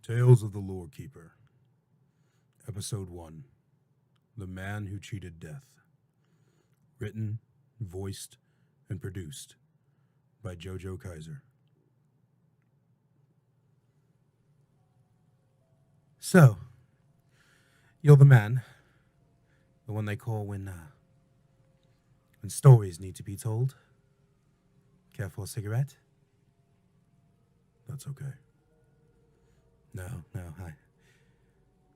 Tales of the Lore Keeper, Episode 1, The Man Who Cheated Death. Written, voiced, and produced by Jojo Kaiser. So, you're the man, the one they call when stories need to be told. Care for a cigarette? That's okay. No,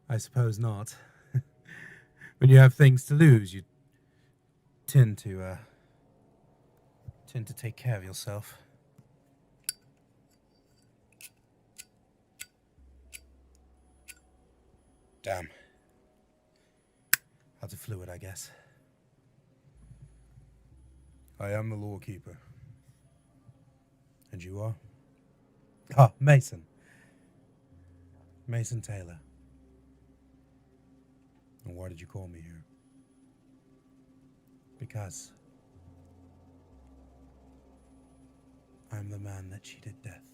I suppose not. When you have things to lose, you tend to take care of yourself. Damn. Out of fluid, I guess. I am the Lore Keeper. And you are? Ah, Mason. Mason Taylor. And why did you call me here? Because I'm the man that cheated death.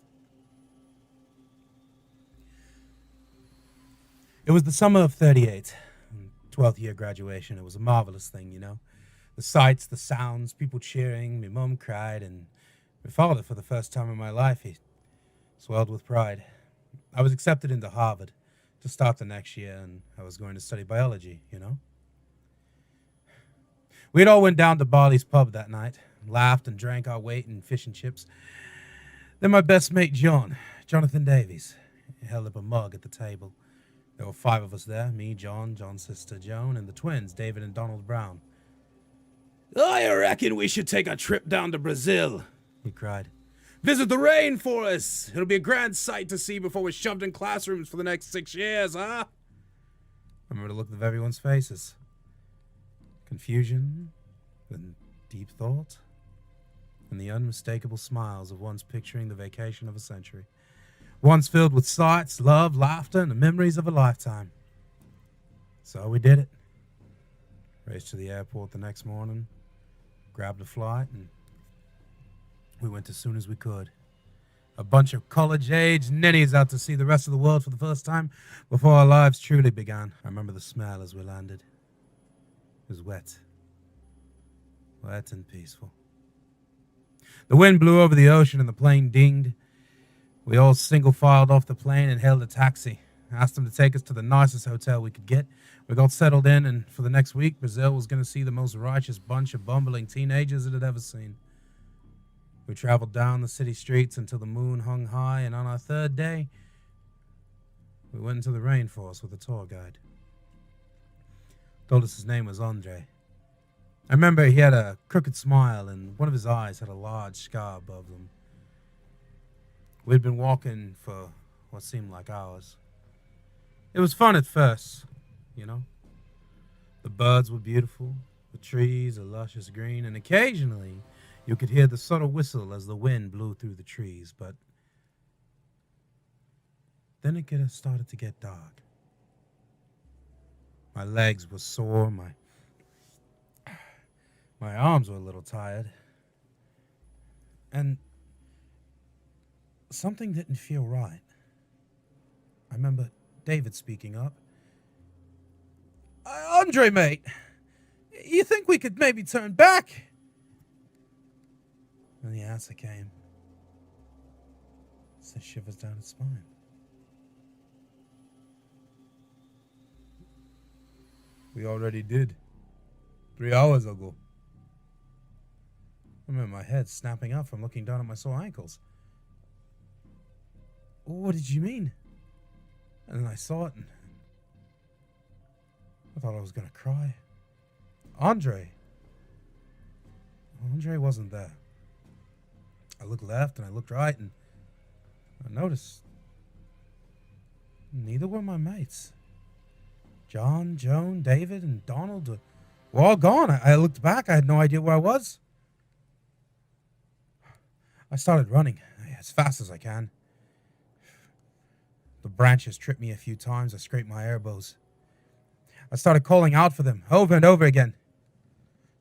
It was the summer of 38, 12th year graduation. It was a marvelous thing, you know. The sights, the sounds, people cheering. My mum cried, and my father, for the first time in my life, he swelled with pride. I was accepted into Harvard to start the next year, and I was going to study biology, you know. We'd all went down to Barley's pub that night, laughed and drank our weight in fish and chips. Then my best mate, Jonathan Davies, held up a mug at the table. There were 5 of us there, me, John's sister Joan, and the twins, David and Donald Brown. "I reckon we should take a trip down to Brazil," he cried. "Visit the rainforest. It'll be a grand sight to see before we're shoved in classrooms for the next 6 years, huh?" I remember the look of everyone's faces. Confusion, then deep thought, and the unmistakable smiles of one's picturing the vacation of a century. One's filled with sights, love, laughter, and the memories of a lifetime. So we did it. Raced to the airport the next morning, grabbed a flight, and we went as soon as we could. A bunch of college-age ninnies out to see the rest of the world for the first time before our lives truly began. I remember the smell as we landed. It was wet. Wet and peaceful. The wind blew over the ocean and the plane dinged. We all single-filed off the plane and hailed a taxi. Asked them to take us to the nicest hotel we could get. We got settled in, and for the next week, Brazil was going to see the most righteous bunch of bumbling teenagers it had ever seen. We traveled down the city streets until the moon hung high, and on our 3rd day, we went into the rainforest with a tour guide. Told us his name was Andre. I remember he had a crooked smile, and one of his eyes had a large scar above them. We'd been walking for what seemed like hours. It was fun at first, you know. The birds were beautiful, the trees a luscious green, and occasionally you could hear the subtle whistle as the wind blew through the trees, but then it started to get dark. My legs were sore, my arms were a little tired, and something didn't feel right. I remember David speaking up. "Andre, mate, you think we could maybe turn back?" And the answer came. It sent shivers down his spine. "We already did. 3 hours ago." I remember my head snapping up from looking down at my sore ankles. "What did you mean?" And then I saw it, and I thought I was going to cry. Andre wasn't there. I looked left and I looked right, and I noticed neither were my mates. John, Joan, David, and Donald were all gone. I looked back. I had no idea where I was. I started running as fast as I can. The branches tripped me a few times. I scraped my elbows. I started calling out for them over and over again.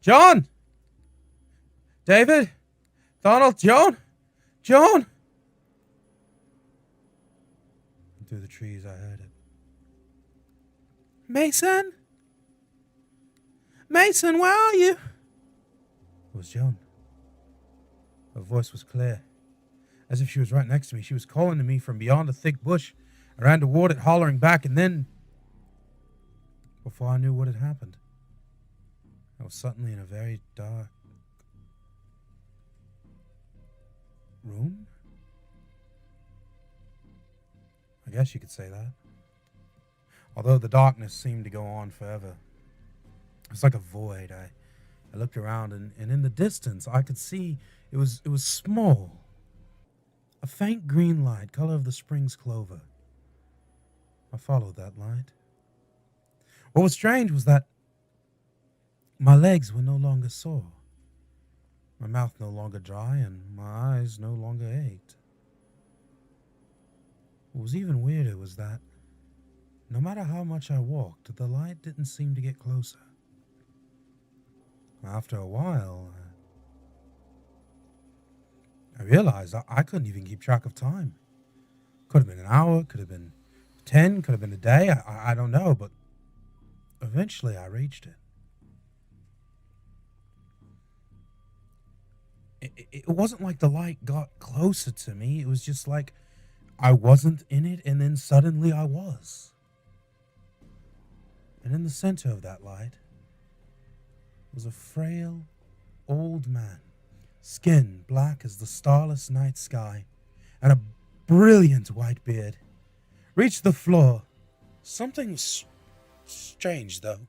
"John! David! Donald! Joan! Through the trees, I heard it. Mason? Mason, where are you? It was Joan. Her voice was clear, as if she was right next to me. She was calling to me from beyond a thick bush. I ran toward it, hollering back, and then, before I knew what had happened, I was suddenly in a very dark room? I guess you could say that. Although the darkness seemed to go on forever. It was like a void. I looked around, and in the distance I could see it was small. A faint green light, color of the spring's clover. I followed that light. What was strange was that my legs were no longer sore. My mouth no longer dry, and my eyes no longer ached. What was even weirder was that no matter how much I walked, the light didn't seem to get closer. After a while, I realized I couldn't even keep track of time. Could have been an hour, could have been 10, could have been a day, I don't know, but eventually I reached it. It wasn't like the light got closer to me. It was just like I wasn't in it, and then suddenly I was. And in the center of that light was a frail old man, skin black as the starless night sky, and a brilliant white beard. Reached the floor. Something strange, though.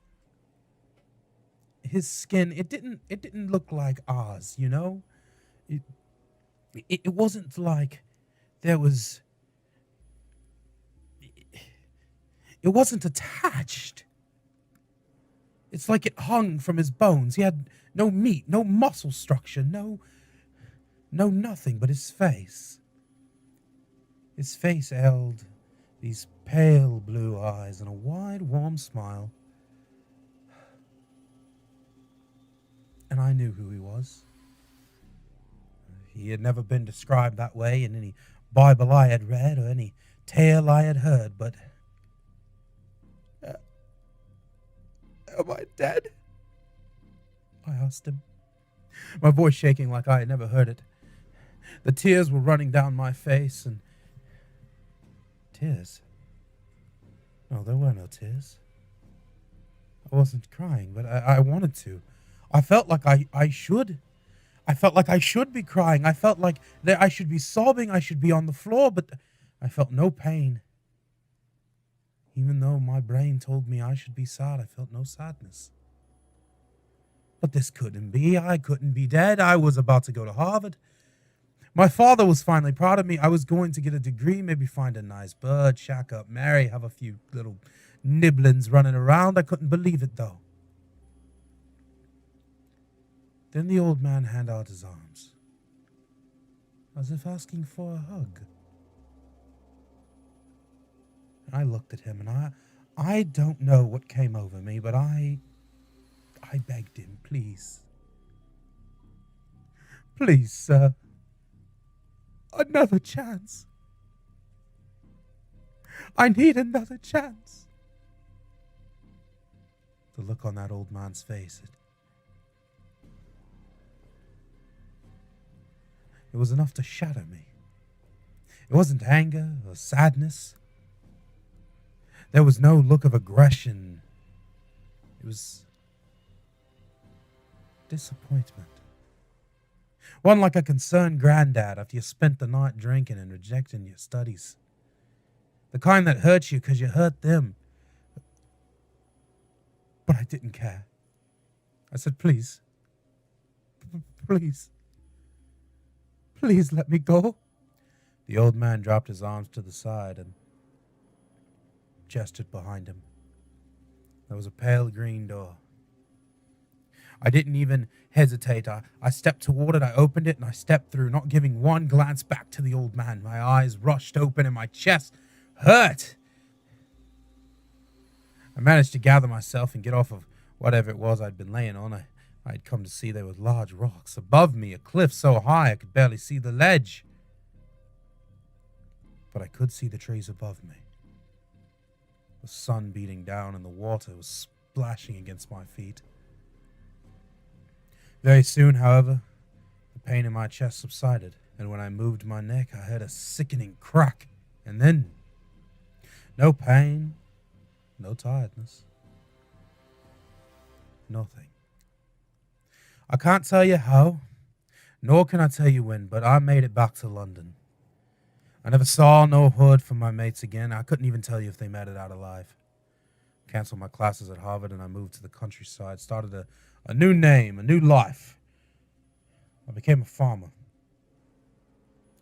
His skin, it didn't look like ours, you know? It wasn't like there was... It wasn't attached. It's like it hung from his bones. He had no meat, no muscle structure, no nothing but his face. His face held these pale blue eyes and a wide, warm smile. And I knew who he was. He had never been described that way in any Bible I had read or any tale I had heard, but... Am I dead? I asked him, my voice shaking like I had never heard it. The tears were running down my face, and... Tears? No, there were no tears. I wasn't crying, but I wanted to. I felt like I should. I felt like I should be crying. I felt like that I should be sobbing. I should be on the floor, but I felt no pain. Even though my brain told me I should be sad, I felt no sadness. But this couldn't be. I couldn't be dead. I was about to go to Harvard. My father was finally proud of me. I was going to get a degree, maybe find a nice bird, shack up, marry, have a few little nibblings running around. I couldn't believe it, though. Then the old man handed out his arms, as if asking for a hug. I looked at him, and I don't know what came over me, but I begged him, please. Please, sir. Another chance. I need another chance. The look on that old man's face, it was enough to shatter me. It wasn't anger or sadness. There was no look of aggression. It was disappointment. One like a concerned granddad after you spent the night drinking and rejecting your studies. The kind that hurts you because you hurt them. But I didn't care. I said, please. Please. Please let me go. The old man dropped his arms to the side and gestured behind him. There was a pale green door. I didn't even hesitate. I stepped toward it, I opened it, and I stepped through, not giving one glance back to the old man. My eyes rushed open and my chest hurt. I managed to gather myself and get off of whatever it was I'd been laying on. I'd come to see there were large rocks above me, a cliff so high I could barely see the ledge. But I could see the trees above me. The sun beating down and the water was splashing against my feet. Very soon, however, the pain in my chest subsided, and when I moved my neck, I heard a sickening crack, and then no pain, no tiredness, nothing. I can't tell you how, nor can I tell you when, but I made it back to London. I never saw nor heard from my mates again. I couldn't even tell you if they made it out alive. Canceled my classes at Harvard and I moved to the countryside, started a new name, a new life. I became a farmer.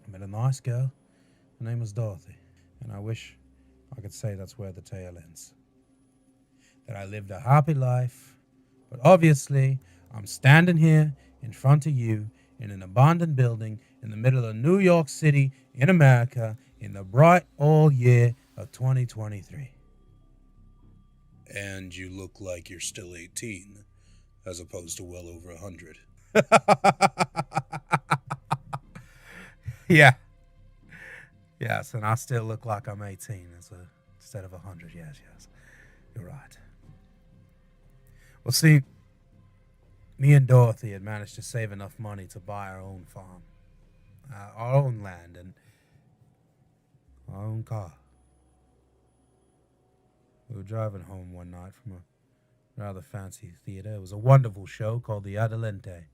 I met a nice girl. Her name was Dorothy, and I wish I could say that's where the tale ends. That I lived a happy life, but obviously I'm standing here in front of you in an abandoned building in the middle of New York City in America in the bright old year of 2023. And you look like you're still 18, as opposed to well over 100. Yeah. Yes, and I still look like I'm 18 instead of 100. Yes. You're right. Well, see, me and Dorothy had managed to save enough money to buy our own farm, our own land, and our own car. We were driving home one night from a rather fancy theater. It was a wonderful show called The Adelante,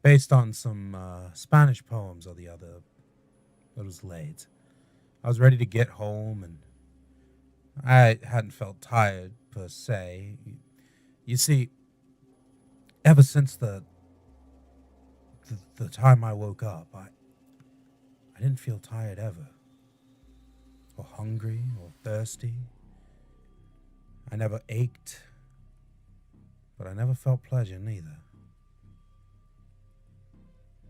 based on some Spanish poems or the other. It was late. I was ready to get home, and I hadn't felt tired, per se. You see, ever since the time I woke up, I didn't feel tired ever, or hungry, or thirsty. I never ached, but I never felt pleasure neither.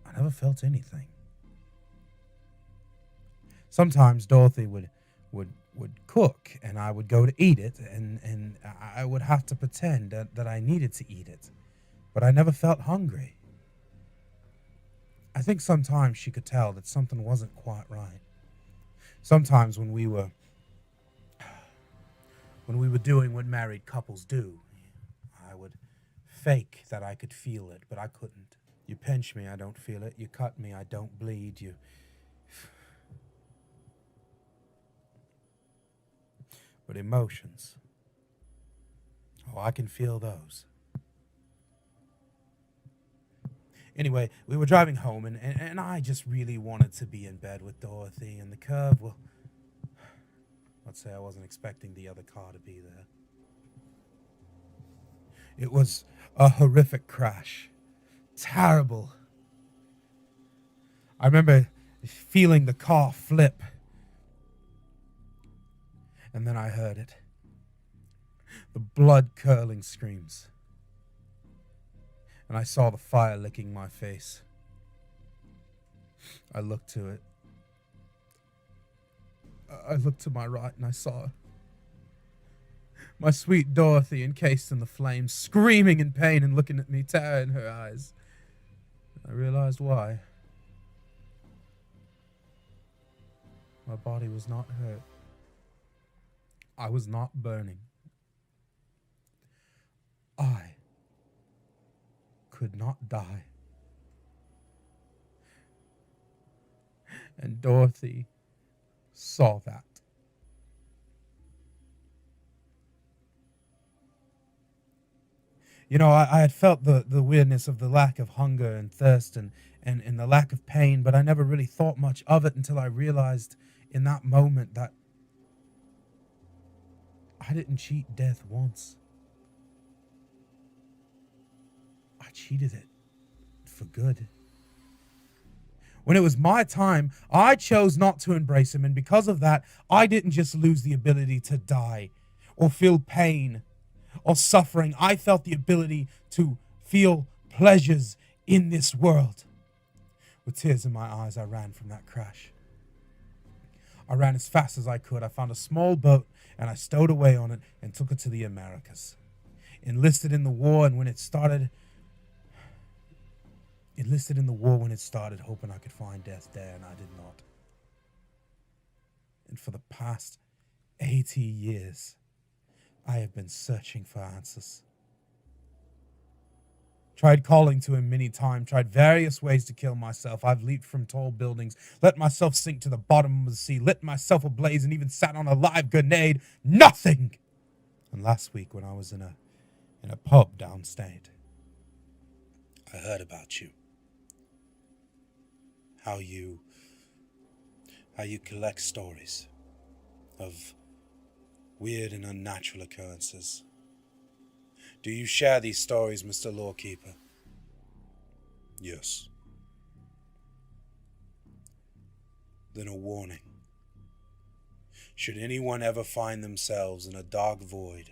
I never felt anything. Sometimes Dorothy would cook, and I would go to eat it, and I would have to pretend that I needed to eat it, but I never felt hungry. I think sometimes she could tell that something wasn't quite right. Sometimes when we were doing what married couples do, I would fake that I could feel it, but I couldn't. You pinch me, I don't feel it. You cut me, I don't bleed. But emotions, oh, I can feel those. Anyway, we were driving home, and I just really wanted to be in bed with Dorothy, and the curve, well, let's say I wasn't expecting the other car to be there. It was a horrific crash. Terrible. I remember feeling the car flip. And then I heard it. The blood-curdling screams. And I saw the fire licking my face. I looked to it. I looked to my right and I saw my sweet Dorothy encased in the flames, screaming in pain and looking at me, terror in her eyes. I realized why. My body was not hurt. I was not burning. I could not die. And Dorothy saw that. You know, I had felt the weirdness of the lack of hunger and thirst and the lack of pain, but I never really thought much of it until I realized in that moment that I didn't cheat death once. I cheated it for good. When it was my time, I chose not to embrace him, and because of that, I didn't just lose the ability to die or feel pain or suffering. I felt the ability to feel pleasures in this world. With tears in my eyes, I ran from that crash. I ran as fast as I could. I found a small boat and I stowed away on it and took it to the Americas. Enlisted in the war when it started, hoping I could find death there, and I did not. And for the past 80 years, I have been searching for answers. Tried calling to him many times, tried various ways to kill myself. I've leaped from tall buildings, let myself sink to the bottom of the sea, lit myself ablaze, and even sat on a live grenade. Nothing! And last week when I was in a pub downstate, I heard about you. How you collect stories of weird and unnatural occurrences. Do you share these stories, Mr. Lawkeeper? Yes. Then a warning. Should anyone ever find themselves in a dark void,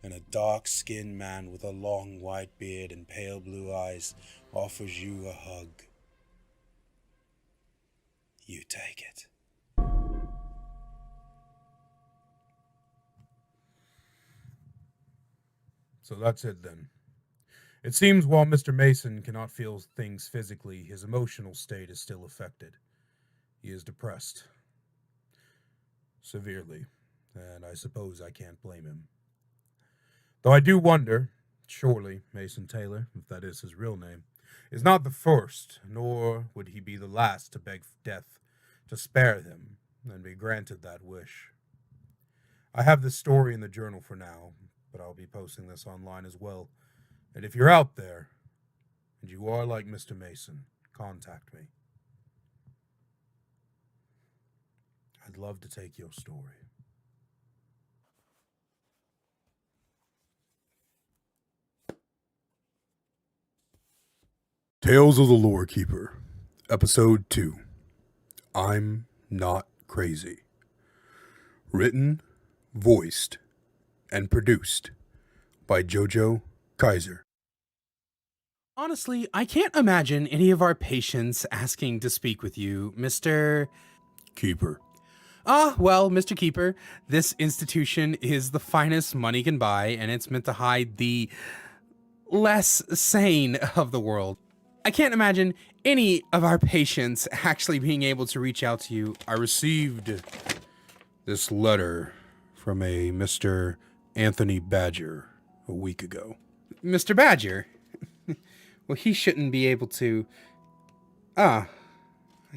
and a dark-skinned man with a long white beard and pale blue eyes offers you a hug, you take it. So that's it then. It seems while Mr. Mason cannot feel things physically, his emotional state is still affected. He is depressed. Severely. And I suppose I can't blame him. Though I do wonder, surely Mason Taylor, if that is his real name, is not the first, nor would he be the last to beg death to spare them and be granted that wish. I have this story in the journal for now, but I'll be posting this online as well. And if you're out there, and you are like Mr. Mason, contact me. I'd love to take your story. Tales of the Lore Keeper, Episode 2. I'm Not Crazy. Written, voiced, and produced by Jojo Kaiser. Honestly, I can't imagine any of our patients asking to speak with you, Mr. Keeper. Well, Mr. Keeper, this institution is the finest money can buy, and it's meant to hide the less sane of the world. I can't imagine any of our patients actually being able to reach out to you. I received this letter from a Mr. Anthony Badger a week ago. Mr. Badger? Well, he shouldn't be able to... I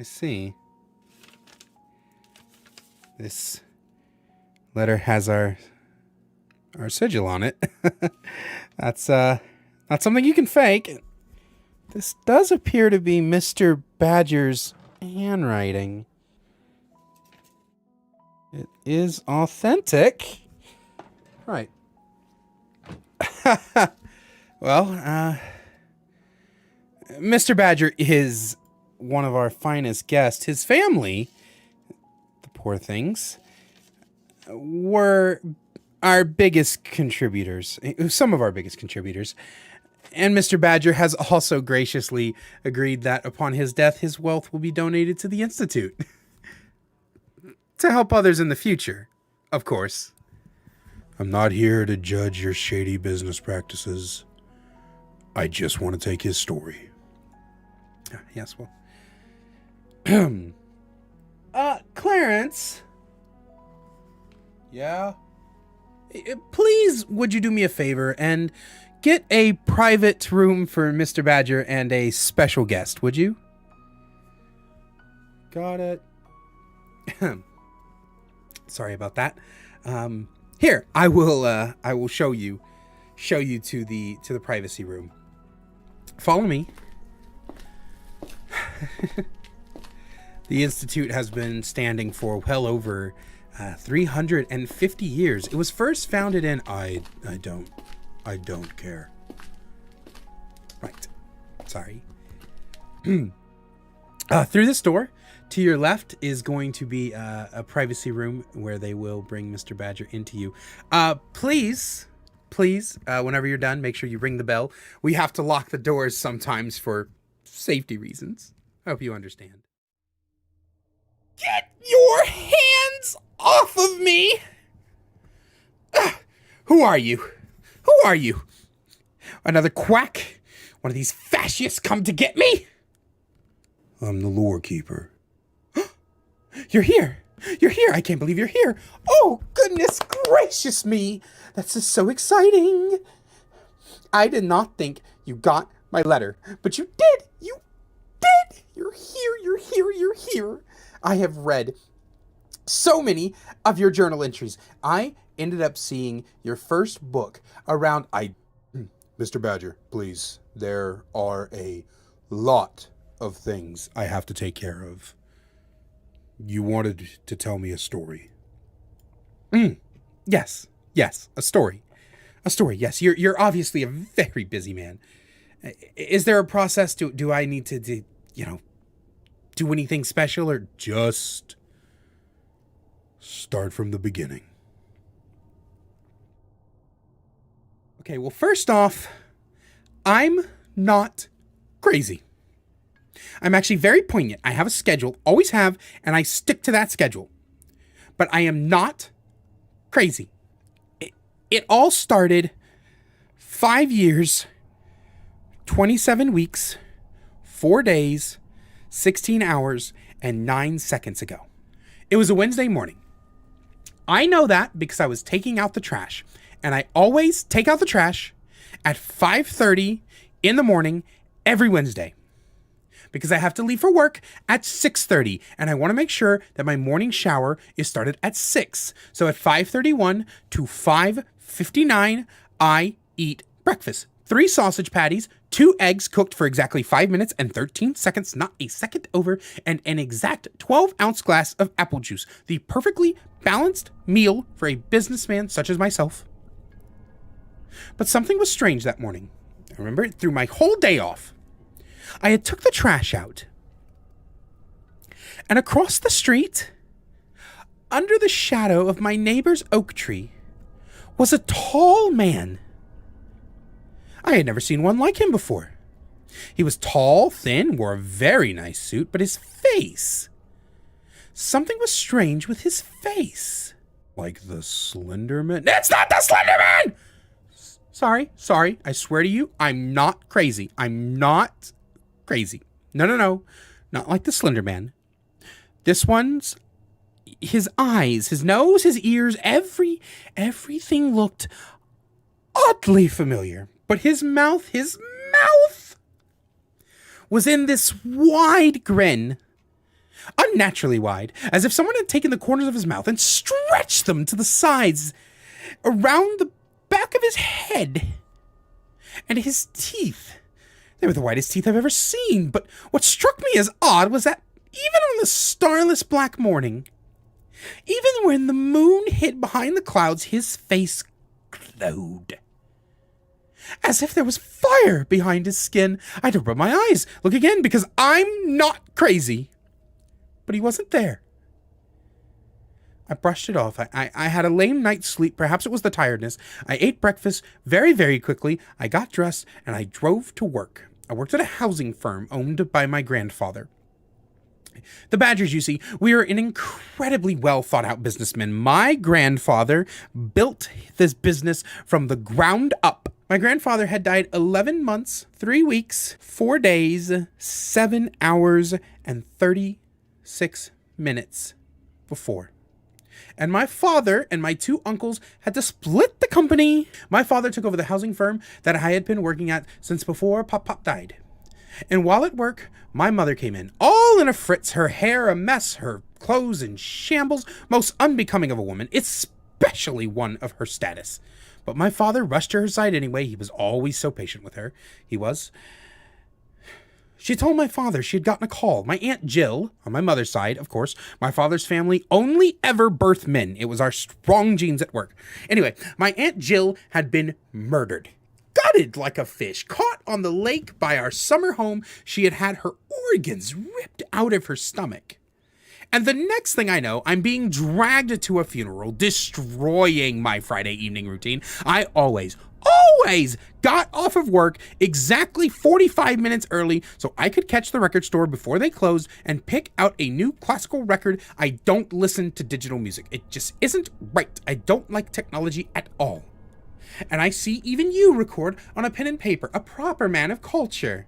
see. This letter has our sigil on it. That's not something you can fake. This does appear to be Mr. Badger's handwriting. It is authentic. Right. Well, Mr. Badger is one of our finest guests. His family, the poor things, were our biggest contributors, some of our biggest contributors. And Mr. Badger has also graciously agreed that upon his death, his wealth will be donated to the Institute. To help others in the future, of course. I'm not here to judge your shady business practices. I just want to take his story. Yes, well. Clarence? Yeah? Please, would you do me a favor and get a private room for Mr. Badger and a special guest, would you? Got it. Sorry about that. Here, I will show you to the privacy room. Follow me. The Institute has been standing for well over 350 years. It was first founded in... I don't care. Right. Sorry. Through this door, to your left is going to be a privacy room where they will bring Mr. Badger into you. Please, whenever you're done, make sure you ring the bell. We have to lock the doors sometimes for safety reasons. I hope you understand. Get your hands off of me! Who are you? Who are you? Another quack? One of these fascists come to get me? I'm the Lore Keeper. You're here. You're here. I can't believe you're here. Oh, goodness gracious me. That's just so exciting. I did not think you got my letter, but you did. You did. You're here. You're here. You're here. I have read so many of your journal entries. I ended up seeing your first book around. Mr. Badger, please. There are a lot of things I have to take care of. You wanted to tell me a story. Yes, a story. A story, yes. You're obviously a very busy man. Is there a process? Do I need to do anything special, or just start from the beginning? Okay, well, first off, I'm not crazy. I'm actually very poignant. I have a schedule, always have, and I stick to that schedule. But I am not crazy. It all started 5 years, 27 weeks, 4 days, 16 hours, and 9 seconds ago. It was a Wednesday morning. I know that because I was taking out the trash. And I always take out the trash at 5:30 in the morning every Wednesday, because I have to leave for work at 6:30, and I want to make sure that my morning shower is started at 6. So at 5:31 to 5:59, I eat breakfast. 3 sausage patties, 2 eggs cooked for exactly 5 minutes and 13 seconds, not a second over, and an exact 12-ounce glass of apple juice. The perfectly balanced meal for a businessman such as myself. But something was strange that morning. I remember it through my whole day off. I had took the trash out. And across the street, under the shadow of my neighbor's oak tree, was a tall man. I had never seen one like him before. He was tall, thin, wore a very nice suit, but his face... something was strange with his face. Like the Slender Man. It's not the Slender Man! Sorry. I swear to you, I'm not crazy. I'm not crazy. No. Not like the Slender Man. This one's... his eyes, his nose, his ears, everything looked oddly familiar. But his mouth was in this wide grin. Unnaturally wide. As if someone had taken the corners of his mouth and stretched them to the sides around the back of his head. And his teeth, they were the whitest teeth I've ever seen. But what struck me as odd was that even on the starless black morning, even when the moon hid behind the clouds, his face glowed. As if there was fire behind his skin. I had to rub my eyes, look again, because I'm not crazy. But he wasn't there. I brushed it off. I had a lame night's sleep. Perhaps it was the tiredness. I ate breakfast very, very quickly. I got dressed and I drove to work. I worked at a housing firm owned by my grandfather. The Badgers, you see, we are an incredibly well thought out businessman. My grandfather built this business from the ground up. My grandfather had died 11 months, 3 weeks, 4 days, 7 hours, and 36 minutes before. And my father and my 2 uncles had to split the company. My father took over the housing firm that I had been working at since before Pop died. And while at work, my mother came in, all in a fritz, her hair a mess, her clothes in shambles, most unbecoming of a woman, especially one of her status. But my father rushed to her side anyway. He was always so patient with her. He was. She told my father she had gotten a call. My Aunt Jill, on my mother's side, of course, my father's family only ever birthed men. It was our strong genes at work. Anyway, my Aunt Jill had been murdered. Gutted like a fish, caught on the lake by our summer home. She had had her organs ripped out of her stomach. And the next thing I know, I'm being dragged to a funeral, destroying my Friday evening routine. I always got off of work exactly 45 minutes early so I could catch the record store before they closed and pick out a new classical record. I don't listen to digital music. It just isn't right. I don't like technology at all. And I see even you record on a pen and paper, a proper man of culture.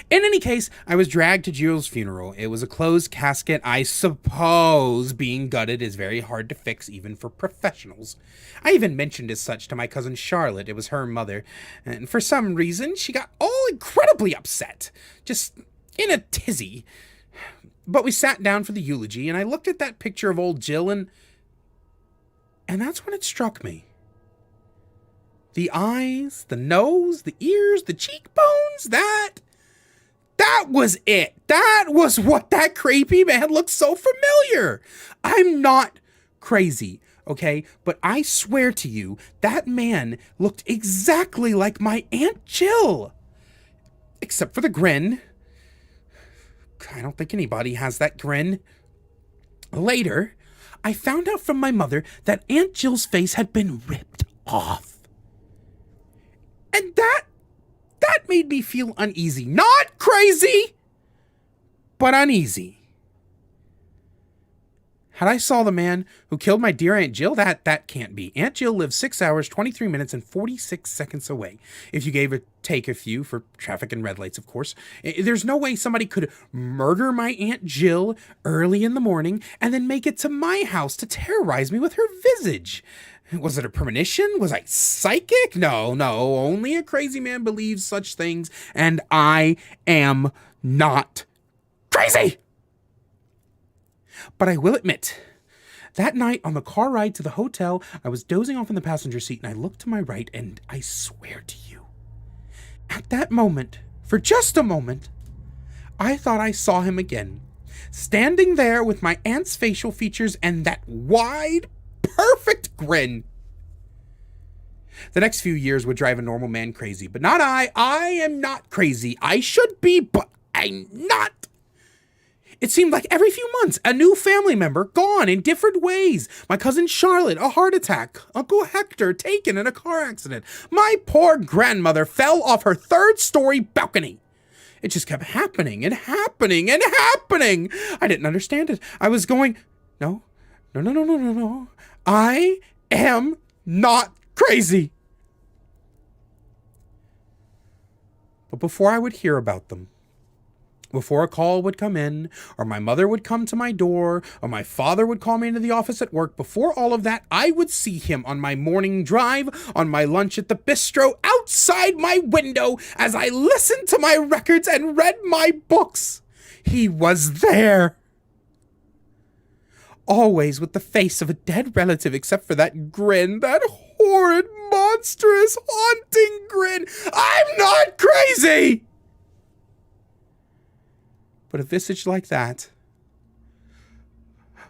In any case, I was dragged to Jill's funeral. It was a closed casket. I suppose being gutted is very hard to fix, even for professionals. I even mentioned as such to my cousin Charlotte. It was her mother. And for some reason, she got all incredibly upset. Just in a tizzy. But we sat down for the eulogy, and I looked at that picture of old Jill, and that's when it struck me. The eyes, the nose, the ears, the cheekbones, that was it. That was what that creepy man looked so familiar. I'm not crazy, okay? But I swear to you, that man looked exactly like my Aunt Jill. Except for the grin. I don't think anybody has that grin. Later, I found out from my mother that Aunt Jill's face had been ripped off. And that made me feel uneasy. Not crazy, but uneasy. Had I saw the man who killed my dear Aunt Jill, that can't be. Aunt Jill lived 6 hours, 23 minutes, and 46 seconds away. If you gave or take a few for traffic and red lights, of course. There's no way somebody could murder my Aunt Jill early in the morning and then make it to my house to terrorize me with her visage. Was it a premonition? Was I psychic? No. Only a crazy man believes such things, and I am not crazy. But I will admit, that night on the car ride to the hotel, I was dozing off in the passenger seat, and I looked to my right, and I swear to you, at that moment, for just a moment, I thought I saw him again, standing there with my aunt's facial features and that wide, perfect grin. The next few years would drive a normal man crazy, but not I. I am not crazy. I should be, but I'm not. It seemed like every few months, a new family member gone in different ways. My cousin Charlotte, a heart attack. Uncle Hector, taken in a car accident. My poor grandmother fell off her 3rd-story balcony. It just kept happening and happening and happening. I didn't understand it. I was going, no. I am not crazy. But before I would hear about them, before a call would come in, or my mother would come to my door, or my father would call me into the office at work, before all of that, I would see him on my morning drive, on my lunch at the bistro, outside my window, as I listened to my records and read my books. He was there. Always with the face of a dead relative, except for that grin, that horrid, monstrous, haunting grin. I'm not crazy! But a visage like that,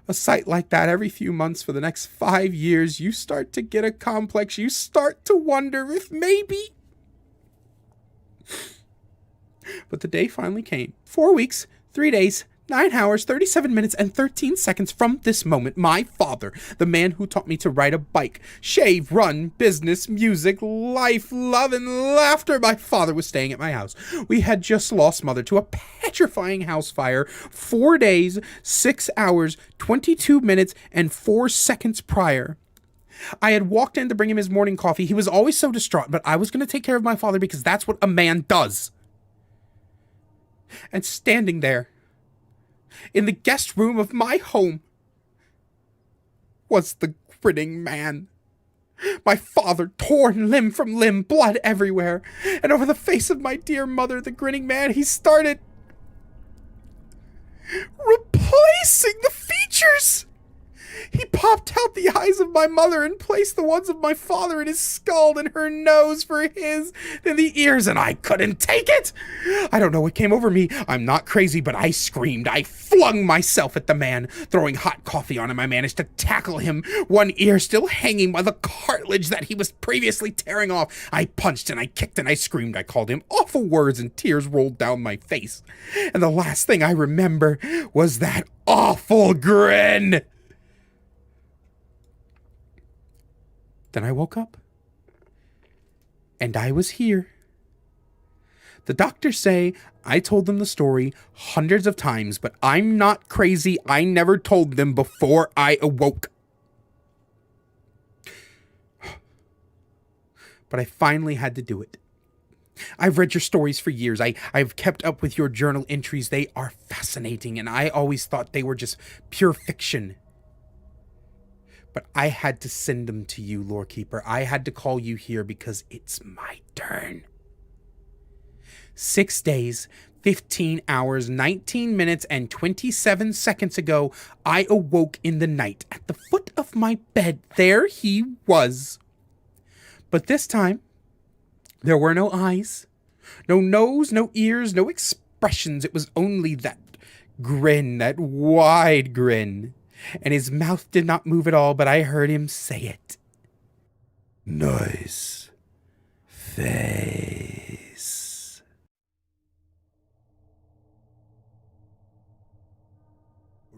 a sight like that every few months for the next 5 years, you start to get a complex. You start to wonder if maybe. But the day finally came. 4 weeks, 3 days, 9 hours, 37 minutes, and 13 seconds from this moment, my father, the man who taught me to ride a bike, shave, run, business, music, life, love, and laughter, my father was staying at my house. We had just lost mother to a petrifying house fire 4 days, 6 hours, 22 minutes, and 4 seconds prior. I had walked in to bring him his morning coffee. He was always so distraught, but I was going to take care of my father because that's what a man does. And standing there, in the guest room of my home, was the grinning man. My father, torn limb from limb, blood everywhere. And over the face of my dear mother, the grinning man, he started replacing the features. He popped out the eyes of my mother and placed the ones of my father in his skull and her nose for his, then the ears, and I couldn't take it. I don't know what came over me. I'm not crazy, but I screamed. I flung myself at the man, throwing hot coffee on him. I managed to tackle him, one ear still hanging by the cartilage that he was previously tearing off. I punched and I kicked and I screamed. I called him awful words and tears rolled down my face. And the last thing I remember was that awful grin. Then I woke up, and I was here. The doctors say I told them the story hundreds of times, but I'm not crazy. I never told them before I awoke. But I finally had to do it. I've read your stories for years. I've kept up with your journal entries. They are fascinating, and I always thought they were just pure fiction. But I had to send them to you, Lorekeeper. I had to call you here because it's my turn. 6 days, 15 hours, 19 minutes, and 27 seconds ago, I awoke in the night. At the foot of my bed, there he was. But this time, there were no eyes, no nose, no ears, no expressions. It was only that grin, that wide grin. And his mouth did not move at all, but I heard him say it. Nice face.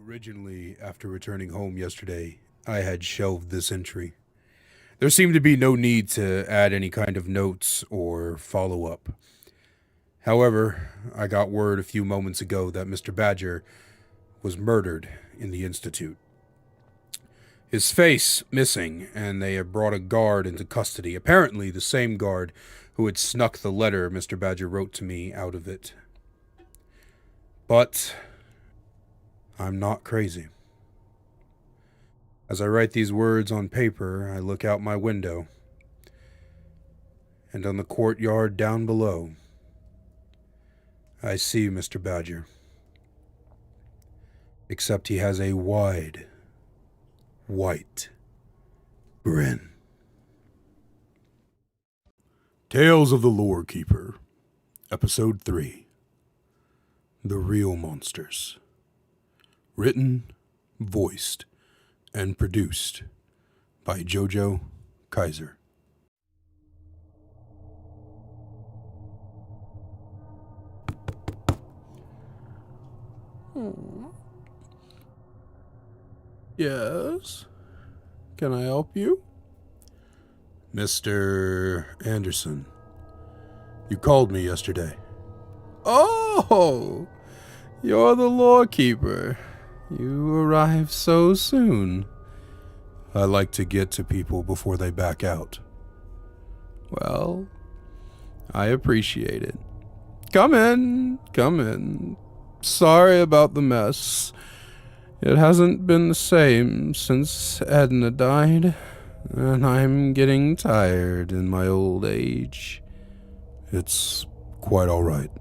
Originally, after returning home yesterday, I had shelved this entry. There seemed to be no need to add any kind of notes or follow-up. However, I got word a few moments ago that Mr. Badger was murdered in the Institute. His face missing, and they have brought a guard into custody, apparently the same guard who had snuck the letter Mr. Badger wrote to me out of it. But I'm not crazy. As I write these words on paper, I look out my window, and on the courtyard down below, I see Mr. Badger. Except he has a wide, white grin. Tales of the Lorekeeper, Episode 3. The Real Monsters. Written, voiced, and produced by Jojo Kaiser. Yes? Can I help you? Mr. Anderson, you called me yesterday. Oh, you're the Lorekeeper. You arrived so soon. I like to get to people before they back out. Well, I appreciate it. Come in, come in. Sorry about the mess. It hasn't been the same since Edna died, and I'm getting tired in my old age. It's quite all right.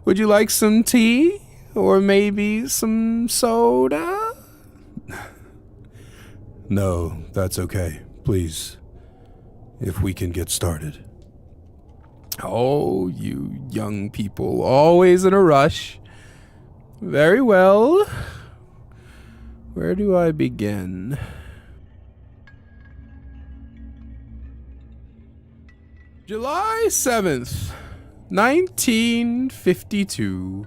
Would you like some tea? Or maybe some soda? No, that's okay. Please, if we can get started. Oh, you young people, always in a rush. Very well. Where do I begin? July 7th, 1952.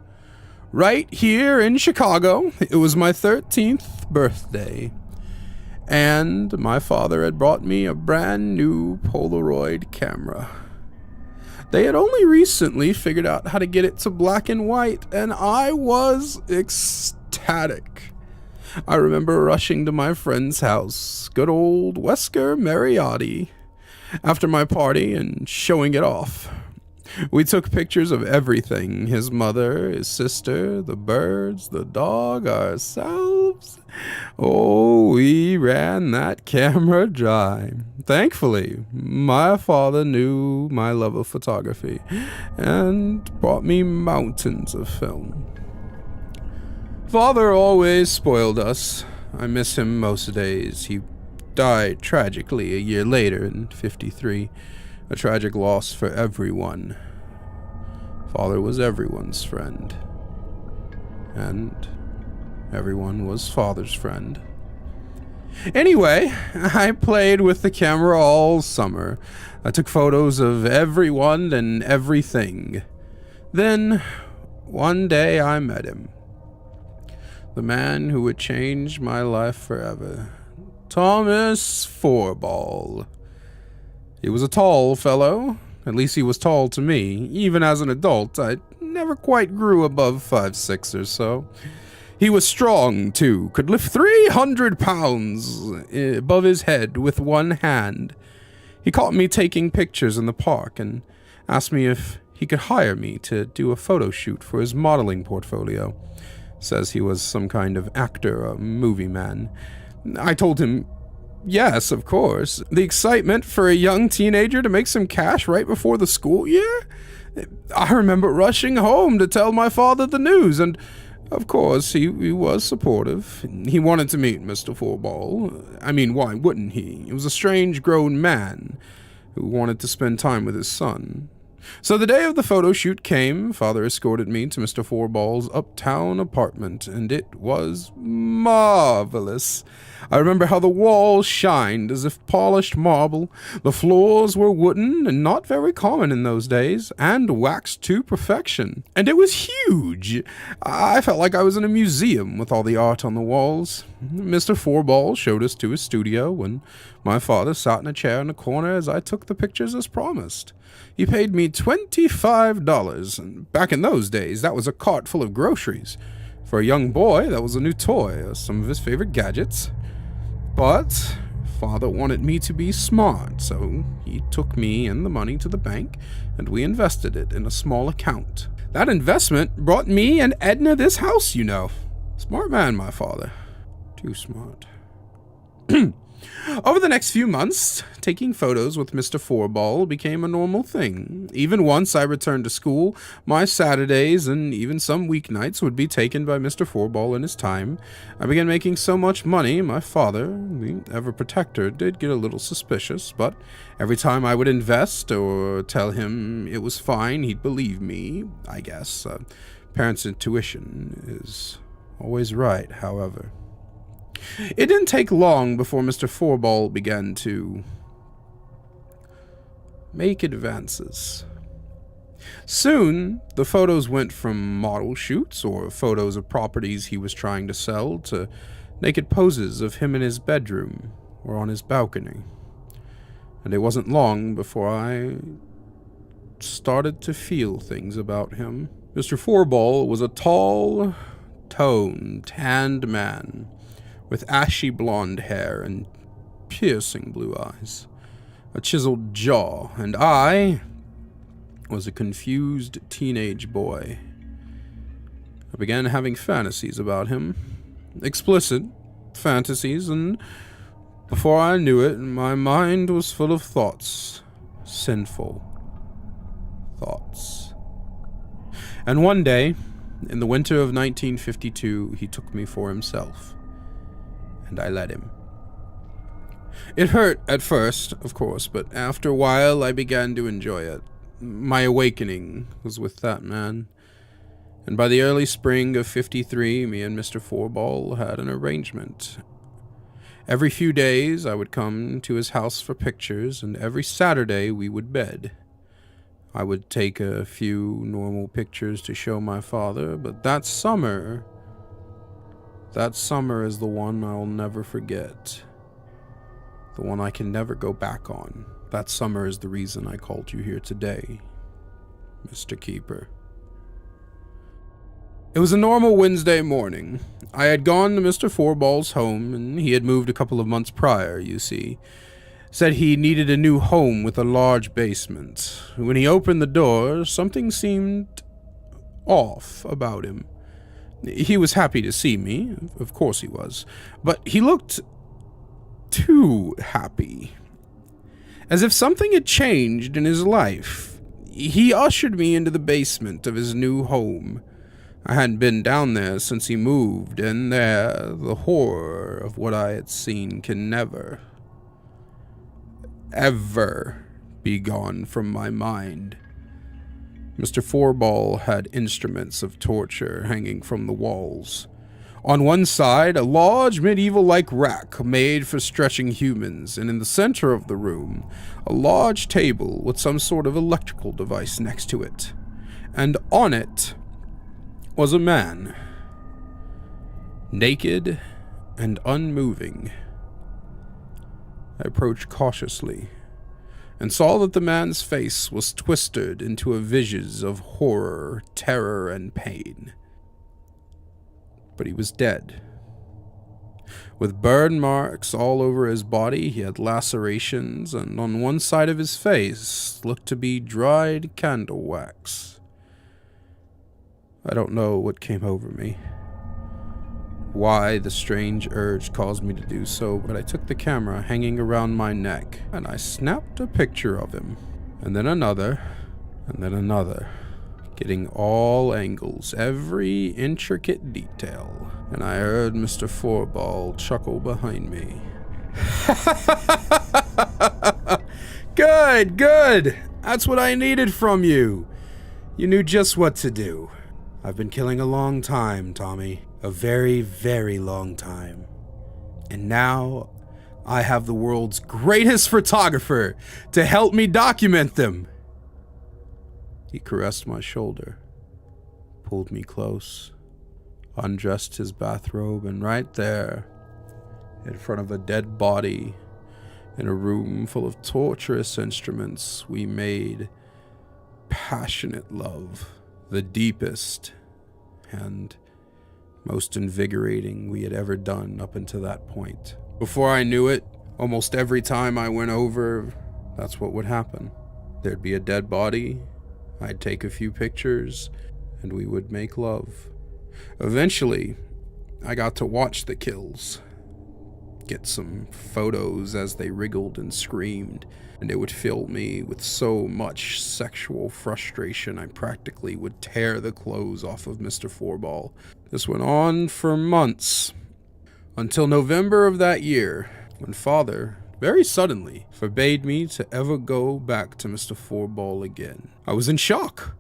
Right here in Chicago. It was my 13th birthday. And my father had brought me a brand new Polaroid camera. They had only recently figured out how to get it to black and white, and I was ecstatic. I remember rushing to my friend's house, good old Wesker Mariotti, after my party and showing it off. We took pictures of everything, his mother, his sister, the birds, the dog, ourselves. Oh, we ran that camera dry. Thankfully, my father knew my love of photography and brought me mountains of film. Father always spoiled us. I miss him most days. He died tragically a year later in '53. A tragic loss for everyone. Father was everyone's friend. And everyone was Father's friend. Anyway, I played with the camera all summer. I took photos of everyone and everything. Then, one day I met him. The man who would change my life forever. Thomas Forball. He was a tall fellow. At least he was tall to me. Even as an adult, I never quite grew above 5'6" or so. He was strong, too. Could lift 300 pounds above his head with one hand. He caught me taking pictures in the park and asked me if he could hire me to do a photo shoot for his modeling portfolio. Says he was some kind of actor, a movie man. I told him, yes, of course. The excitement for a young teenager to make some cash right before the school year? I remember rushing home to tell my father the news, and of course he was supportive. He wanted to meet Mr. Forball. I mean, why wouldn't he? He was a strange grown man who wanted to spend time with his son. So the day of the photo shoot came. Father escorted me to Mr. Forball's uptown apartment, and it was marvelous. I remember how the walls shined as if polished marble. The floors were wooden and not very common in those days, and waxed to perfection. And it was huge. I felt like I was in a museum with all the art on the walls. Mr. Forball showed us to his studio, and my father sat in a chair in the corner as I took the pictures as promised. He paid me $25, and back in those days, that was a cart full of groceries. For a young boy, that was a new toy, or some of his favorite gadgets. But Father wanted me to be smart, so he took me and the money to the bank, and we invested it in a small account. That investment brought me and Edna this house, you know. Smart man, my father. Too smart. Over the next few months, taking photos with Mr. Forball became a normal thing. Even once I returned to school, my Saturdays and even some weeknights would be taken by Mr. Forball in his time. I began making so much money, my father, the ever-protector, did get a little suspicious, but every time I would invest or tell him it was fine, he'd believe me, I guess. Parents' intuition is always right, however. It didn't take long before Mr. Forball began to make advances. Soon, the photos went from model shoots or photos of properties he was trying to sell to naked poses of him in his bedroom or on his balcony. And it wasn't long before I started to feel things about him. Mr. Forball was a tall, toned, tanned man with ashy blonde hair and piercing blue eyes, a chiseled jaw, and I was a confused teenage boy. I began having fantasies about him, explicit fantasies, and before I knew it, my mind was full of thoughts, sinful thoughts. And one day, in the winter of 1952, he took me for himself. And I let him. It hurt at first, of course, but after a while I began to enjoy it. My awakening was with that man. And by the early spring of 53, me and Mr. Forball had an arrangement. Every few days I would come to his house for pictures, and every Saturday we would bed. I would take a few normal pictures to show my father, but that summer is the one I'll never forget. The one I can never go back on. That summer is the reason I called you here today, Mr. Keeper. It was a normal Wednesday morning. I had gone to Mr. Forball's home, and he had moved a couple of months prior, you see. Said he needed a new home with a large basement. When he opened the door, something seemed off about him. He was happy to see me, of course he was, but he looked too happy. As if something had changed in his life. He ushered me into the basement of his new home. I hadn't been down there since he moved, and there, the horror of what I had seen can never, ever be gone from my mind. Mr. Forball had instruments of torture hanging from the walls. On one side, a large medieval-like rack made for stretching humans, and in the center of the room, a large table with some sort of electrical device next to it. And on it was a man, naked and unmoving. I approached cautiously, and saw that the man's face was twisted into a visage of horror, terror, and pain. But he was dead. With burn marks all over his body, he had lacerations, and on one side of his face looked to be dried candle wax. I don't know what came over me, why the strange urge caused me to do so, but I took the camera hanging around my neck, and I snapped a picture of him, and then another, getting all angles, every intricate detail, and I heard Mr. Forball chuckle behind me. Good! That's what I needed from you. You knew just what to do. I've been killing a long time, Tommy. A very, very long time. And now I have the world's greatest photographer to help me document them. He caressed my shoulder, pulled me close, undressed his bathrobe, and right there, in front of a dead body, in a room full of torturous instruments, we made passionate love, the deepest and most invigorating we had ever done up until that point. Before I knew it, almost every time I went over, that's what would happen. There'd be a dead body, I'd take a few pictures, and we would make love. Eventually, I got to watch the kills, get some photos as they wriggled and screamed, and it would fill me with so much sexual frustration I practically would tear the clothes off of Mr. Forball. This went on for months, until November of that year, when Father, very suddenly, forbade me to ever go back to Mr. Forball again. I was in shock.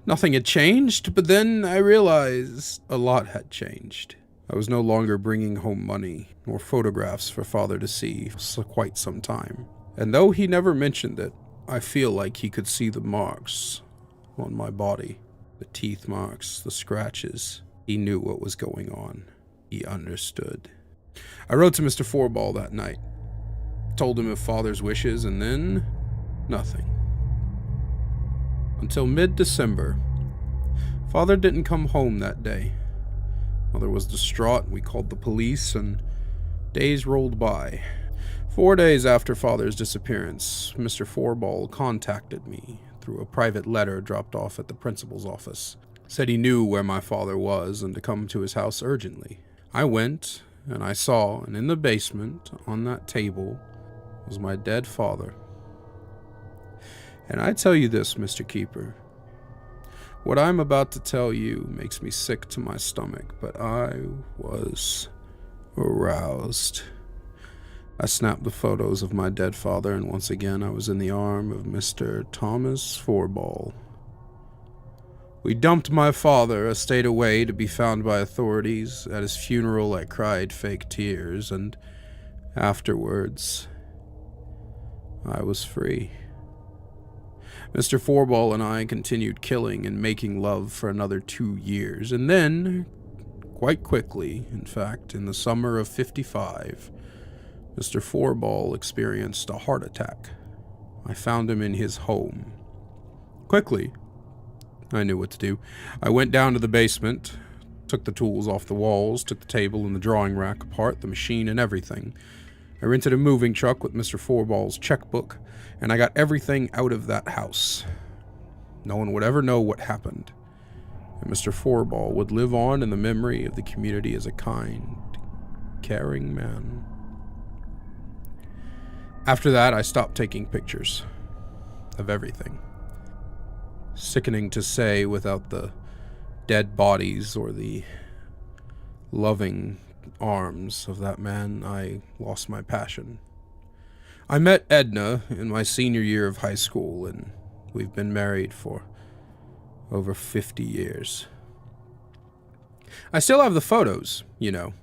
Nothing had changed, but then I realized a lot had changed. I was no longer bringing home money or photographs for Father to see for quite some time. And though he never mentioned it, I feel like he could see the marks on my body. The teeth marks, the scratches. He knew what was going on. He understood. I wrote to Mr. Forball that night. Told him of Father's wishes, and then nothing. Until mid-December. Father didn't come home that day. Mother was distraught, and we called the police, and days rolled by. 4 days after Father's disappearance, Mr. Forball contacted me through a private letter dropped off at the principal's office. Said he knew where my father was and to come to his house urgently. I went, and I saw, and in the basement, on that table, was my dead father. And I tell you this, Mr. Keeper. What I'm about to tell you makes me sick to my stomach, but I was aroused. I snapped the photos of my dead father, and once again I was in the arm of Mr. Thomas Forball. We dumped my father a state away to be found by authorities. At his funeral I cried fake tears, and afterwards I was free. Mr. Forball and I continued killing and making love for another 2 years, and then, quite quickly, in fact, in the summer of '55, Mr. Forball experienced a heart attack. I found him in his home. Quickly, I knew what to do. I went down to the basement, took the tools off the walls, took the table and the drawing rack apart, the machine and everything. I rented a moving truck with Mr. Forball's checkbook, and I got everything out of that house. No one would ever know what happened, and Mr. Forball would live on in the memory of the community as a kind, caring man. After that, I stopped taking pictures of everything. Sickening to say, without the dead bodies or the loving arms of that man, I lost my passion. I met Edna in my senior year of high school, and we've been married for over 50 years. I still have the photos, you know.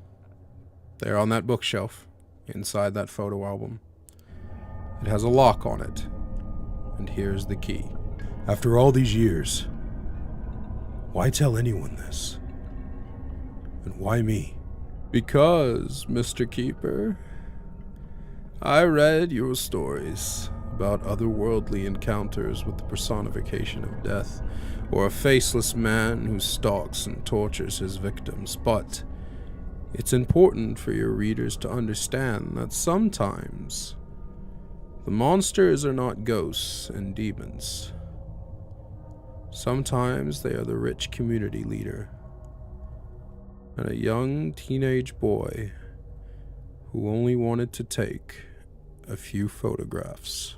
They're on that bookshelf, inside that photo album. It has a lock on it, and here's the key. After all these years, why tell anyone this? And why me? Because, Mr. Keeper, I read your stories about otherworldly encounters with the personification of death, or a faceless man who stalks and tortures his victims, but It's important for your readers to understand that sometimes the monsters are not ghosts and demons. Sometimes they are the rich community leader and a young teenage boy who only wanted to take a few photographs.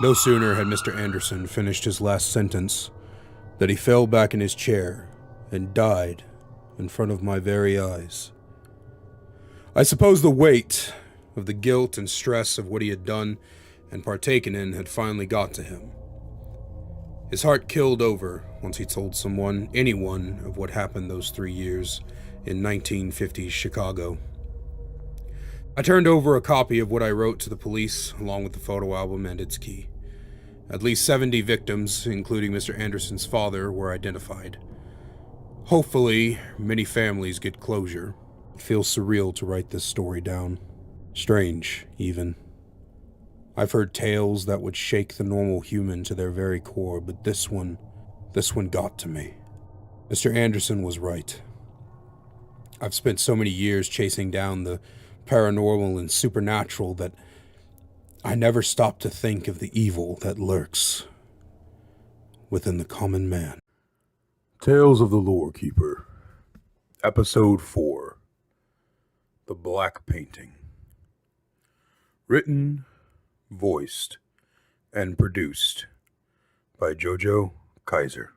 No sooner had Mr. Anderson finished his last sentence that he fell back in his chair and died in front of my very eyes. I suppose the weight of the guilt and stress of what he had done and partaken in had finally got to him. His heart killed over once he told anyone, of what happened those 3 years in 1950s Chicago. I turned over a copy of what I wrote to the police, along with the photo album and its key. At least 70 victims, including Mr. Anderson's father, were identified. Hopefully, many families get closure. It feels surreal to write this story down. Strange, even. I've heard tales that would shake the normal human to their very core, but this one got to me. Mr. Anderson was right. I've spent so many years chasing down the paranormal and supernatural that I never stopped to think of the evil that lurks within the common man. Tales of the Lore Keeper, Episode 4, The Black Painting. Written, voiced, and produced by Jojo Kaiser.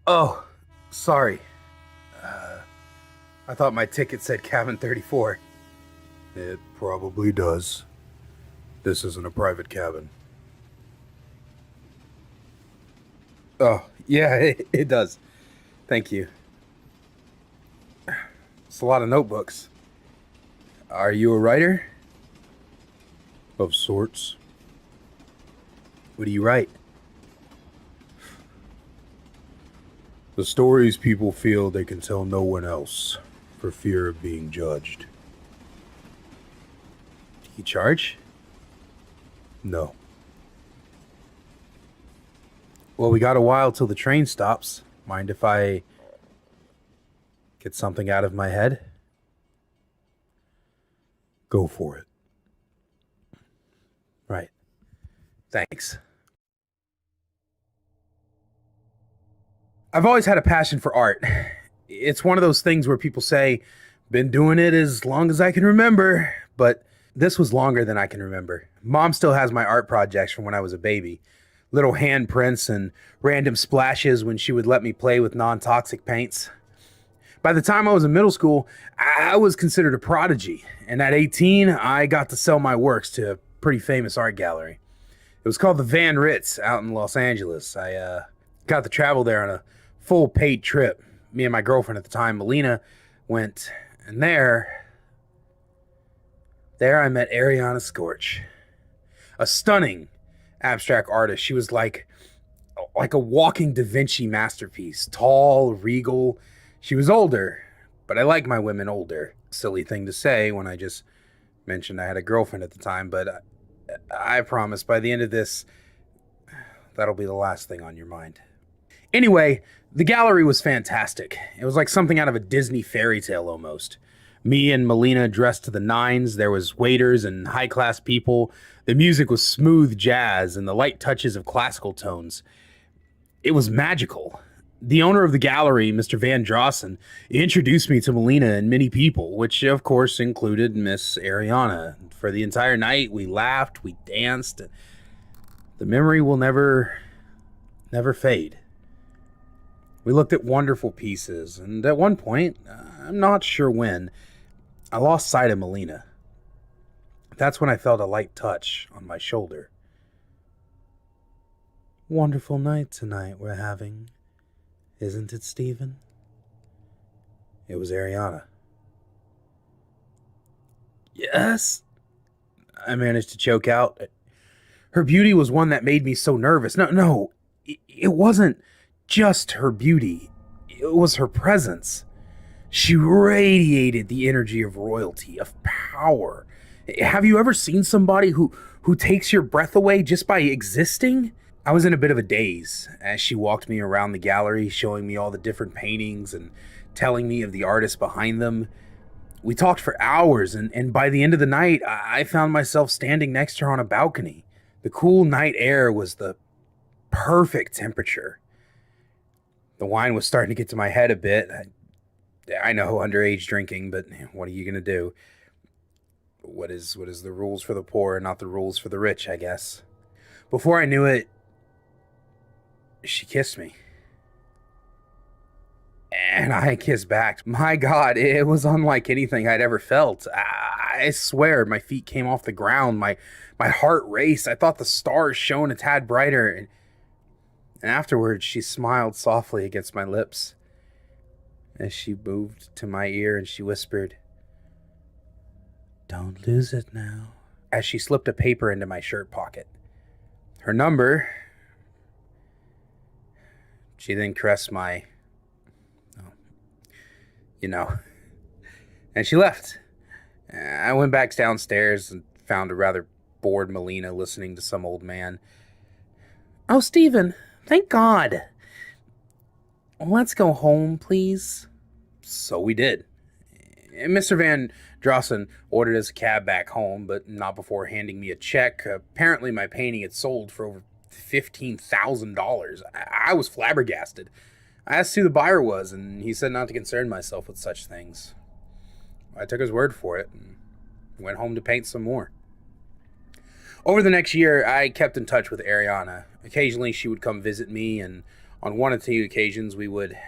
Oh, sorry. I thought my ticket said cabin 34. It probably does. This isn't a private cabin. Oh, yeah, it does. Thank you. It's a lot of notebooks. Are you a writer? Of sorts. What do you write? The stories people feel they can tell no one else for fear of being judged. Do you charge? No. Well, we got a while till the train stops. Mind if I get something out of my head? Go for it. Right. Thanks. I've always had a passion for art. It's one of those things where people say, been doing it as long as I can remember, but this was longer than I can remember. Mom still has my art projects from when I was a baby. Little handprints and random splashes when she would let me play with non-toxic paints. By the time I was in middle school, I was considered a prodigy, and at 18, I got to sell my works to a pretty famous art gallery. It was called the Van Ritz out in Los Angeles. I got to travel there on a full paid trip. Me and my girlfriend at the time, Melina, went, and there I met Ariana Scorch, a stunning abstract artist. She was like a walking Da Vinci masterpiece, tall, regal. She was older, but I like my women older. Silly thing to say when I just mentioned I had a girlfriend at the time, but I promise by the end of this, that'll be the last thing on your mind. Anyway, the gallery was fantastic. It was like something out of a Disney fairy tale almost. Me and Melina dressed to the nines. There was waiters and high-class people. The music was smooth jazz and the light touches of classical tones. It was magical. The owner of the gallery, Mr. Van Drossen, introduced me to Melina and many people, which of course included Miss Ariana. For the entire night, we laughed, we danced. The memory will never fade. We looked at wonderful pieces, and at one point, I'm not sure when, I lost sight of Melina. That's when I felt a light touch on my shoulder. Wonderful night tonight we're having, isn't it, Stephen? It was Ariana. Yes, I managed to choke out. Her beauty was one that made me so nervous. No, it wasn't just her beauty. It was her presence. She radiated the energy of royalty, of power. Have you ever seen somebody who takes your breath away just by existing? I was in a bit of a daze as she walked me around the gallery, showing me all the different paintings and telling me of the artists behind them. We talked for hours, and by the end of the night, I found myself standing next to her on a balcony. The cool night air was the perfect temperature. The wine was starting to get to my head a bit. I know underage drinking, but what are you going to do? What is the rules for the poor, not the rules for the rich, I guess. Before I knew it, she kissed me. And I kissed back. My God, it was unlike anything I'd ever felt. I swear, my feet came off the ground. My heart raced. I thought the stars shone a tad brighter. And afterwards, she smiled softly against my lips as she moved to my ear and she whispered, "Don't lose it now," as she slipped a paper into my shirt pocket. Her number. She then caressed my, and she left. I went back downstairs and found a rather bored Melina listening to some old man. "Oh, Stephen, thank God. Let's go home, please." So we did. And Mr. Van Drossen ordered us a cab back home, but not before handing me a check. Apparently my painting had sold for over $15,000. I was flabbergasted. I asked who the buyer was, and he said not to concern myself with such things. I took his word for it and went home to paint some more. Over the next year, I kept in touch with Ariana. Occasionally, she would come visit me, and on one or two occasions, we would,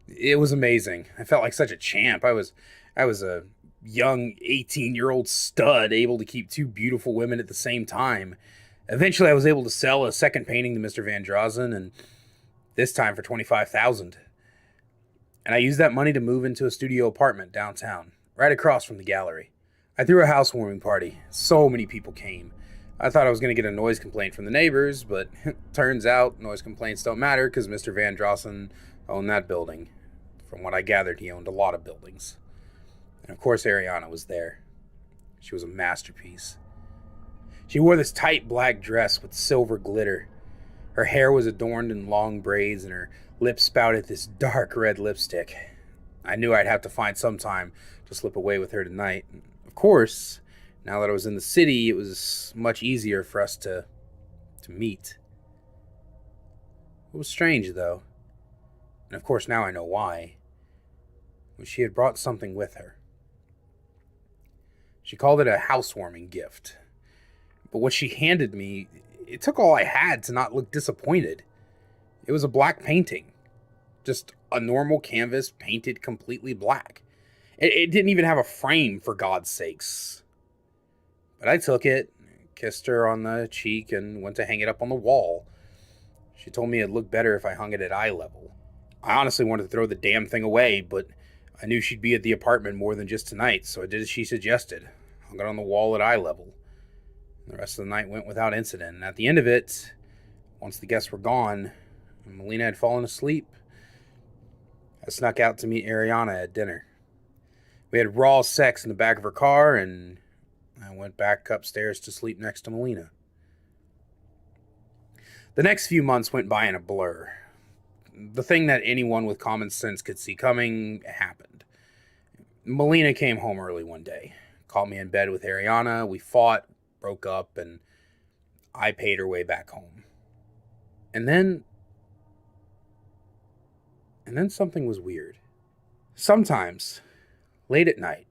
it was amazing. I felt like such a champ. I was a young 18-year-old stud able to keep two beautiful women at the same time. Eventually, I was able to sell a second painting to Mr. Van Drossen, and this time for $25,000. And I used that money to move into a studio apartment downtown, right across from the gallery. I threw a housewarming party. So many people came. I thought I was going to get a noise complaint from the neighbors, but turns out noise complaints don't matter because Mr. Van Drossen owned that building. From what I gathered, he owned a lot of buildings. And of course, Ariana was there. She was a masterpiece. She wore this tight black dress with silver glitter. Her hair was adorned in long braids, and her lips spouted this dark red lipstick. I knew I'd have to find some time to slip away with her tonight. Of course, now that I was in the city, it was much easier for us to meet. It was strange, though. And of course, now I know why. She had brought something with her. She called it a housewarming gift. But what she handed me, it took all I had to not look disappointed. It was a black painting. Just a normal canvas painted completely black. It didn't even have a frame, for God's sakes. But I took it, kissed her on the cheek, and went to hang it up on the wall. She told me it'd look better if I hung it at eye level. I honestly wanted to throw the damn thing away, but I knew she'd be at the apartment more than just tonight, so I did as she suggested. Hung it on the wall at eye level. The rest of the night went without incident, and at the end of it, once the guests were gone, and Melina had fallen asleep, I snuck out to meet Ariana at dinner. We had raw sex in the back of her car, and I went back upstairs to sleep next to Melina. The next few months went by in a blur. The thing that anyone with common sense could see coming happened. Melina came home early one day, caught me in bed with Ariana. We fought, broke up, and I paid her way back home. And then something was weird. Sometimes, late at night,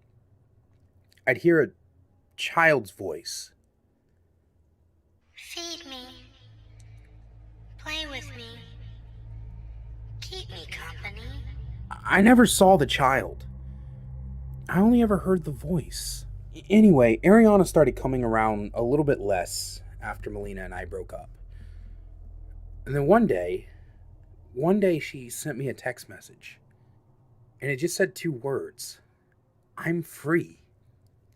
I'd hear a child's voice. "Feed me. Play with me. Keep me company." I never saw the child. I only ever heard the voice. Anyway, Ariana started coming around a little bit less after Melina and I broke up. And then one day she sent me a text message. And it just said 2 words. "I'm free."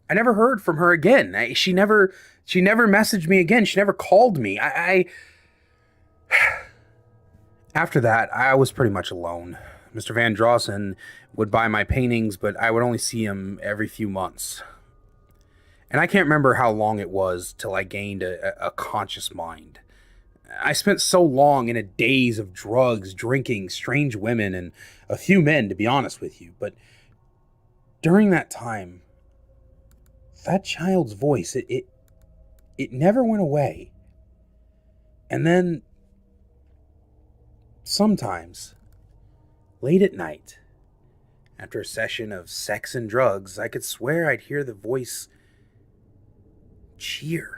I never heard from her again. She never messaged me again. She never called me. After that, I was pretty much alone. Mr. Van Drossen would buy my paintings, but I would only see him every few months. And I can't remember how long it was till I gained a conscious mind. I spent so long in a daze of drugs, drinking, strange women, and a few men, to be honest with you. But during that time, that child's voice, it never went away. And then, sometimes, late at night, after a session of sex and drugs, I could swear I'd hear the voice cheer.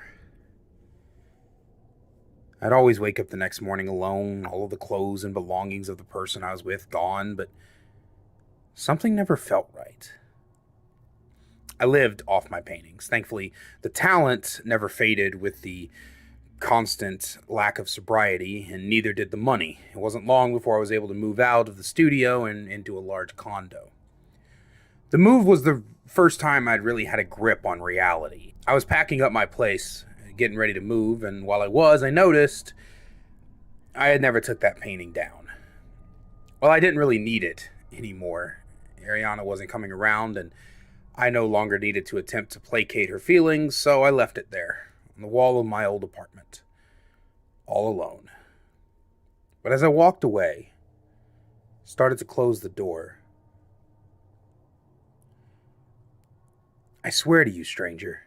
I'd always wake up the next morning alone, all of the clothes and belongings of the person I was with gone, but something never felt right. I lived off my paintings. Thankfully, the talent never faded with the constant lack of sobriety, and neither did the money. It wasn't long before I was able to move out of the studio and into a large condo. The move was the first time I'd really had a grip on reality. I was packing up my place, getting ready to move, and while I noticed I had never took that painting down. Well, I didn't really need it anymore. Ariana wasn't coming around, and I no longer needed to attempt to placate her feelings, so I left it there, on the wall of my old apartment, all alone. But as I walked away, started to close the door, I swear to you, stranger,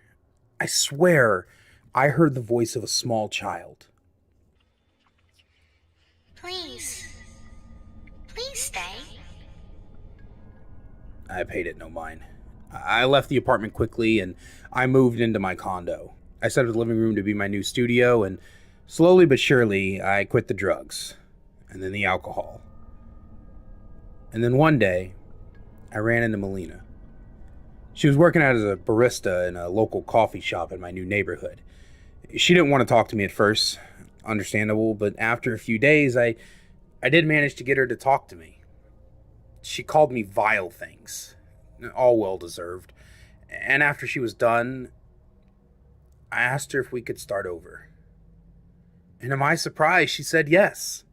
I swear I heard the voice of a small child. Please stay. I paid it no mind. I left the apartment quickly and I moved into my condo. I set up the living room to be my new studio, and slowly but surely I quit the drugs and then the alcohol. And then one day I ran into Melina. She was working out as a barista in a local coffee shop in my new neighborhood. She didn't want to talk to me at first, understandable, but after a few days, I did manage to get her to talk to me. She called me vile things, all well-deserved, and after she was done, I asked her if we could start over. And to my surprise, she said yes.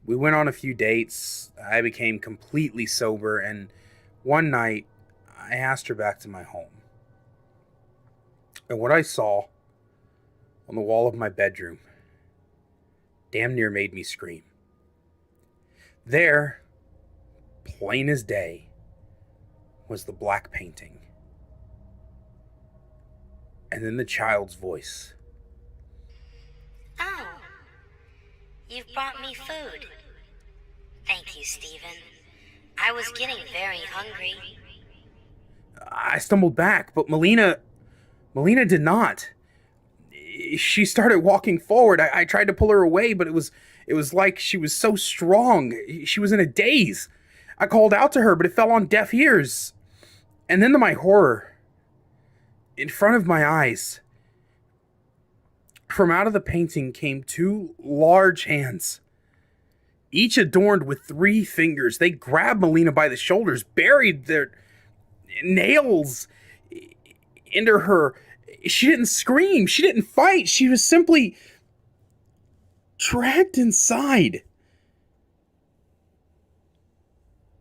We went on a few dates, I became completely sober, and one night, I asked her back to my home. And what I saw on the wall of my bedroom damn near made me scream. There, plain as day, was the black painting. And then the child's voice. Oh, you've brought me food. Thank you, Stephen. I was getting very hungry. I stumbled back, but Melina did not. She started walking forward. I tried to pull her away, but it was like she was so strong. She was in a daze. I called out to her, but it fell on deaf ears. And then to my horror, in front of my eyes, from out of the painting came two large hands, each adorned with 3 fingers. They grabbed Melina by the shoulders, buried their nails into her. She didn't scream. She didn't fight. She was simply dragged inside.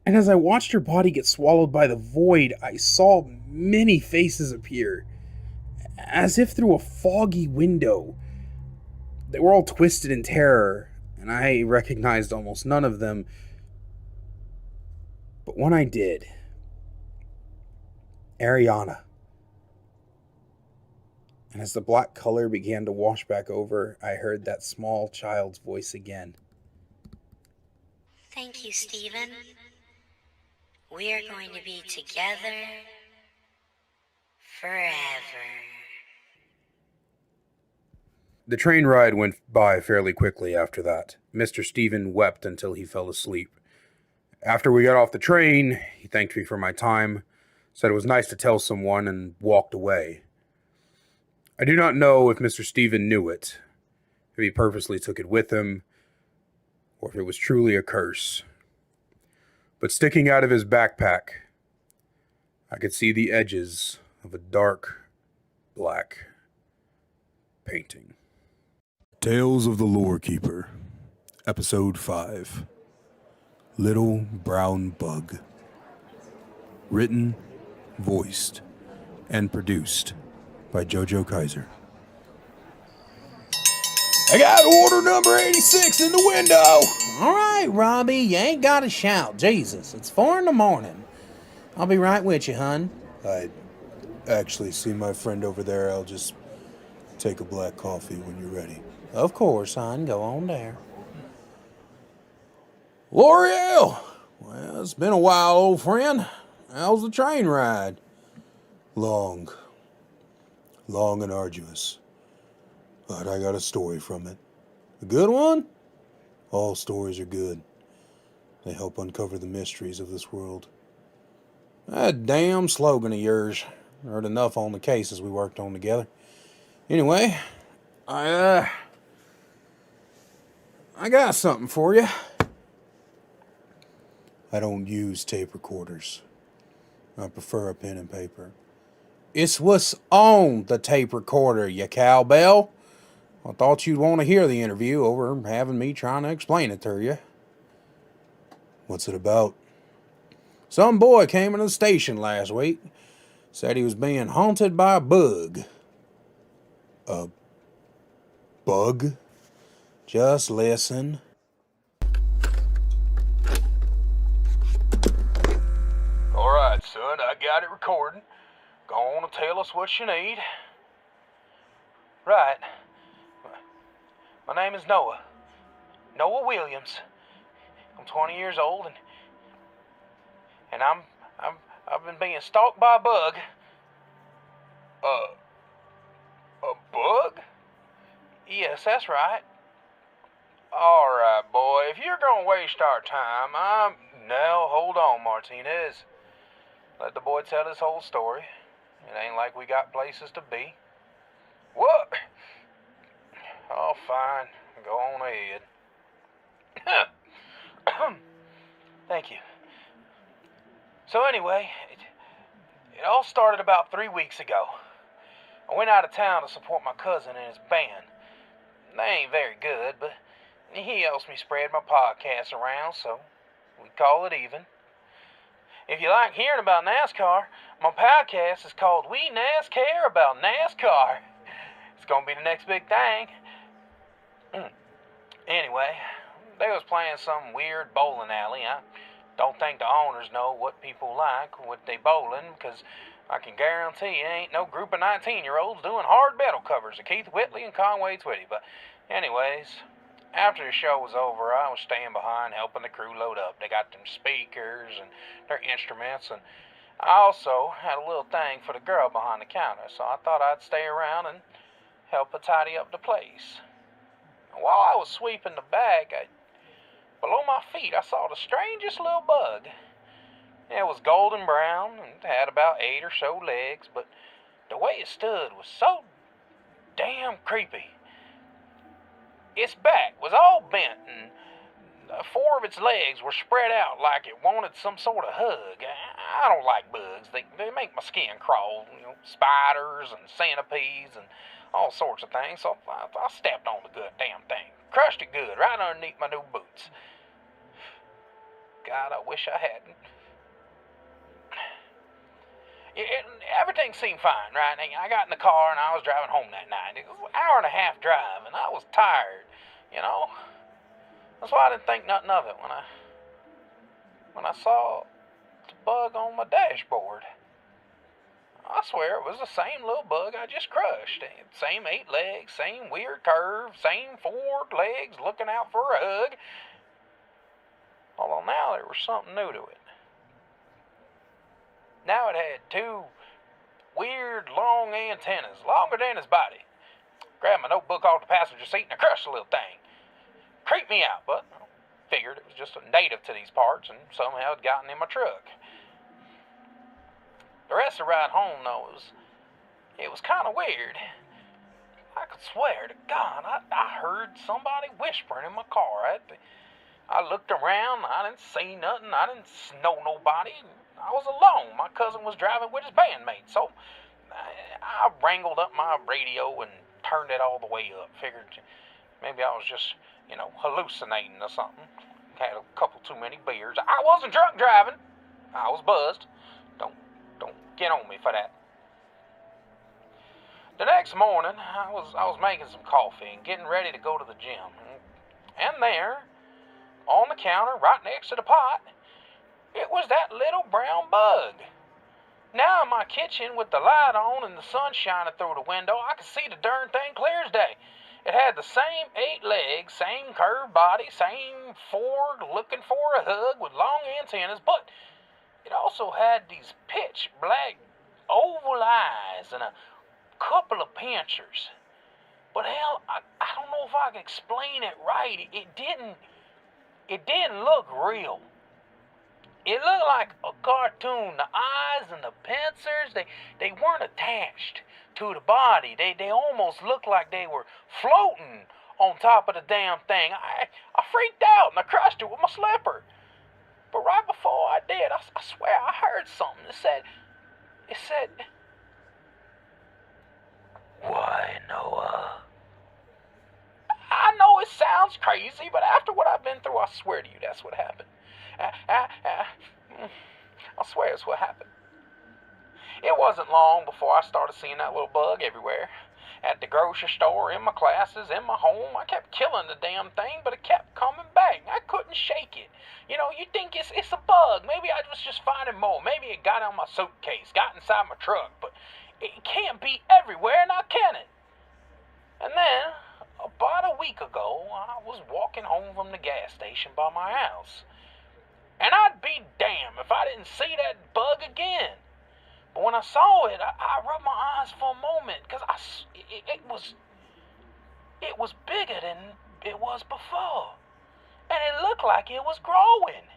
And as I watched her body get swallowed by the void, I saw many faces appear, as if through a foggy window. They were all twisted in terror, and I recognized almost none of them. But when I did, Ariana. And as the black color began to wash back over, I heard that small child's voice again. Thank you, Stephen. We're going to be together forever. The train ride went by fairly quickly after that. Mr. Stephen wept until he fell asleep. After we got off the train, he thanked me for my time, said it was nice to tell someone, and walked away. I do not know if Mr. Stephen knew it, if he purposely took it with him, or if it was truly a curse. But sticking out of his backpack, I could see the edges of a dark, black painting. Tales of the Lore Keeper, Episode 5, Little Brown Bug. Written, voiced, and produced by JoJo Kaiser. I got order number 86 in the window. All right, Robbie, you ain't got to shout. Jesus, it's 4 a.m. I'll be right with you, hun. I actually see my friend over there. I'll just take a black coffee when you're ready. Of course, hon. Go on there. L'Oreal! Well, it's been a while, old friend. How's the train ride? Long and arduous. But I got a story from it. A good one? All stories are good. They help uncover the mysteries of this world. That damn slogan of yours. Heard enough on the cases we worked on together. Anyway, I got something for you. I don't use tape recorders. I prefer a pen and paper. It's what's on the tape recorder, you cowbell. I thought you'd want to hear the interview over having me trying to explain it to you. What's it about? Some boy came into the station last week. Said he was being haunted by a bug. A bug? Just listen. All right, son, I got it recording. Go on and tell us what you need. Right. My name is Noah. Noah Williams. I'm 20 years old and I've been being stalked by a bug. A bug? Yes, that's right. All right, boy, if you're gonna waste our time, now, hold on, Martinez. Let the boy tell his whole story. It ain't like we got places to be. What? Oh, fine. Go on ahead. Thank you. So anyway, it all started about 3 weeks ago. I went out of town to support my cousin and his band. They ain't very good, but he helps me spread my podcast around, so we call it even. If you like hearing about NASCAR, my podcast is called We NASCAR About NASCAR. It's gonna be the next big thing. Anyway, they was playing some weird bowling alley. I don't think the owners know what people like with they bowling, because I can guarantee you ain't no group of 19-year-olds doing hard metal covers of Keith Whitley and Conway Twitty. But anyways, after the show was over, I was staying behind helping the crew load up. They got them speakers and their instruments, and I also had a little thing for the girl behind the counter, so I thought I'd stay around and help her tidy up the place. And while I was sweeping the bag, below my feet I saw the strangest little bug. It was golden brown and had about 8 or so legs, but the way it stood was so damn creepy. Its back was all bent and 4 of its legs were spread out like it wanted some sort of hug. I don't like bugs. They make my skin crawl. Spiders and centipedes and all sorts of things. So I stepped on the good damn thing. Crushed it good right underneath my new boots. God, I wish I hadn't. Everything seemed fine, right? I got in the car and I was driving home that night. It was an hour and a half drive and I was tired, That's why I didn't think nothing of it when I saw the bug on my dashboard. I swear it was the same little bug I just crushed. Same 8 legs, same weird curve, same 4 legs looking out for a hug. Although now there was something new to it. Now it had 2 weird long antennas, longer than his body. Grabbed my notebook off the passenger seat and I crushed the little thing. Creeped me out, but I figured it was just a native to these parts and somehow had gotten in my truck. The rest of the ride home, though, it was kind of weird. I could swear to God, I heard somebody whispering in my car. I looked around, I didn't see nothing, I didn't know nobody. I was alone. My cousin was driving with his bandmate, so I wrangled up my radio and turned it all the way up. Figured maybe I was just, hallucinating or something. Had a couple too many beers. I wasn't drunk driving. I was buzzed. Don't get on me for that. The next morning, I was making some coffee and getting ready to go to the gym. And there, on the counter, right next to the pot, it was that little brown bug. Now in my kitchen with the light on and the sun shining through the window, I could see the darn thing clear as day. It had the same 8 legs, same curved body, same forward looking for a hug with long antennas, but it also had these pitch black oval eyes and a couple of pincers. But hell, I don't know if I can explain it right. It didn't look real. It looked like a cartoon. The eyes and the pincers, they weren't attached to the body. They almost looked like they were floating on top of the damn thing. I freaked out and I crushed it with my slipper. But right before I did, I swear I heard something. It said, "Why, Noah?" I know it sounds crazy, but after what I've been through, I swear to you, that's what happened. I swear it's what happened. It wasn't long before I started seeing that little bug everywhere. At the grocery store, in my classes, in my home. I kept killing the damn thing, but it kept coming back. I couldn't shake it. You know, you think it's a bug. Maybe I was just finding more. Maybe it got on my suitcase, got inside my truck, but it can't be everywhere, now can it? And then, about a week ago, I was walking home from the gas station by my house. And I'd be damned if I didn't see that bug again. But when I saw it, I rubbed my eyes for a moment, because it was bigger than it was before. And it looked like it was growing.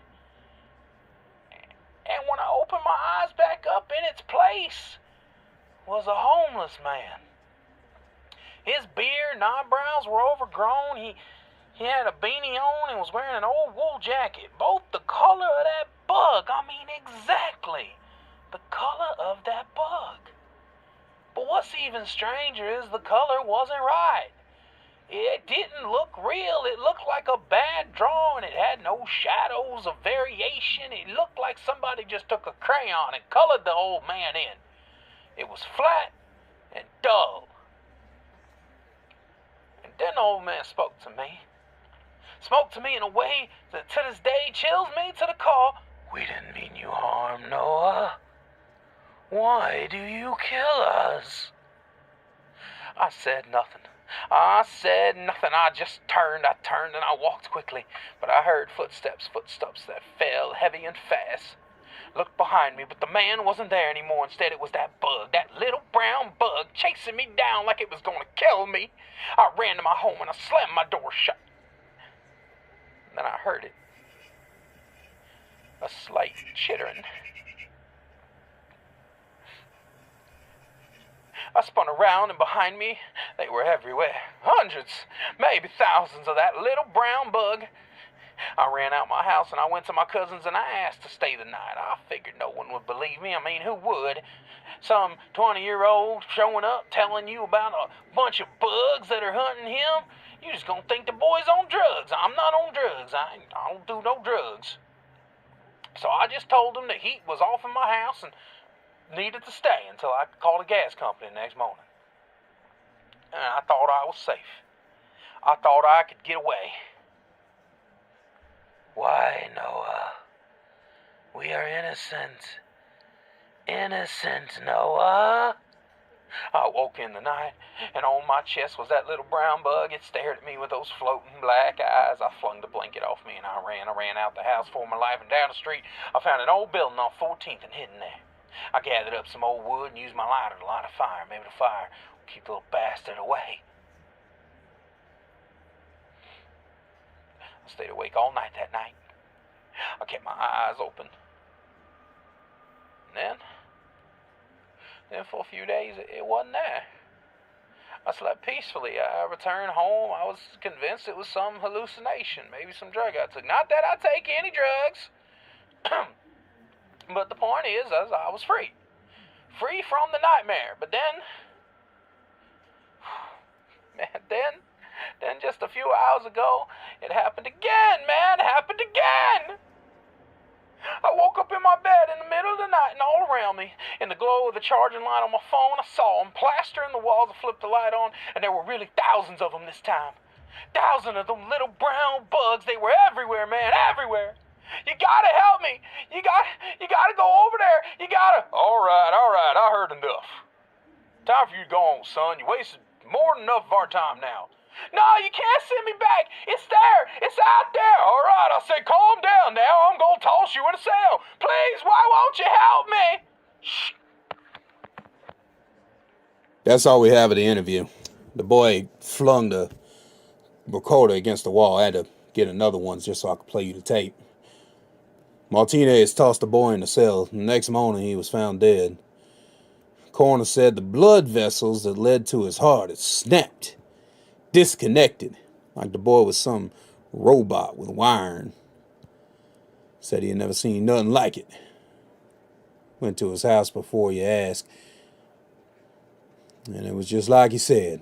And when I opened my eyes back up, in its place was a homeless man. His beard and eyebrows were overgrown. He had a beanie on and was wearing an old wool jacket. Both the color of that bug. I mean, exactly the color of that bug. But what's even stranger is the color wasn't right. It didn't look real. It looked like a bad drawing. It had no shadows of variation. It looked like somebody just took a crayon and colored the old man in. It was flat and dull. And then the old man spoke to me. Spoke to me in a way that to this day chills me to the core. "We didn't mean you harm, Noah. Why do you kill us?" I said nothing. I just turned and I walked quickly. But I heard footsteps that fell heavy and fast. Looked behind me, but the man wasn't there anymore. Instead, it was that bug, that little brown bug, chasing me down like it was going to kill me. I ran to my home and I slammed my door shut. Then I heard it. A slight chittering. I spun around, and behind me, they were everywhere. Hundreds, maybe thousands of that little brown bug. I ran out my house and I went to my cousins and I asked to stay the night. I figured no one would believe me. I mean, who would? Some 20-year-old showing up telling you about a bunch of bugs that are hunting him? You just gonna think the boy's on drugs. I'm not on drugs. I don't do no drugs. So I just told him the heat was off in my house and needed to stay until I could call the gas company the next morning. And I thought I was safe. I thought I could get away. "Why, Noah? We are innocent. Innocent, Noah." I woke in the night, and on my chest was that little brown bug. It stared at me with those floating black eyes. I flung the blanket off me and I ran out the house for my life, and down the street I found an old building on 14th and hid in there. I gathered up some old wood and used my lighter to light a fire. Maybe the fire would keep the little bastard away. I stayed awake all night that night. I kept my eyes open. And then for a few days, it wasn't there. I slept peacefully. I returned home. I was convinced it was some hallucination, maybe some drug I took. Not that I take any drugs. But the point is, as I was free. Free from the nightmare. But then, then just a few hours ago, it happened again, man. It happened again. I woke up in my bed in the middle of the night, and all around around me. In the glow of the charging light on my phone, I saw them plastering the walls. I flipped the light on, and there were really thousands of them this time. Thousands of them little brown bugs. They were everywhere, man, everywhere. You gotta help me. You gotta go over there. You gotta. All right, I heard enough. Time for you to go on, son. You wasted more than enough of our time now. No, you can't send me back. It's there. It's out there. All right, I said calm down now. I'm gonna toss you in a cell. Please, why won't you help me? Shh. That's all we have of the interview. The boy flung the recorder against the wall. I had to get another one just so I could play you the tape. Martinez tossed the boy in the cell. The next morning, he was found dead. Coroner said the blood vessels that led to his heart had snapped, disconnected, like the boy was some robot with wiring. Said he had never seen nothing like it. Went to his house before you asked, and it was just like he said.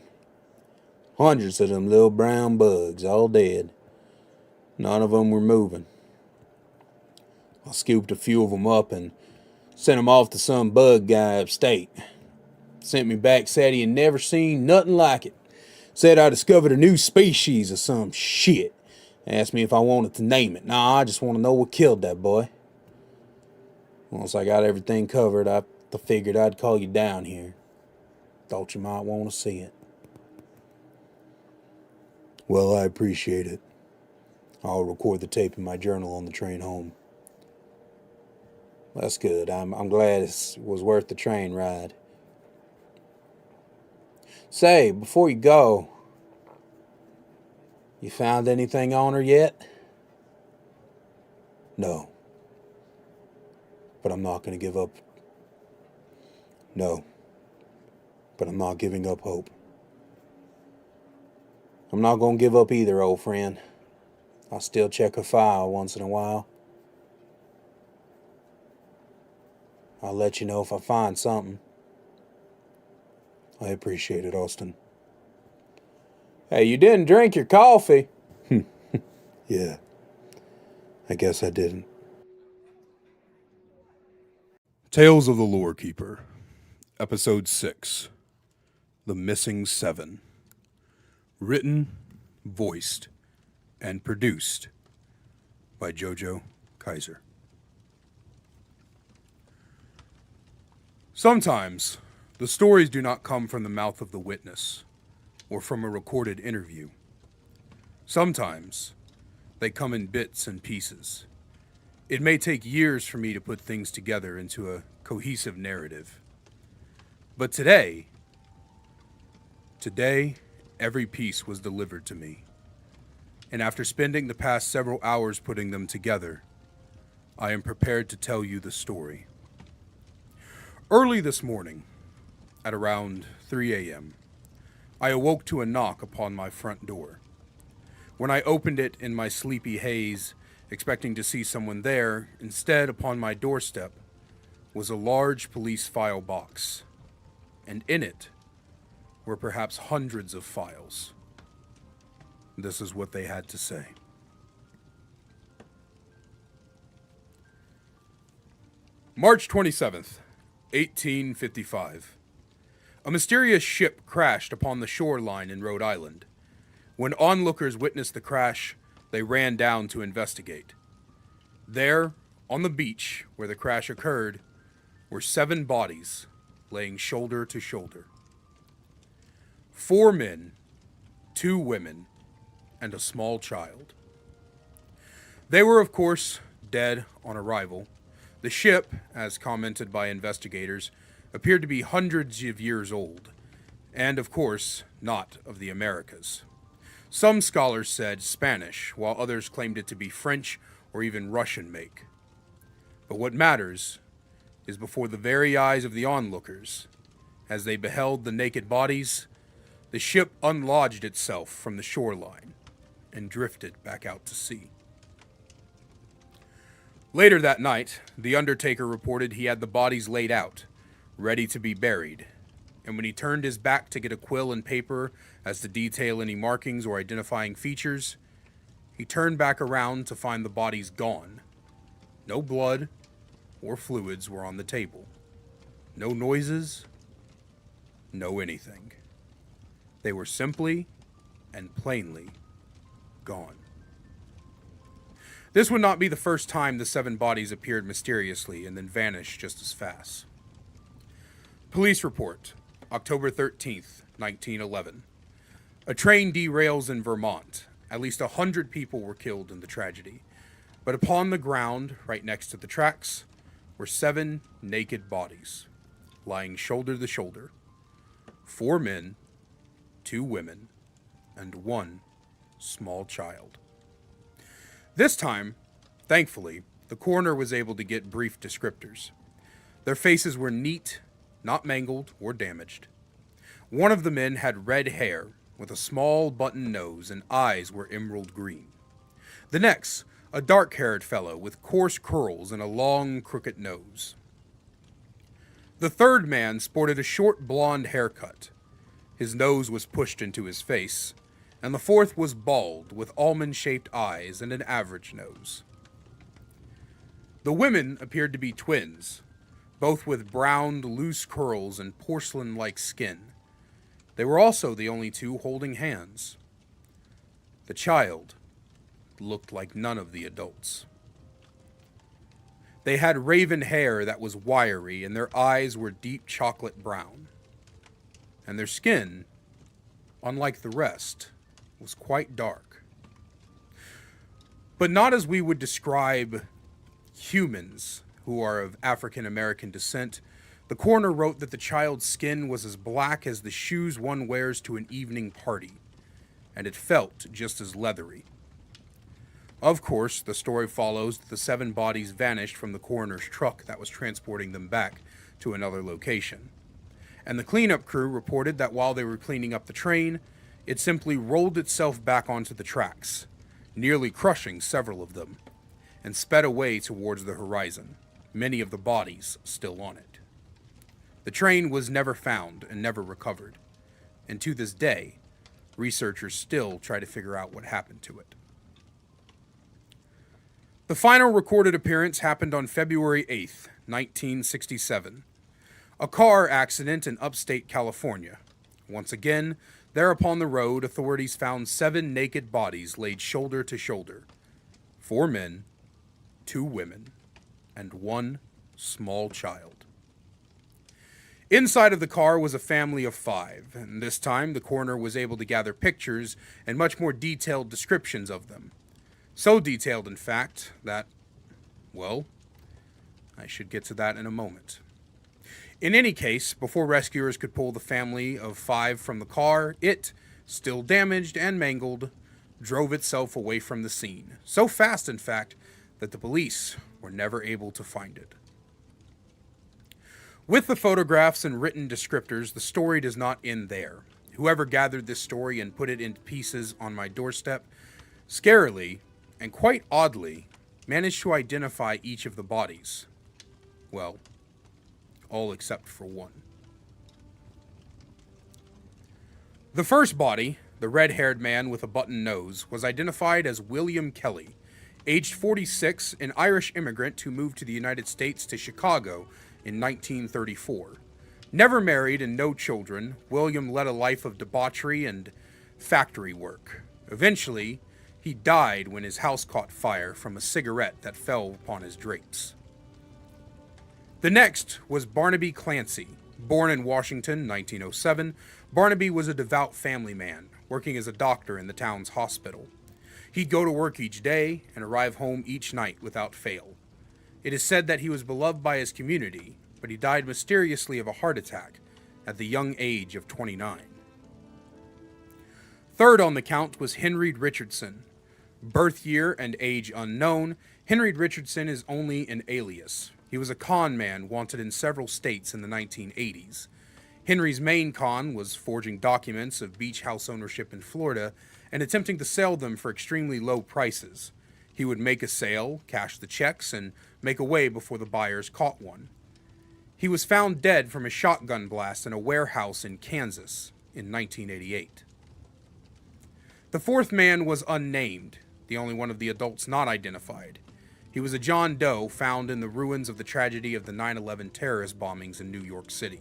Hundreds of them little brown bugs, all dead. None of them were moving. I scooped a few of them up and sent them off to some bug guy upstate. Sent me back, said he had never seen nothing like it. Said I discovered a new species of some shit. Asked me if I wanted to name it. Nah, I just want to know what killed that boy. Once I got everything covered, I figured I'd call you down here. Thought you might want to see it. Well, I appreciate it. I'll record the tape in my journal on the train home. That's good. I'm glad it was worth the train ride. Say, before you go, you found anything on her yet? No. But I'm not going to give up. No. But I'm not giving up hope. I'm not going to give up either, old friend. I'll still check her file once in a while. I'll let you know if I find something. I appreciate it, Austin. Hey, you didn't drink your coffee. Yeah, I guess I didn't. Tales of the Lore Keeper, Episode 6, The Missing Seven. Written, voiced, and produced by Jojo Kaiser. Sometimes, the stories do not come from the mouth of the witness, or from a recorded interview. Sometimes, they come in bits and pieces. It may take years for me to put things together into a cohesive narrative. But today, every piece was delivered to me. And after spending the past several hours putting them together, I am prepared to tell you the story. Early this morning, at around 3 a.m., I awoke to a knock upon my front door. When I opened it in my sleepy haze, expecting to see someone there, instead upon my doorstep was a large police file box, and in it were perhaps hundreds of files. This is what they had to say. March 27th, 1855. A mysterious ship crashed upon the shoreline in Rhode Island. When onlookers witnessed the crash, they ran down to investigate. There, on the beach where the crash occurred, were 7 bodies laying shoulder to shoulder. 4 men, 2 women, and a small child. They were, of course, dead on arrival. The ship, as commented by investigators, appeared to be hundreds of years old, and, of course, not of the Americas. Some scholars said Spanish, while others claimed it to be French or even Russian make. But what matters is before the very eyes of the onlookers, as they beheld the naked bodies, the ship unlodged itself from the shoreline and drifted back out to sea. Later that night, the undertaker reported he had the bodies laid out, ready to be buried, and when he turned his back to get a quill and paper as to detail any markings or identifying features, he turned back around to find the bodies gone. No blood or fluids were on the table. No noises, no anything. They were simply and plainly gone. This would not be the first time the 7 bodies appeared mysteriously and then vanished just as fast. Police report, October 13th, 1911. A train derails in Vermont. At least 100 people were killed in the tragedy. But upon the ground, right next to the tracks, were 7 naked bodies, lying shoulder to shoulder. 4 men, 2 women, and 1 small child. This time, thankfully, the coroner was able to get brief descriptors. Their faces were neat, not mangled or damaged. One of the men had red hair with a small button nose and eyes were emerald green. The next, a dark-haired fellow with coarse curls and a long, crooked nose. The third man sported a short blonde haircut. His nose was pushed into his face, and the fourth was bald with almond-shaped eyes and an average nose. The women appeared to be twins, both with browned, loose curls and porcelain-like skin. They were also the only 2 holding hands. The child looked like none of the adults. They had raven hair that was wiry, and their eyes were deep chocolate brown. And their skin, unlike the rest, was quite dark. But not as we would describe humans who are of African American descent. The coroner wrote that the child's skin was as black as the shoes one wears to an evening party, and it felt just as leathery. Of course, the story follows that the 7 bodies vanished from the coroner's truck that was transporting them back to another location. And the cleanup crew reported that while they were cleaning up the train, it simply rolled itself back onto the tracks, nearly crushing several of them, and sped away towards the horizon, many of the bodies still on it. The train was never found and never recovered, and to this day, researchers still try to figure out what happened to it. The final recorded appearance happened on February 8th, 1967. A car accident in upstate California. Once again, there upon the road, authorities found 7 naked bodies laid shoulder to shoulder. 4 men, 2 women, and 1 small child. Inside of the car was a family of 5, and this time the coroner was able to gather pictures and much more detailed descriptions of them. So detailed, in fact, that, well, I should get to that in a moment. In any case, before rescuers could pull the family of 5 from the car, it, still damaged and mangled, drove itself away from the scene. So fast, in fact, that the police were never able to find it. With the photographs and written descriptors, the story does not end there. Whoever gathered this story and put it into pieces on my doorstep, scarily, and quite oddly, managed to identify each of the bodies. Well, all except for 1. The first body, the red-haired man with a button nose, was identified as William Kelly, aged 46, an Irish immigrant who moved to the United States to Chicago in 1934. Never married and no children, William led a life of debauchery and factory work. Eventually, he died when his house caught fire from a cigarette that fell upon his drapes. The next was Barnaby Clancy. Born in Washington, 1907, Barnaby was a devout family man, working as a doctor in the town's hospital. He'd go to work each day and arrive home each night without fail. It is said that he was beloved by his community, but he died mysteriously of a heart attack at the young age of 29. Third on the count was Henry Richardson. Birth year and age unknown, Henry Richardson is only an alias. He was a con man wanted in several states in the 1980s. Henry's main con was forging documents of beach house ownership in Florida and attempting to sell them for extremely low prices. He would make a sale, cash the checks, and make away before the buyers caught one. He was found dead from a shotgun blast in a warehouse in Kansas in 1988. The fourth man was unnamed, the only one of the adults not identified. He was a John Doe found in the ruins of the tragedy of the 9/11 terrorist bombings in New York City.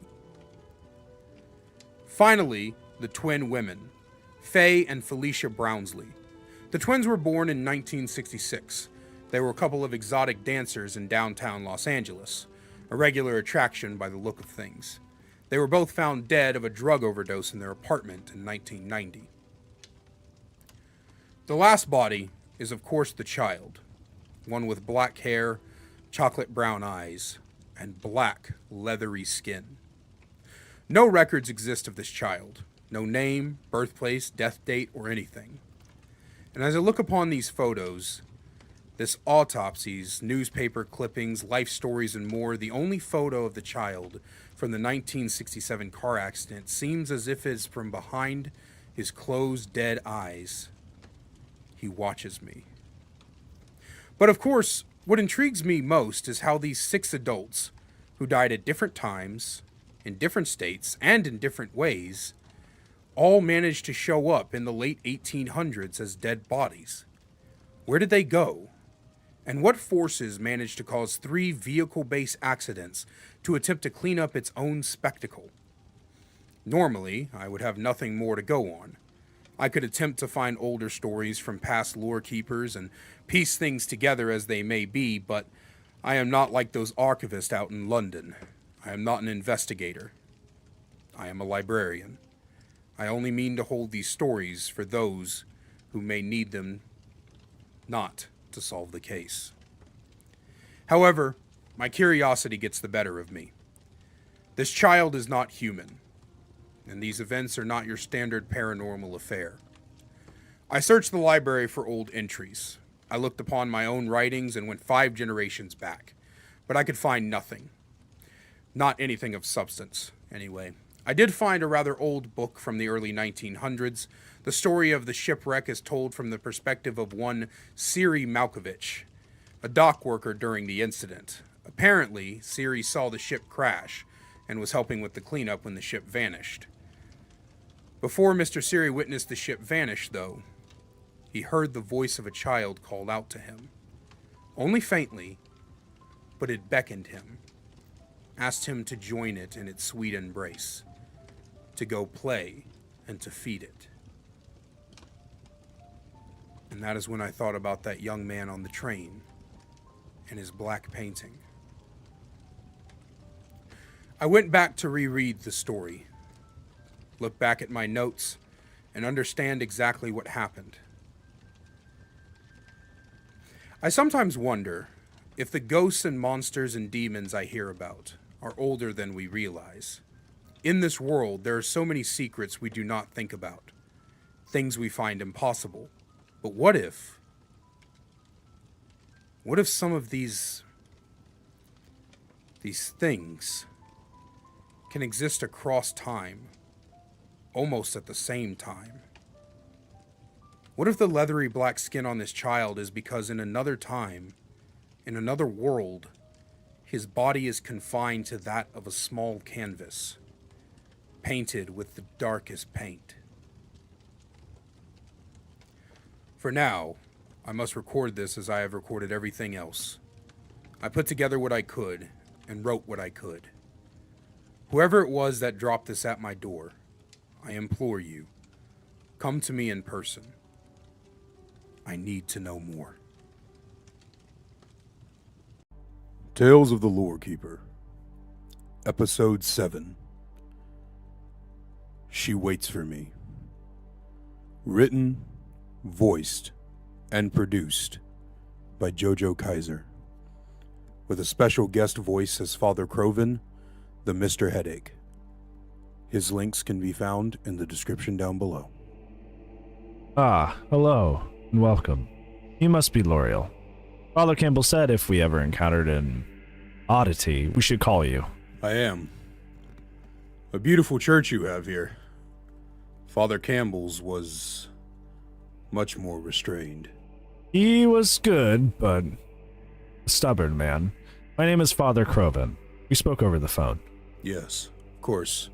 Finally, the twin women, Faye and Felicia Brownsley. The twins were born in 1966. They were a couple of exotic dancers in downtown Los Angeles, a regular attraction by the look of things. They were both found dead of a drug overdose in their apartment in 1990. The last body is, of course, the child, one with black hair, chocolate brown eyes, and black, leathery skin. No records exist of this child, no name, birthplace, death date, or anything. And as I look upon these photos, this autopsies, newspaper clippings, life stories, and more, the only photo of the child from the 1967 car accident seems as if it's from behind his closed, dead eyes. He watches me. But of course, what intrigues me most is how these 6 adults, who died at different times, in different states, and in different ways, all managed to show up in the late 1800s as dead bodies. Where did they go? And what forces managed to cause 3 vehicle-based accidents to attempt to clean up its own spectacle? Normally, I would have nothing more to go on. I could attempt to find older stories from past lore keepers and piece things together as they may be, but I am not like those archivists out in London. I am not an investigator. I am a librarian. I only mean to hold these stories for those who may need them, not to solve the case. However, my curiosity gets the better of me. This child is not human, and these events are not your standard paranormal affair. I searched the library for old entries. I looked upon my own writings and went 5 generations back, but I could find nothing. Not anything of substance, anyway. I did find a rather old book from the early 1900s. The story of the shipwreck is told from the perspective of one Siri Malkovich, a dock worker during the incident. Apparently, Siri saw the ship crash and was helping with the cleanup when the ship vanished. Before Mr. Siri witnessed the ship vanish, though, he heard the voice of a child called out to him. Only faintly, but it beckoned him, asked him to join it in its sweet embrace, to go play and to feed it. And that is when I thought about that young man on the train and his black painting. I went back to reread the story, look back at my notes, and understand exactly what happened. I sometimes wonder if the ghosts and monsters and demons I hear about are older than we realize. In this world, there are so many secrets we do not think about, things we find impossible. But what if some of these things can exist across time, almost at the same time? What if the leathery black skin on this child is because in another time, in another world, his body is confined to that of a small canvas, painted with the darkest paint? For now, I must record this as I have recorded everything else. I put together what I could and wrote what I could. Whoever it was that dropped this at my door, I implore you, come to me in person. I need to know more. Tales of the Lore Keeper, Episode 7. She Waits for Me. Written, voiced, and produced by Jojo Kaiser, with a special guest voice as Father Croven, the Mr. Headache. His links can be found in the description down below. Ah, hello, and welcome. You must be L'Oreal. Father Campbell said if we ever encountered an oddity, we should call you. I am. A beautiful church you have here. Father Campbell's was much more restrained. He was good, but a stubborn man. My name is Father Croven. We spoke over the phone. Yes, of course.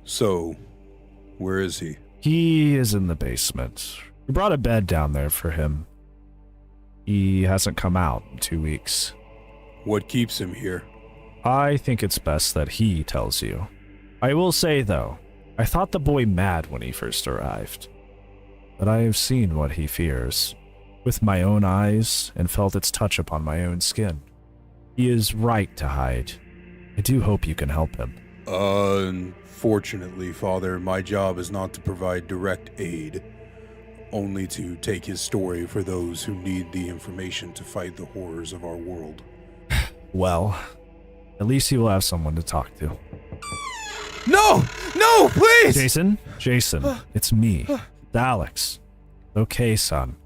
So, where is he? He is in the basement. We brought a bed down there for him. He hasn't come out in 2 weeks. What keeps him here? I think it's best that he tells you. I will say, though, I thought the boy mad when he first arrived. But I have seen what he fears, with my own eyes, and felt its touch upon my own skin. He is right to hide. I do hope you can help him. Unfortunately, Father, my job is not to provide direct aid, only to take his story for those who need the information to fight the horrors of our world. Well, at least he will have someone to talk to. No! No, please! Jason, it's me, Alex. Okay, son.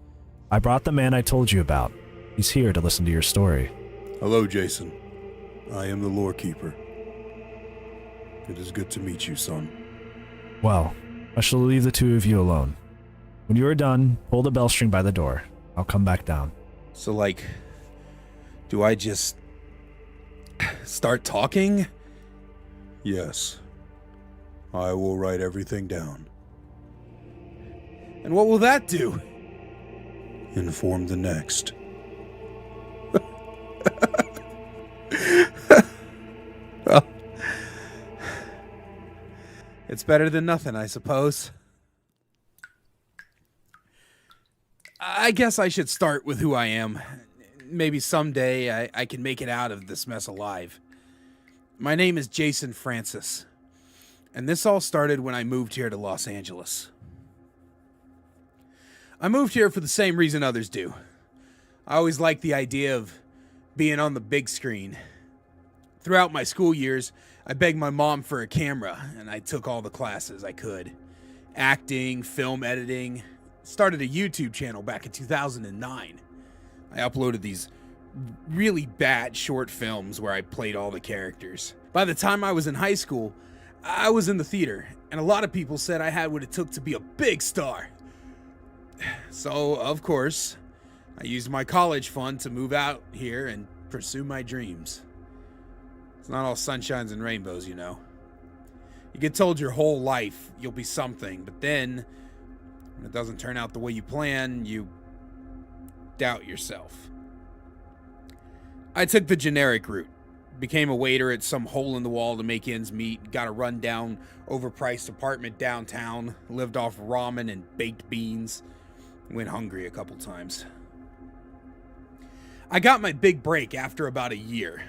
I brought the man I told you about. He's here to listen to your story. Hello, Jason. I am the lore keeper. It is good to meet you, son. Well, I shall leave the two of you alone. When you are done, pull the bell string by the door. I'll come back down. So, like, do I just start talking? Yes. I will write everything down. And what will that do? Inform the next. Well, it's better than nothing, I suppose. I guess I should start with who I am. Maybe someday I can make it out of this mess alive. My name is Jason Francis, and this all started when I moved here to Los Angeles. I moved here for the same reason others do. I always liked the idea of being on the big screen. Throughout my school years, I begged my mom for a camera, and I took all the classes I could. Acting, film editing. Started a YouTube channel back in 2009. I uploaded these really bad short films where I played all the characters. By the time I was in high school, I was in the theater, and a lot of people said I had what it took to be a big star. So, of course, I used my college fund to move out here and pursue my dreams. It's not all sunshines and rainbows, you know. You get told your whole life you'll be something, but then, when it doesn't turn out the way you plan, you doubt yourself. I took the generic route. Became a waiter at some hole in the wall to make ends meet, got a rundown, overpriced apartment downtown, lived off ramen and baked beans, went hungry a couple times. I got my big break after about a year.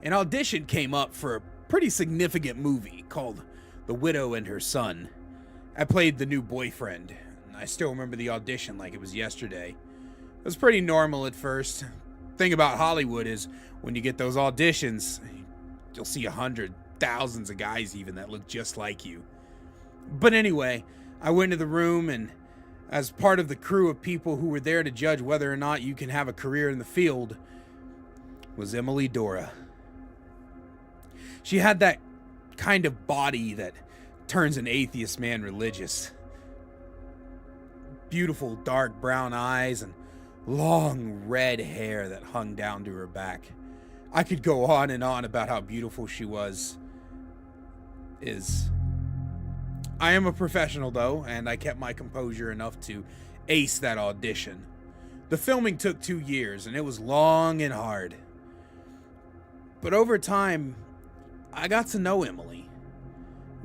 An audition came up for a pretty significant movie called The Widow and Her Son. I played the new boyfriend. I still remember the audition like it was yesterday. It was pretty normal at first. Thing about Hollywood is when you get those auditions, you'll see thousands of guys even that look just like you. But anyway, I went into the room, and as part of the crew of people who were there to judge whether or not you can have a career in the field was Emily Dora. She had that kind of body that turns an atheist man religious. Beautiful dark brown eyes and long red hair that hung down to her back. I could go on and on about how beautiful she was. I am a professional though, and I kept my composure enough to ace that audition. The filming took 2 years, and it was long and hard. But over time, I got to know Emily.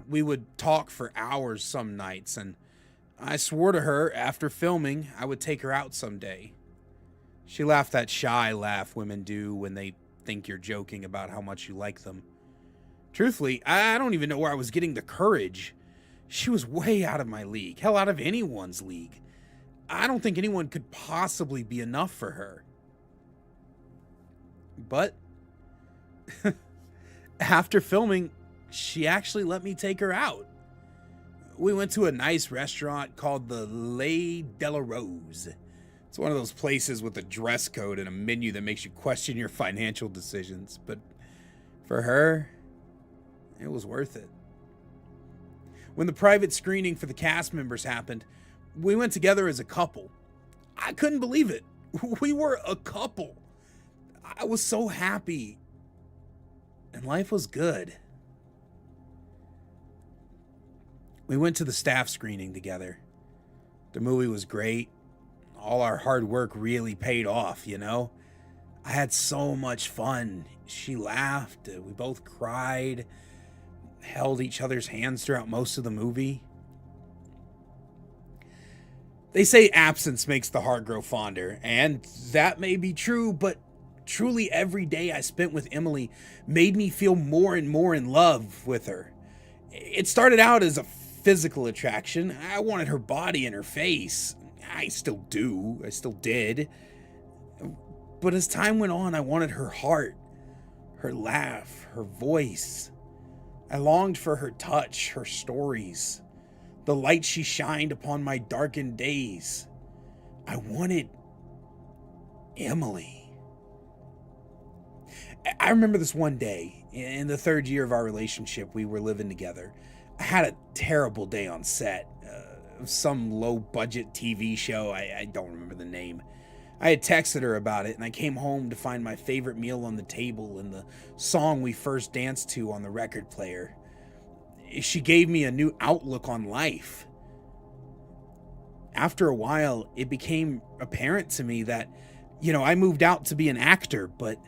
We would talk for hours some nights, and I swore to her after filming I would take her out someday. She laughed that shy laugh women do when they think you're joking about how much you like them. Truthfully, I don't even know where I was getting the courage. She was way out of my league, hell, out of anyone's league. I don't think anyone could possibly be enough for her. But after filming, she actually let me take her out. We went to a nice restaurant called the Le de la Rose. It's one of those places with a dress code and a menu that makes you question your financial decisions. But for her, it was worth it. When the private screening for the cast members happened, we went together as a couple. I couldn't believe it. We were a couple. I was so happy. And life was good. We went to the staff screening together. The movie was great. all our hard work really paid off, you know? I had so much fun. She laughed, we both cried, held each other's hands throughout most of the movie. They say absence makes the heart grow fonder, and that may be true, but truly every day I spent with Emily made me feel more and more in love with her. It started out as a physical attraction. I wanted her body and her face. I still do. I still did. But as time went on, I wanted her heart, her laugh, her voice. I longed for her touch, her stories, the light she shined upon my darkened days. I wanted Emily. I remember this one day, in the 3rd year of our relationship, we were living together. I had a terrible day on set of some low-budget TV show. I don't remember the name. I had texted her about it, and I came home to find my favorite meal on the table and the song we first danced to on the record player. She gave me a new outlook on life. After a while, it became apparent to me that, I moved out to be an actor, but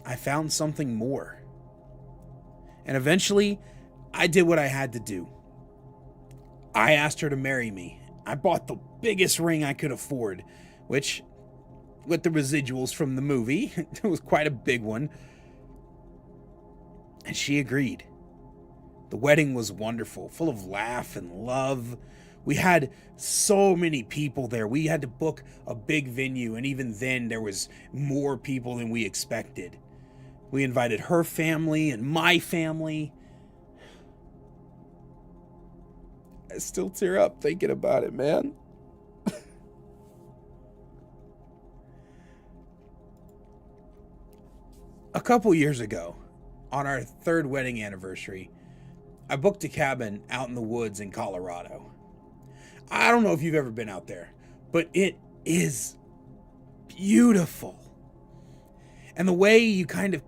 I found something more. And eventually, I did what I had to do. I asked her to marry me. I bought the biggest ring I could afford, which, with the residuals from the movie, it was quite a big one. And she agreed. The wedding was wonderful, full of laugh and love. We had so many people there. We had to book a big venue, and even then there was more people than we expected. We invited her family and my family. I still tear up thinking about it, man. A couple years ago, on our 3rd wedding anniversary, I booked a cabin out in the woods in Colorado. I don't know if you've ever been out there, but it is beautiful. And the way you kind of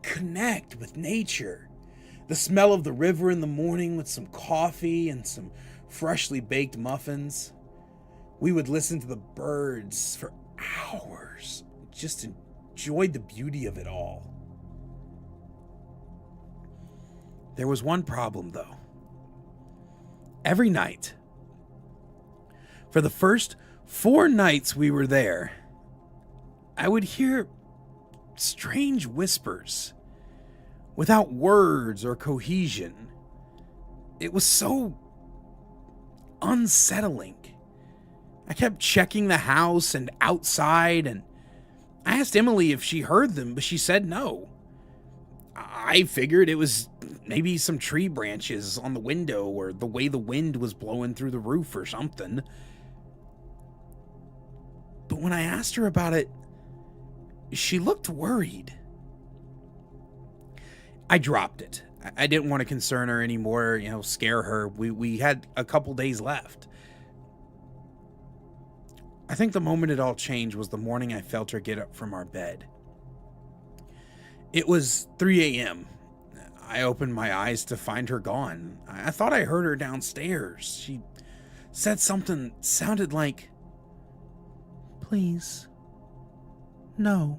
connect with nature. The smell of the river in the morning with some coffee and some freshly baked muffins. We would listen to the birds for hours. Just enjoyed the beauty of it all. There was one problem, though. Every night, for the first 4 nights we were there, I would hear strange whispers without words or cohesion. It was so unsettling. I kept checking the house and outside, and I asked Emily if she heard them, but she said no. I figured it was maybe some tree branches on the window or the way the wind was blowing through the roof or something. But when I asked her about it, she looked worried. I dropped it. I didn't want to concern her anymore, scare her. We had a couple days left. I think the moment it all changed was the morning I felt her get up from our bed. It was 3 a.m. I opened my eyes to find her gone. I thought I heard her downstairs. She said something sounded like, "Please, no."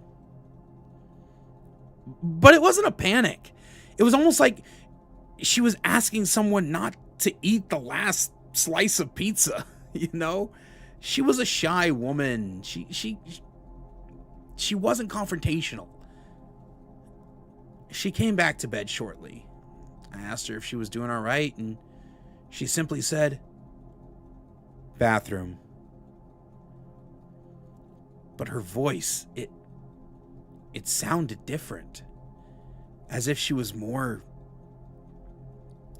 But it wasn't a panic. It was almost like she was asking someone not to eat the last slice of pizza, She was a shy woman. She wasn't confrontational. She came back to bed shortly. I asked her if she was doing all right, and she simply said, "Bathroom." But her voice, it sounded different, as if she was more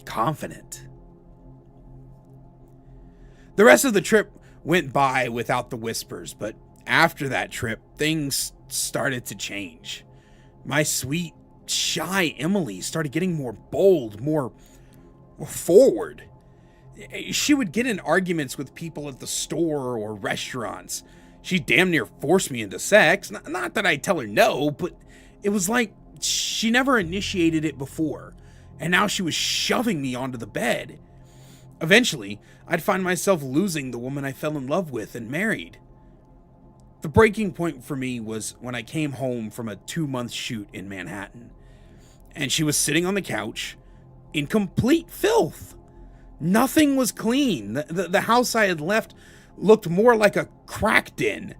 confident. The rest of the trip went by without the whispers, but after that trip, things started to change. My sweet, shy Emily started getting more bold, more forward. She would get in arguments with people at the store or restaurants. She damn near forced me into sex. Not that I'd tell her no, but it was like she never initiated it before, and now she was shoving me onto the bed. Eventually, I'd find myself losing the woman I fell in love with and married. The breaking point for me was when I came home from a 2-month shoot in Manhattan, and she was sitting on the couch in complete filth. Nothing was clean. The house I had left looked more like a crack den.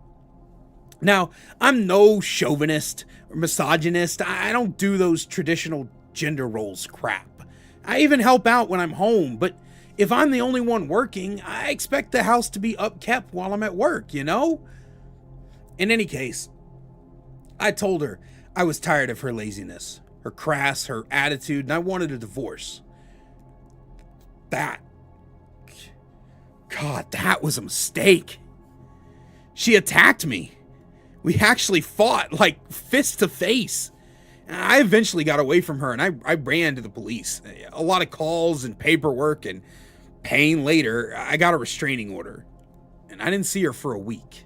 Now, I'm no chauvinist or misogynist. I don't do those traditional gender roles crap. I even help out when I'm home, but if I'm the only one working, I expect the house to be upkept while I'm at work, you know? In any case, I told her I was tired of her laziness, her crass, her attitude, and I wanted a divorce. That was a mistake. She attacked me. We actually fought, like, fist to face. I eventually got away from her, and I ran to the police. A lot of calls and paperwork and pain later, I got a restraining order. And I didn't see her for a week.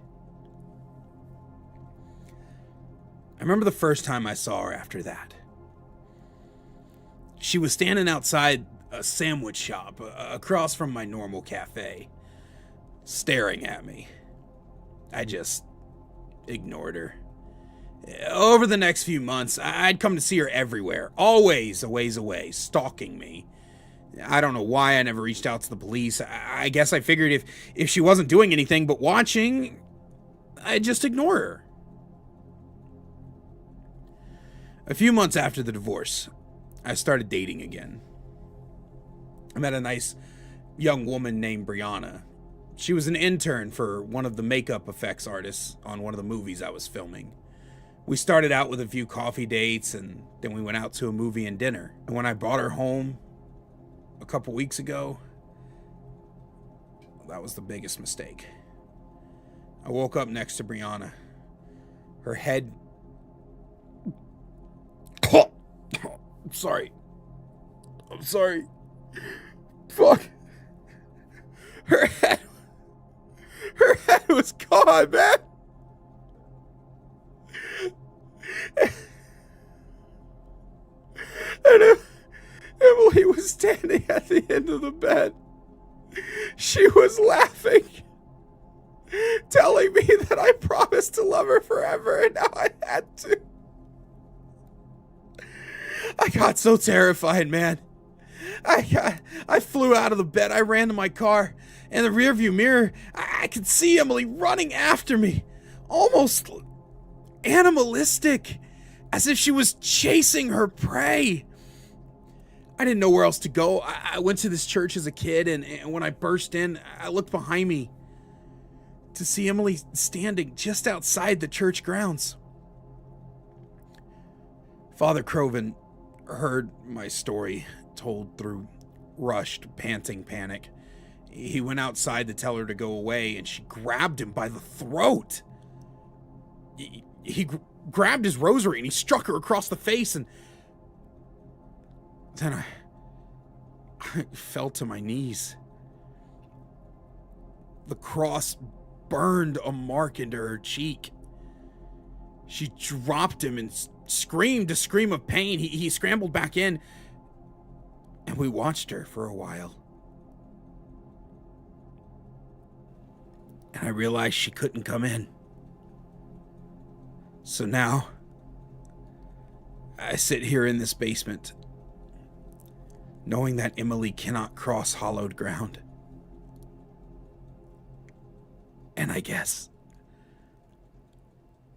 I remember the first time I saw her after that. She was standing outside a sandwich shop across from my normal cafe, staring at me. I just ignored her. Over the next few months, I'd come to see her everywhere, always a ways away, stalking me. I don't know why I never reached out to the police. I guess I figured if she wasn't doing anything but watching, I'd just ignore her. A few months after the divorce, I started dating again. I met a nice young woman named Brianna. She was an intern for one of the makeup effects artists on one of the movies I was filming. We started out with a few coffee dates, and then we went out to a movie and dinner. And when I brought her home a couple weeks ago, that was the biggest mistake. I woke up next to Brianna. Her head... I'm sorry. Fuck. Her head was gone, man. And Emily was standing at the end of the bed. She was laughing, telling me that I promised to love her forever, and now I had to. I got so terrified, man. I flew out of the bed. I ran to my car. In the rearview mirror, I could see Emily running after me, almost animalistic, as if she was chasing her prey. I didn't know where else to go. I went to this church as a kid, and when I burst in, I looked behind me to see Emily standing just outside the church grounds. Father Crovin heard my story told through rushed, panting panic. He went outside to tell her to go away, and she grabbed him by the throat. He grabbed his rosary, and he struck her across the face, and then I fell to my knees. The cross burned a mark into her cheek. She dropped him and screamed a scream of pain. He scrambled back in, and we watched her for a while. And I realized she couldn't come in. So now, I sit here in this basement, knowing that Emily cannot cross hallowed ground. And I guess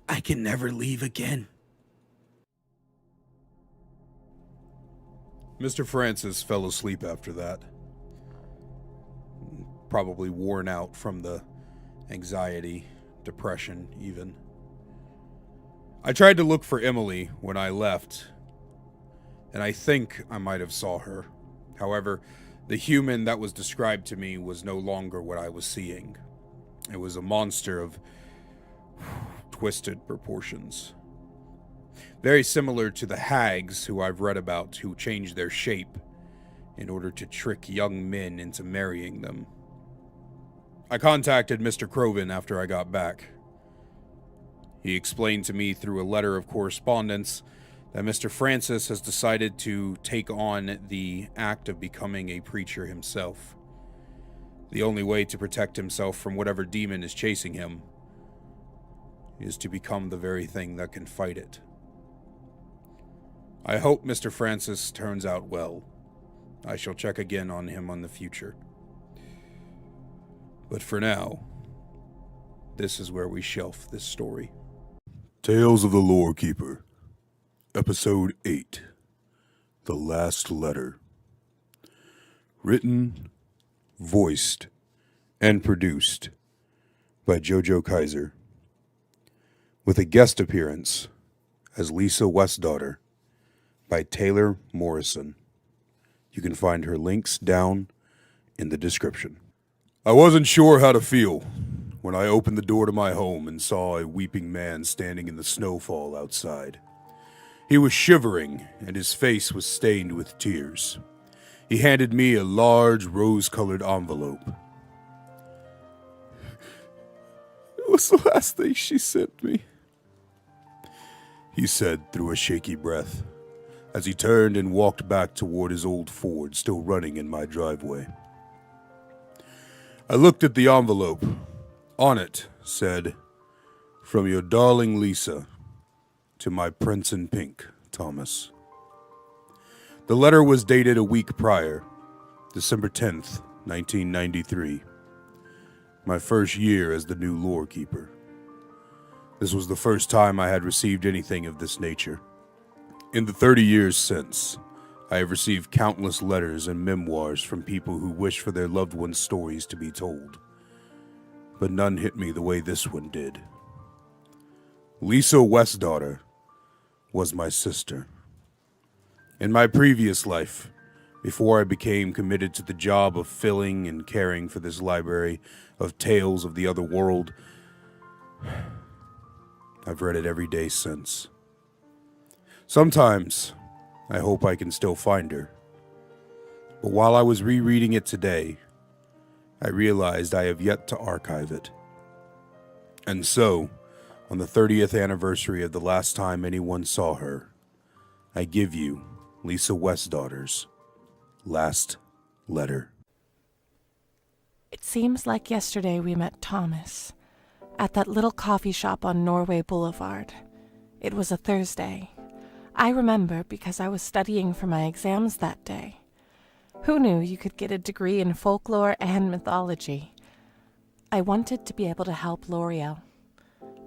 I can never leave again. Mr. Francis fell asleep after that. Probably worn out from the anxiety, depression even. I tried to look for Emily when I left, and I think I might have saw her. However, the human that was described to me was no longer what I was seeing. It was a monster of twisted proportions. Very similar to the hags who I've read about who change their shape in order to trick young men into marrying them. I contacted Mr. Crovin after I got back. He explained to me through a letter of correspondence that Mr. Francis has decided to take on the act of becoming a preacher himself. The only way to protect himself from whatever demon is chasing him is to become the very thing that can fight it. I hope Mr. Francis turns out well. I shall check again on him in the future. But for now, this is where we shelf this story. Tales of the Lore Keeper, Episode 8, The Last Letter. Written, voiced, and produced by JoJo Kaiser, with a guest appearance as Lisa Westdaughter by Taylor Morrison. You can find her links down in the description. I wasn't sure how to feel when I opened the door to my home and saw a weeping man standing in the snowfall outside. He was shivering, and his face was stained with tears. He handed me a large rose-colored envelope. It was the last thing she sent me, he said through a shaky breath, as he turned and walked back toward his old Ford still running in my driveway. I looked at the envelope. On it said, "From your darling Lisa to my prince in pink, Thomas." The letter was dated a week prior, December 10th, 1993. My first year as the new lore keeper. This was the first time I had received anything of this nature. In the 30 years since, I have received countless letters and memoirs from people who wish for their loved ones' stories to be told. But none hit me the way this one did. Lisa Westdaughter was my sister. In my previous life, before I became committed to the job of filling and caring for this library of tales of the other world, I've read it every day since. Sometimes, I hope I can still find her. But while I was rereading it today, I realized I have yet to archive it. And so, on the 30th anniversary of the last time anyone saw her, I give you Lisa Westdaughter's last letter. It seems like yesterday we met Thomas at that little coffee shop on Norway Boulevard. It was a Thursday. I remember because I was studying for my exams that day. Who knew you could get a degree in folklore and mythology? I wanted to be able to help L'Oreal.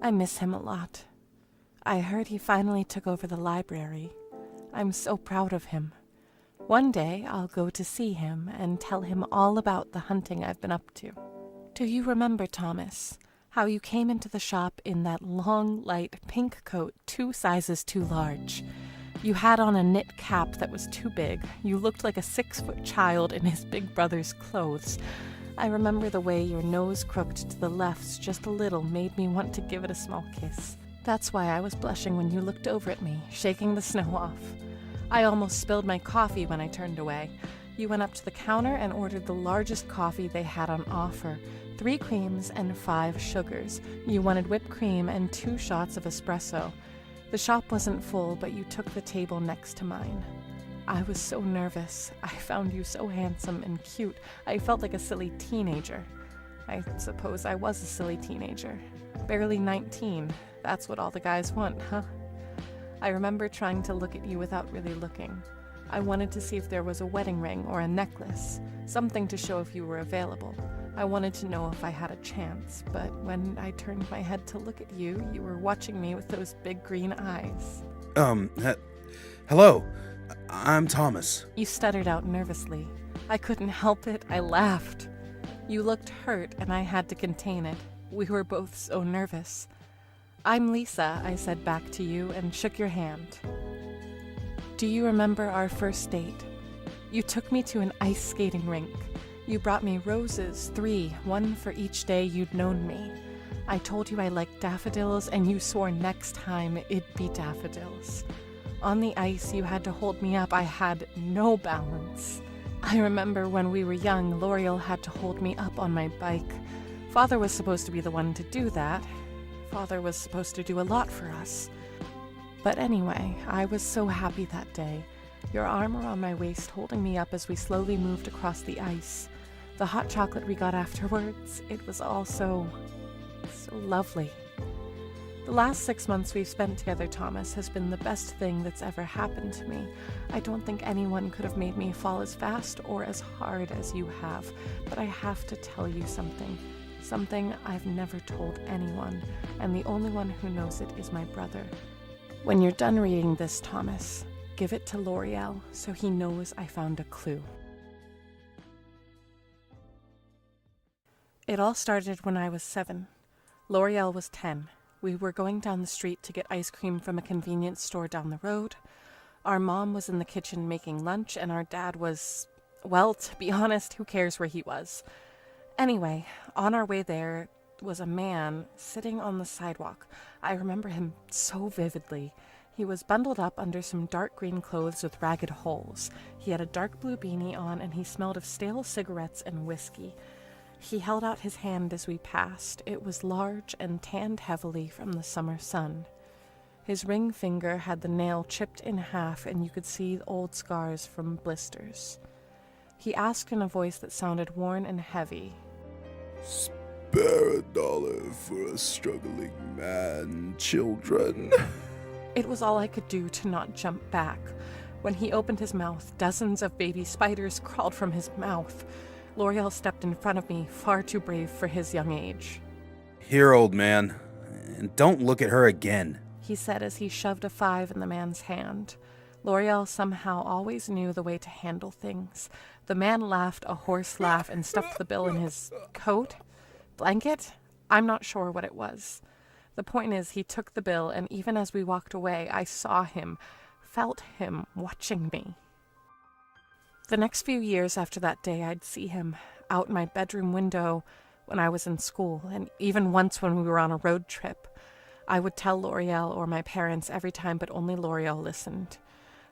I miss him a lot. I heard he finally took over the library. I'm so proud of him. One day I'll go to see him and tell him all about the hunting I've been up to. Do you remember, Thomas, how you came into the shop in that long, light pink coat 2 sizes too large? You had on a knit cap that was too big. You looked like a 6-foot child in his big brother's clothes. I remember the way your nose crooked to the left just a little made me want to give it a small kiss. That's why I was blushing when you looked over at me, shaking the snow off. I almost spilled my coffee when I turned away. You went up to the counter and ordered the largest coffee they had on offer, 3 creams and 5 sugars. You wanted whipped cream and 2 shots of espresso. The shop wasn't full, but you took the table next to mine. I was so nervous. I found you so handsome and cute. I felt like a silly teenager. I suppose I was a silly teenager. Barely 19. That's what all the guys want, huh? I remember trying to look at you without really looking. I wanted to see if there was a wedding ring or a necklace, something to show if you were available. I wanted to know if I had a chance, but when I turned my head to look at you, you were watching me with those big green eyes. Hello. I'm Thomas. You stuttered out nervously. I couldn't help it. I laughed. You looked hurt, and I had to contain it. We were both so nervous. I'm Lisa, I said back to you and shook your hand. Do you remember our first date? You took me to an ice skating rink. You brought me roses, 3, 1 for each day you'd known me. I told you I liked daffodils, and you swore next time it'd be daffodils. On the ice, you had to hold me up. I had no balance. I remember when we were young, L'Oreal had to hold me up on my bike. Father was supposed to be the one to do that. Father was supposed to do a lot for us. But anyway, I was so happy that day. Your arm around my waist holding me up as we slowly moved across the ice. The hot chocolate we got afterwards, it was all so lovely. The last 6 months we've spent together, Thomas, has been the best thing that's ever happened to me. I don't think anyone could have made me fall as fast or as hard as you have, but I have to tell you something. Something I've never told anyone, and the only one who knows it is my brother. When you're done reading this, Thomas, give it to L'Oreal so he knows I found a clue. It all started when I was 7. L'Oreal was 10. We were going down the street to get ice cream from a convenience store down the road. Our mom was in the kitchen making lunch, and our dad was, well, to be honest, who cares where he was? Anyway, on our way there was a man sitting on the sidewalk. I remember him so vividly. He was bundled up under some dark green clothes with ragged holes. He had a dark blue beanie on, and he smelled of stale cigarettes and whiskey. He held out his hand as we passed. It was large and tanned heavily from the summer sun. His ring finger had the nail chipped in half, and you could see old scars from blisters. He asked in a voice that sounded worn and heavy, "Spare $1 for a struggling man, children." It was all I could do to not jump back. When he opened his mouth, dozens of baby spiders crawled from his mouth. L'Oreal stepped in front of me, far too brave for his young age. "Here, old man, and don't look at her again," he said as he shoved a 5 in the man's hand. L'Oreal somehow always knew the way to handle things. The man laughed a hoarse laugh and stuffed the bill in his coat? Blanket? I'm not sure what it was. The point is, he took the bill, and even as we walked away, I saw him, felt him watching me. The next few years after that day, I'd see him out my bedroom window when I was in school, and even once when we were on a road trip. I would tell L'Oreal or my parents every time, but only L'Oreal listened.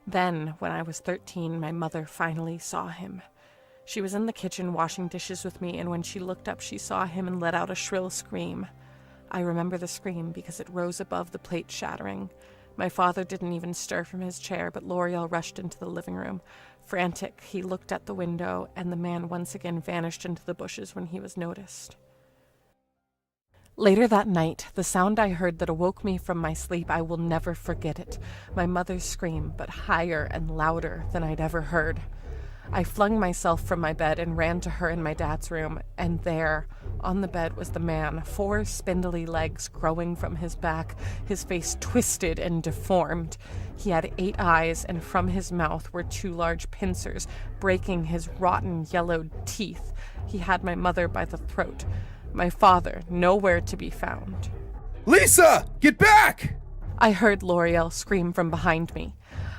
Then, when I was 13, my mother finally saw him. She was in the kitchen washing dishes with me, and when she looked up, she saw him and let out a shrill scream. I remember the scream because it rose above the plate shattering. My father didn't even stir from his chair, but L'Oreal rushed into the living room. Frantic, he looked at the window, and the man once again vanished into the bushes when he was noticed. Later that night, the sound I heard that awoke me from my sleep, I will never forget it. My mother's scream, but higher and louder than I'd ever heard. I flung myself from my bed and ran to her in my dad's room, and there, on the bed, was the man, 4 spindly legs growing from his back, his face twisted and deformed. He had 8 eyes, and from his mouth were 2 large pincers, breaking his rotten, yellowed teeth. He had my mother by the throat. My father, nowhere to be found. "Lisa, get back!" I heard L'Oreal scream from behind me.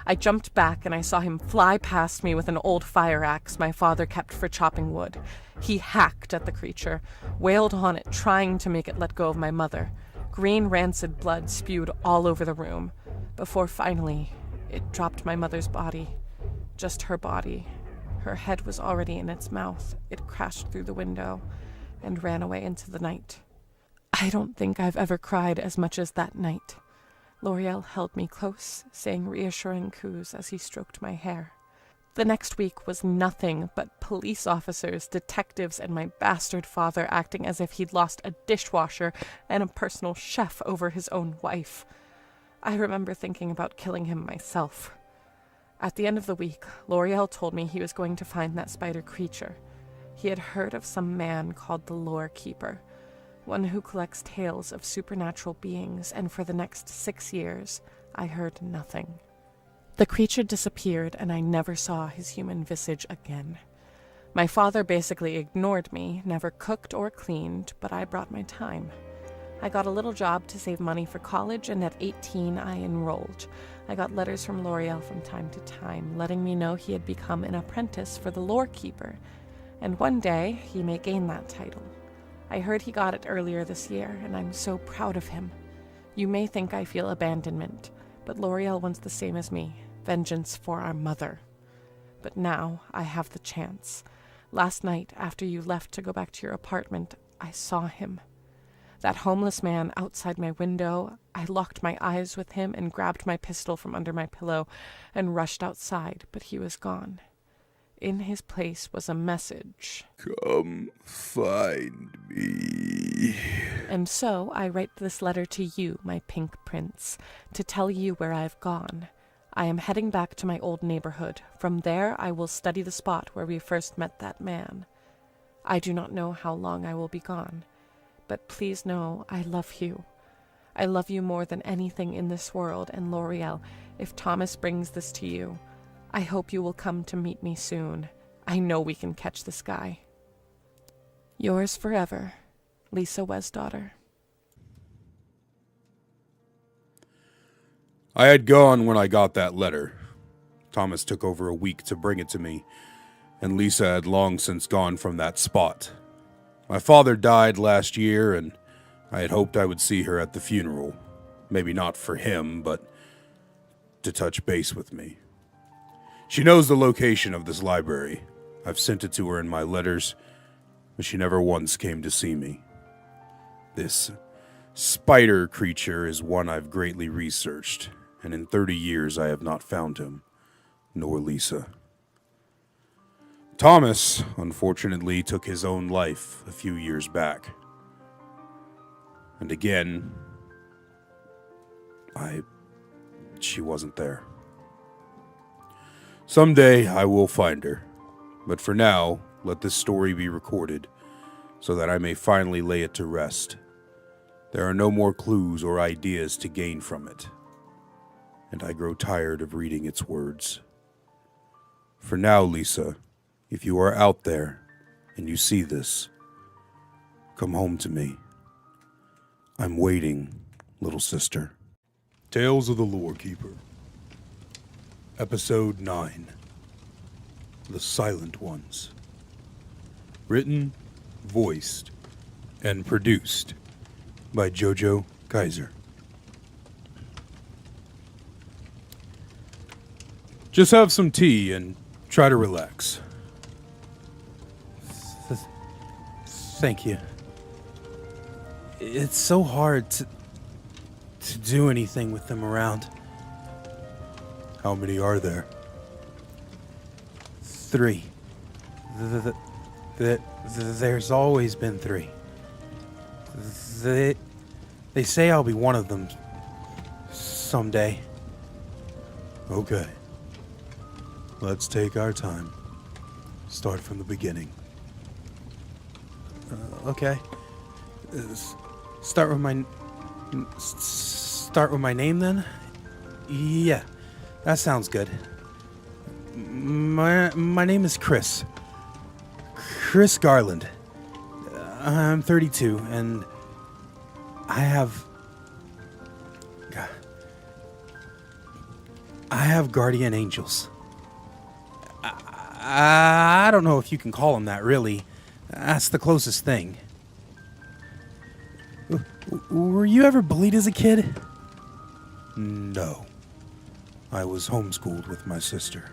I jumped back and I saw him fly past me with an old fire axe my father kept for chopping wood. He hacked at the creature, wailed on it, trying to make it let go of my mother. Green, rancid blood spewed all over the room, before finally it dropped my mother's body. Just her body. Her head was already in its mouth. It crashed through the window and ran away into the night. I don't think I've ever cried as much as that night. L'Oreal held me close, saying reassuring coos as he stroked my hair. The next week was nothing but police officers, detectives, and my bastard father acting as if he'd lost a dishwasher and a personal chef over his own wife. I remember thinking about killing him myself. At the end of the week, L'Oreal told me he was going to find that spider creature. He had heard of some man called the Lore Keeper, one who collects tales of supernatural beings, and for the next 6 years, I heard nothing. The creature disappeared, and I never saw his human visage again. My father basically ignored me, never cooked or cleaned, but I brought my time. I got a little job to save money for college, and at 18 I enrolled. I got letters from L'Oreal from time to time, letting me know he had become an apprentice for the Lore Keeper, and one day he may gain that title. I heard he got it earlier this year, and I'm so proud of him. You may think I feel abandonment, but L'Oreal wants the same as me, vengeance for our mother. But now I have the chance. Last night, after you left to go back to your apartment, I saw him. That homeless man outside my window. I locked my eyes with him and grabbed my pistol from under my pillow and rushed outside, but he was gone. in his place was a message. Come find me. And so I write this letter to you, my pink prince, to tell you where I have gone. I am heading back to my old neighborhood. From there I will study the spot where we first met that man. I do not know how long I will be gone, but please know I love you. I love you more than anything in this world, and L'Oreal, if Thomas brings this to you, I hope you will come to meet me soon. I know we can catch this guy. Yours forever, Lisa Westdaughter. I had gone when I got that letter. Thomas took over a week to bring it to me, and Lisa had long since gone from that spot. My father died last year, and I had hoped I would see her at the funeral. Maybe not for him, but to touch base with me. She knows the location of this library. I've sent it to her in my letters, but she never once came to see me. This spider creature is one I've greatly researched, and in 30 years I have not found him, nor Lisa. Thomas, unfortunately, took his own life a few years back. And again, she wasn't there. Someday I will find her, but for now, let this story be recorded so that I may finally lay it to rest. There are no more clues or ideas to gain from it, and I grow tired of reading its words. For now, Lisa, if you are out there and you see this, come home to me. I'm waiting, little sister. Tales of the Lore Keeper. Episode 9. The Silent Ones. Written, voiced, and produced by Jojo Kaiser. Just have some tea and try to relax. Thank you. It's so hard to do anything with them around. How many are there? 3. There's always been 3. They say I'll be one of them someday. Okay. Let's take our time. Start from the beginning. Okay. Start with my name then? Yeah, that sounds good. My name is Chris. Chris Garland. I'm 32, and I have guardian angels. I don't know if you can call them that, really. That's the closest thing. Were you ever bullied as a kid? No. I was homeschooled with my sister.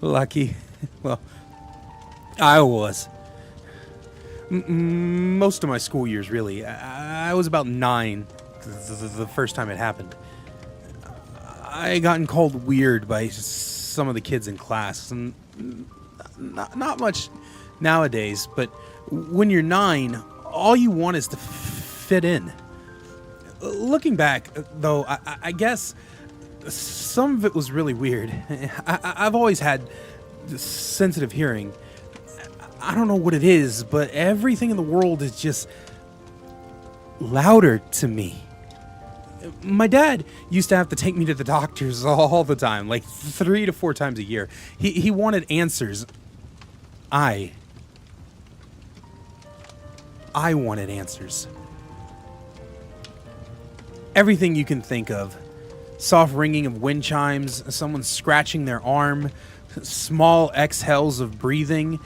Lucky. Well, I was. Most of my school years, really. I was about 9 the first time it happened. I gotten called weird by some of the kids in class, and not much nowadays, but when you're 9, all you want is to fit in. Looking back, though, I guess some of it was really weird. I've always had sensitive hearing. I don't know what it is, but everything in the world is just louder to me. My dad used to have to take me to the doctors all the time, like 3 to 4 times a year. He wanted answers. I wanted answers. Everything you can think of. Soft ringing of wind chimes, someone scratching their arm, small exhales of breathing.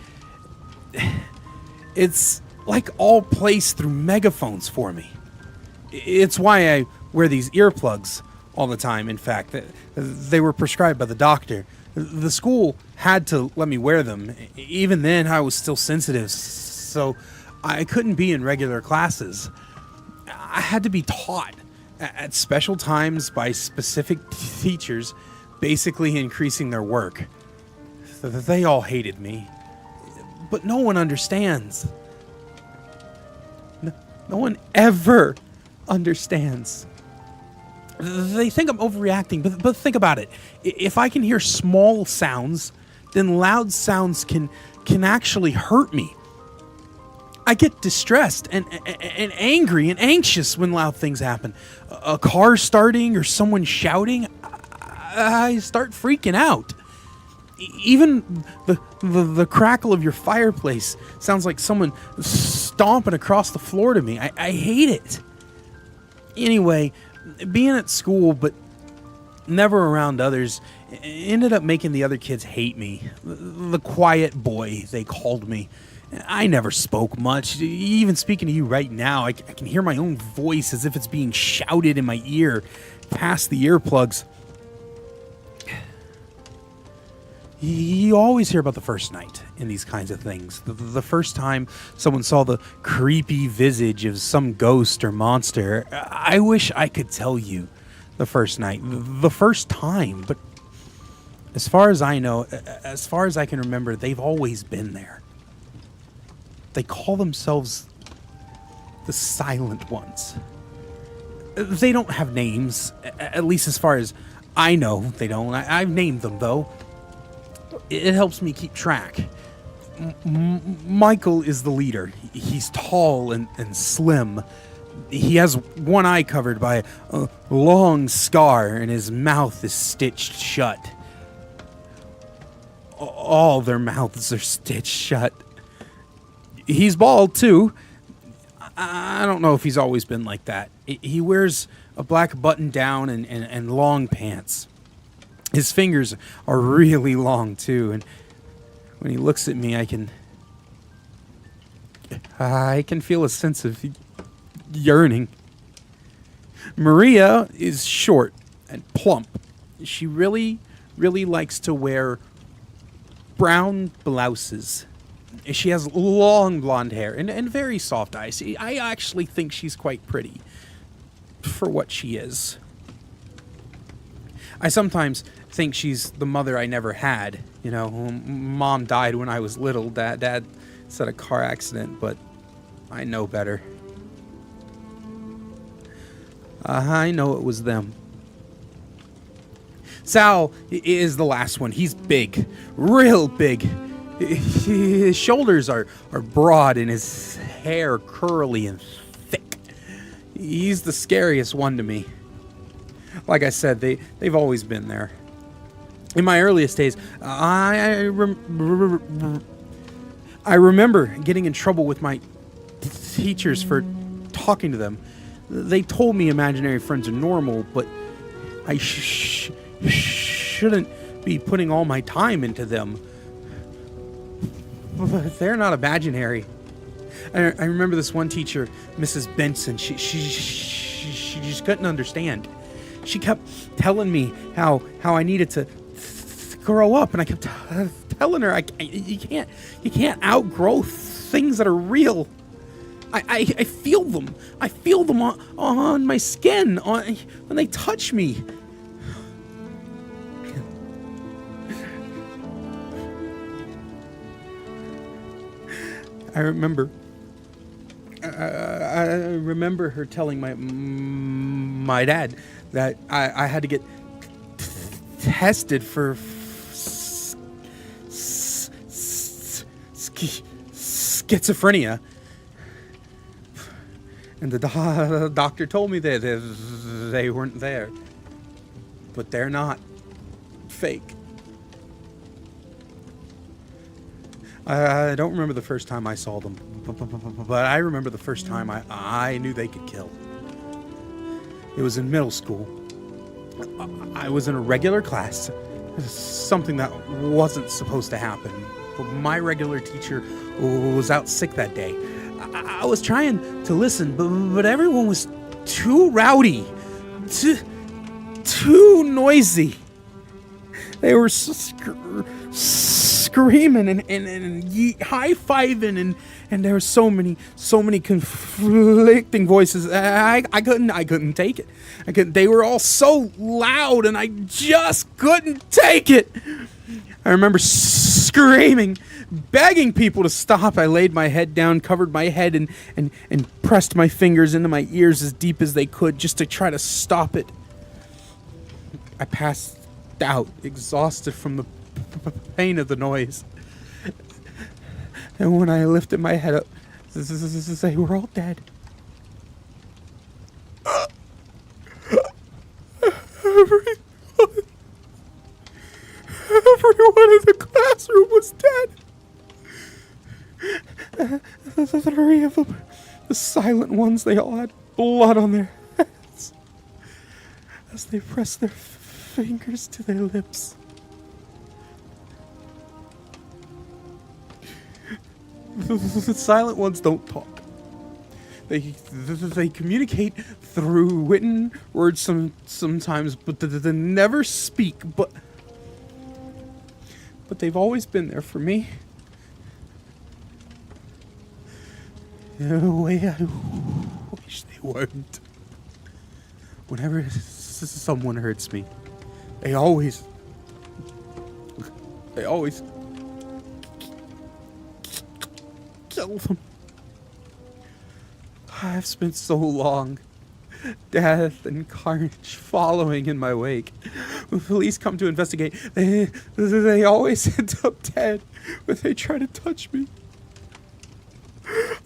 It's like all placed through megaphones for me. It's why I wear these earplugs all the time. In fact, they were prescribed by the doctor. The school had to let me wear them. Even then, I was still sensitive, so I couldn't be in regular classes. I had to be taught at special times by specific teachers basically increasing their work. They all hated me. But no one understands. No one ever understands. They think I'm overreacting, but think about it. If I can hear small sounds, then loud sounds can actually hurt me. I get distressed and angry and anxious when loud things happen. A car starting or someone shouting, I start freaking out. Even the crackle of your fireplace sounds like someone stomping across the floor to me. I hate it. Anyway, being at school but never around others ended up making the other kids hate me. The quiet boy, they called me. I never spoke much. Even speaking to you right now, I can hear my own voice as if it's being shouted in my ear past the earplugs. You always hear about the first night in these kinds of things. The first time someone saw the creepy visage of some ghost or monster. I wish I could tell you the first night, the first time, but as far as I know, as far as I can remember, they've always been there. They call themselves the Silent Ones. They don't have names, at least as far as I know they don't. I've named them, though. It helps me keep track. Michael is the leader. He's tall and slim. He has one eye covered by a long scar, and his mouth is stitched shut. All their mouths are stitched shut. He's bald, too. I don't know if he's always been like that. He wears a black button-down and long pants. His fingers are really long, too, and when he looks at me, I can feel a sense of yearning. Maria is short and plump. She really, really likes to wear brown blouses. She has long blonde hair and very soft eyes. I actually think she's quite pretty for what she is. I sometimes think she's the mother I never had. You know, Mom died when I was little. Dad said a car accident, but I know better. I know it was them. Sal is the last one. He's big, real big. His shoulders are broad and his hair curly and thick. He's the scariest one to me. Like I said, they've always been there. In my earliest days, I remember getting in trouble with my teachers for talking to them. They told me imaginary friends are normal, but I shouldn't be putting all my time into them. But they're not imaginary. I remember this one teacher, Mrs. Benson. She just couldn't understand. She kept telling me how I needed to grow up, and I kept telling her you can't outgrow things that are real. I feel them. I feel them on my skin when they touch me. I remember her telling my dad that I had to get tested for schizophrenia, and the doctor told me that they weren't there, but they're not fake. I don't remember the first time I saw them, but I remember the first time I knew they could kill. It was in middle school. I was in a regular class, something that wasn't supposed to happen. But my regular teacher was out sick that day. I was trying to listen, but everyone was too rowdy, too noisy. They were screaming screaming and high-fiving, and there were so many conflicting voices. I couldn't take it. They were all so loud, and I just couldn't take it. I remember screaming, begging people to stop. I laid my head down, covered my head, and pressed my fingers into my ears as deep as they could just to try to stop it. I passed out, exhausted from the pain of the noise. And when I lifted my head up, they were all dead. Everyone in the classroom was dead. The three of them, the silent ones, they all had blood on their hands as they pressed their fingers to their lips. The silent ones don't talk. They communicate through written words sometimes, but they never speak. But they've always been there for me. In a way I wish they weren't. Whenever someone hurts me, they always kill them. I've spent so long, death and carnage following in my wake. When police come to investigate, they always end up dead when they try to touch me.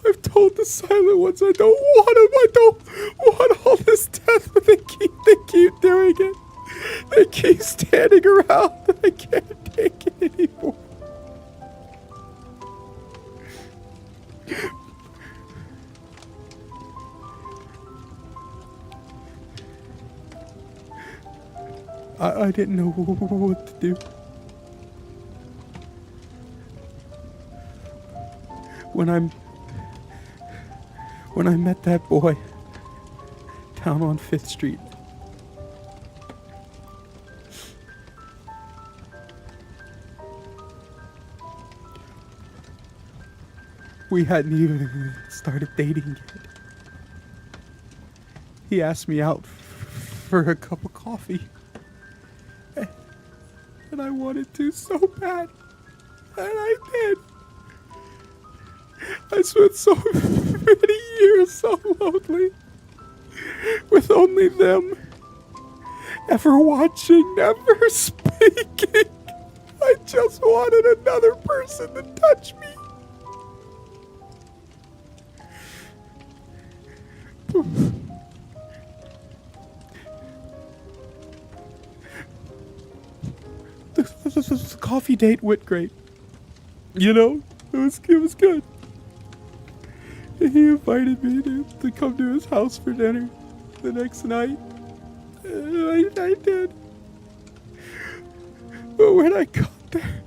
I've told the silent ones I don't want them. I don't want all this death, but they keep doing it. They keep standing around. I can't take it anymore. I didn't know what to do. When I met that boy down on 5th Street, we hadn't even started dating yet. He asked me out for a cup of coffee. And I wanted to so bad. And I did. I spent so many years so lonely. With only them. Never watching, never speaking. I just wanted another person to touch me. The coffee date went great. You know, it was good. And he invited me to come to his house for dinner the next night. And I did. But when I got there,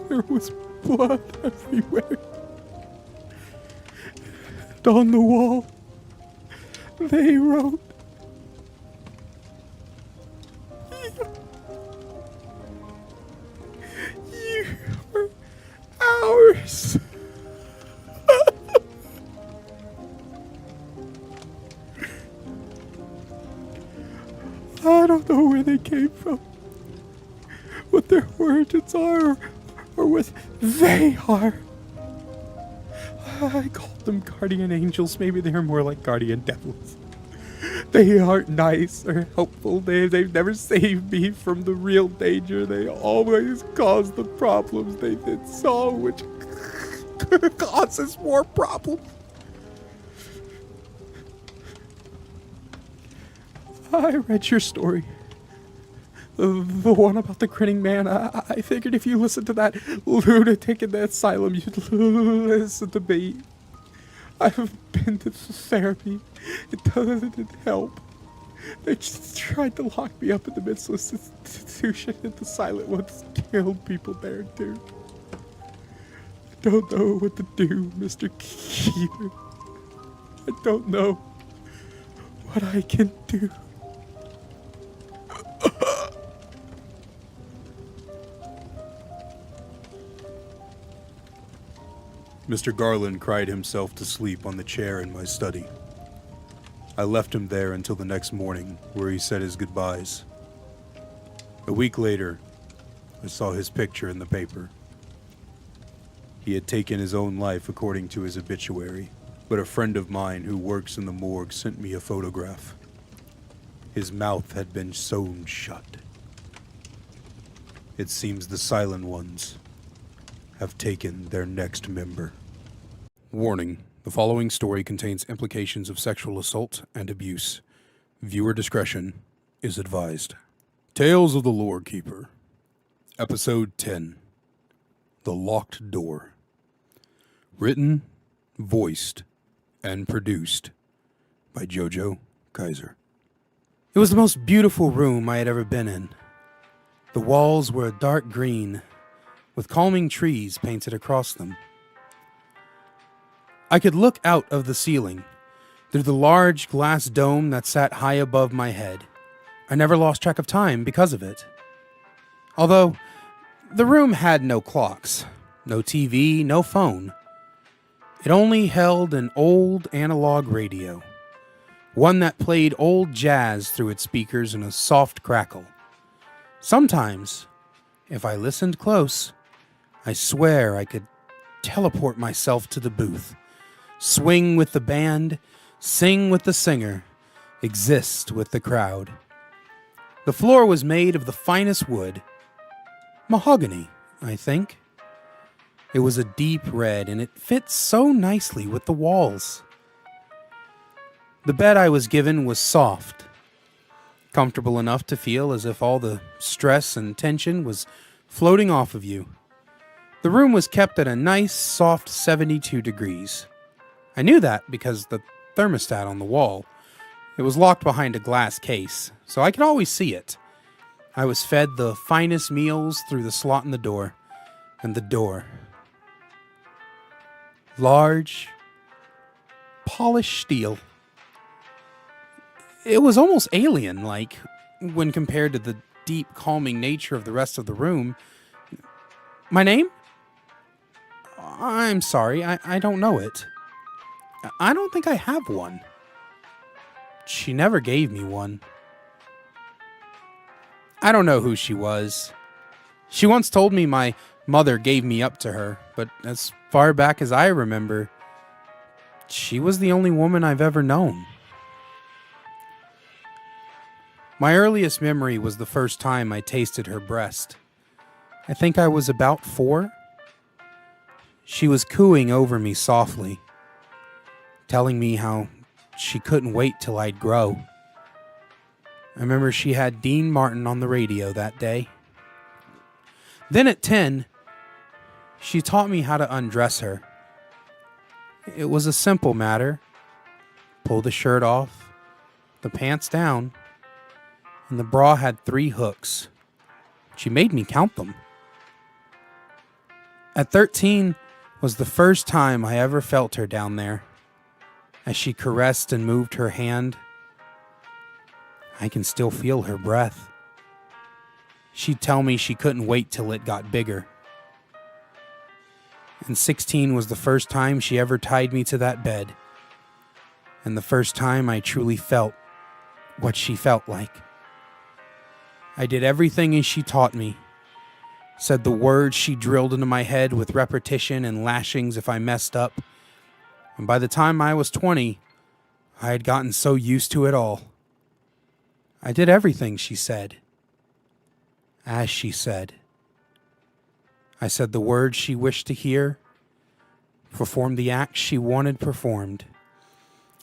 there was blood everywhere. And on the wall, they wrote, "You are ours." I don't know where they came from, what their origins are, or what they are. I called them guardian angels. Maybe they're more like guardian devils. They aren't nice or helpful. They've never saved me from the real danger. They always cause the problems they did solve, which causes more problems. I read your story. The one about the grinning man. I figured if you listened to that lunatic in the asylum, you'd listen to me. I've been to therapy. It doesn't help. They just tried to lock me up in the mental institution, and the silent ones killed people there too. I don't know what to do, Mr. Keeper. I don't know what I can do Mr. Garland cried himself to sleep on the chair in my study. I left him there until the next morning, where he said his goodbyes. A week later, I saw his picture in the paper. He had taken his own life according to his obituary, but a friend of mine who works in the morgue sent me a photograph. His mouth had been sewn shut. It seems the Silent Ones have taken their next member. Warning: the following story contains implications of sexual assault and abuse. Viewer discretion is advised. Tales of the Lore Keeper, Episode 10, The Locked Door. Written, voiced, and produced by Jojo Kaiser. It was the most beautiful room I had ever been in. The walls were a dark green, with calming trees painted across them. I could look out of the ceiling, through the large glass dome that sat high above my head. I never lost track of time because of it. Although, the room had no clocks, no TV, no phone. It only held an old analog radio, one that played old jazz through its speakers in a soft crackle. Sometimes, if I listened close, I swear I could teleport myself to the booth, swing with the band, sing with the singer, exist with the crowd. The floor was made of the finest wood, mahogany, I think. It was a deep red, and it fit so nicely with the walls. The bed I was given was soft, comfortable enough to feel as if all the stress and tension was floating off of you. The room was kept at a nice, soft 72 degrees. I knew that because the thermostat on the wall. It was locked behind a glass case, so I could always see it. I was fed the finest meals through the slot in the door, and the door. Large, polished steel. It was almost alien-like when compared to the deep, calming nature of the rest of the room. My name? I'm sorry, I don't know it. I don't think I have one. She never gave me one. I don't know who she was. She once told me my mother gave me up to her, but as far back as I remember, she was the only woman I've ever known. My earliest memory was the first time I tasted her breast. I think I was about 4. She was cooing over me softly, telling me how she couldn't wait till I'd grow. I remember she had Dean Martin on the radio that day. Then at 10, she taught me how to undress her. It was a simple matter. Pull the shirt off, the pants down, and the bra had 3 hooks. She made me count them. At 13 was the first time I ever felt her down there. As she caressed and moved her hand, I can still feel her breath. She'd tell me she couldn't wait till it got bigger. And 16 was the first time she ever tied me to that bed, and the first time I truly felt what she felt like. I did everything as she taught me, said the words she drilled into my head with repetition and lashings if I messed up, and by the time I was 20, I had gotten so used to it all. I did everything she said, as she said. I said the words she wished to hear, performed the acts she wanted performed.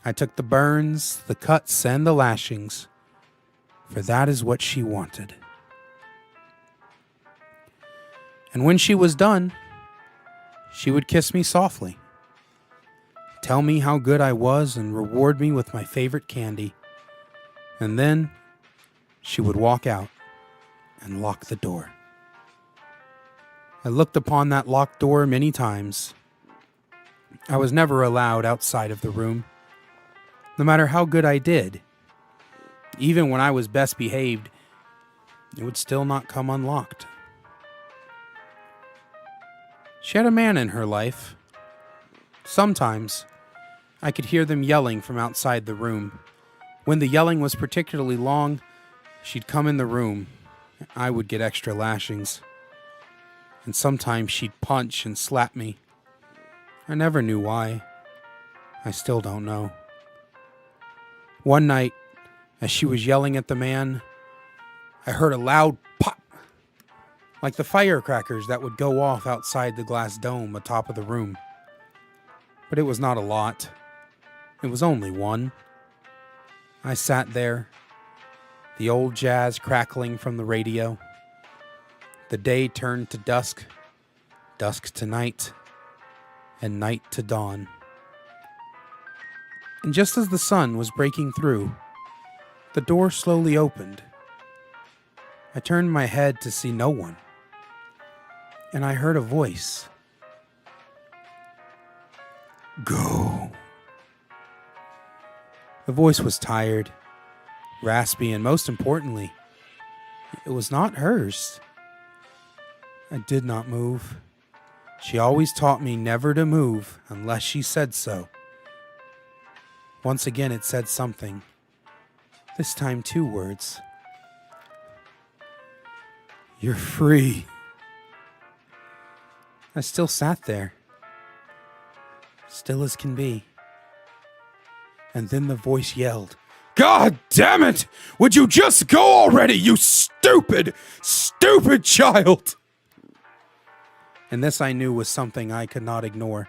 I took the burns, the cuts, and the lashings, for that is what she wanted. And when she was done, she would kiss me softly, tell me how good I was, and reward me with my favorite candy. And then she would walk out and lock the door. I looked upon that locked door many times. I was never allowed outside of the room, no matter how good I did. Even when I was best behaved, it would still not come unlocked. She had a man in her life, Sometimes, I could hear them yelling from outside the room. When the yelling was particularly long, she'd come in the room. I would get extra lashings. And sometimes she'd punch and slap me. I never knew why. I still don't know. One night, as she was yelling at the man, I heard a loud pop, like the firecrackers that would go off outside the glass dome atop of the room. But it was not a lot. It was only one. I sat there, the old jazz crackling from the radio. The day turned to dusk, dusk to night, and night to dawn. And just as the sun was breaking through, the door slowly opened. I turned my head to see no one, and I heard a voice. Go. The voice was tired, raspy, and most importantly, it was not hers. I did not move. She always taught me never to move unless she said so. Once again it said something. This time 2 words. You're free. I still sat there, still as can be. And then the voice yelled, God damn it! Would you just go already, you stupid, stupid child! And this I knew was something I could not ignore.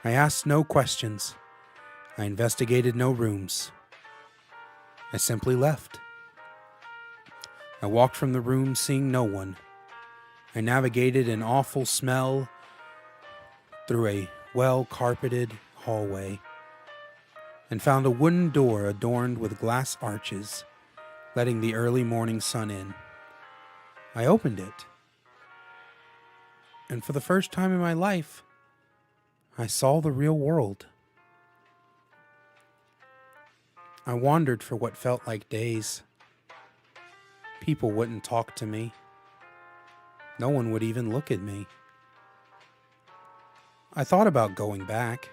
I asked no questions. I investigated no rooms. I simply left. I walked from the room seeing no one. I navigated an awful smell through a well-carpeted hallway and found a wooden door adorned with glass arches, letting the early morning sun in. I opened it, and for the first time in my life, I saw the real world. I wandered for what felt like days. People wouldn't talk to me. No one would even look at me. I thought about going back.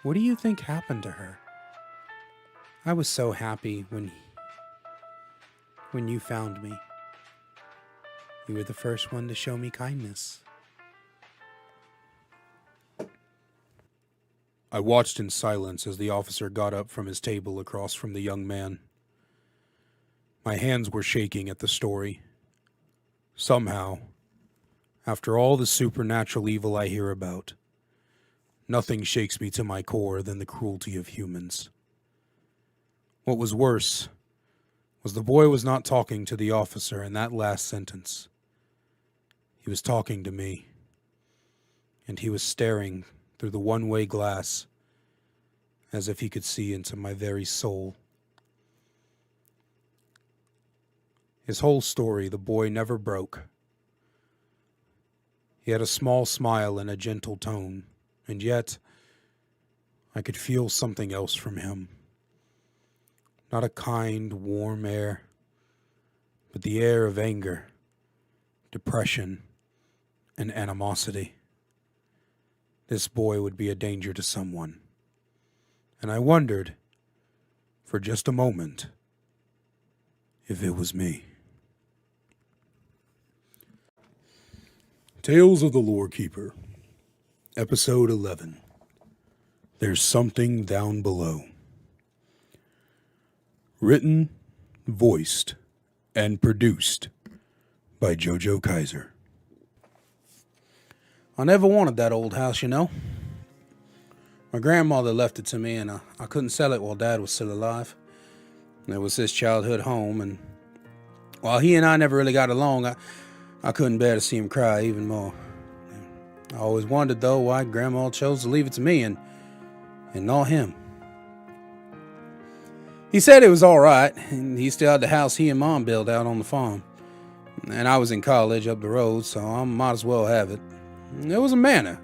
What do you think happened to her? I was so happy when you found me. You were the first one to show me kindness. I watched in silence as the officer got up from his table across from the young man. My hands were shaking at the story. Somehow, after all the supernatural evil I hear about, nothing shakes me to my core than the cruelty of humans. What was worse was the boy was not talking to the officer in that last sentence. He was talking to me, and he was staring through the one-way glass as if he could see into my very soul. His whole story the boy never broke. He had a small smile and a gentle tone, and yet I could feel something else from him. Not a kind, warm air, but the air of anger, depression, and animosity. This boy would be a danger to someone, and I wondered, for just a moment, if it was me. Tales of the Lorekeeper, Episode 11. There's Something Down Below. Written, voiced, and produced by JoJo Kaiser. I never wanted that old house, you know. My grandmother left it to me, and I couldn't sell it while Dad was still alive. It was his childhood home, and while he and I never really got along, I couldn't bear to see him cry even more. I always wondered, though, why Grandma chose to leave it to me and not him. He said it was all right, and he still had the house he and Mom built out on the farm. And I was in college up the road, so I might as well have it. It was a manor,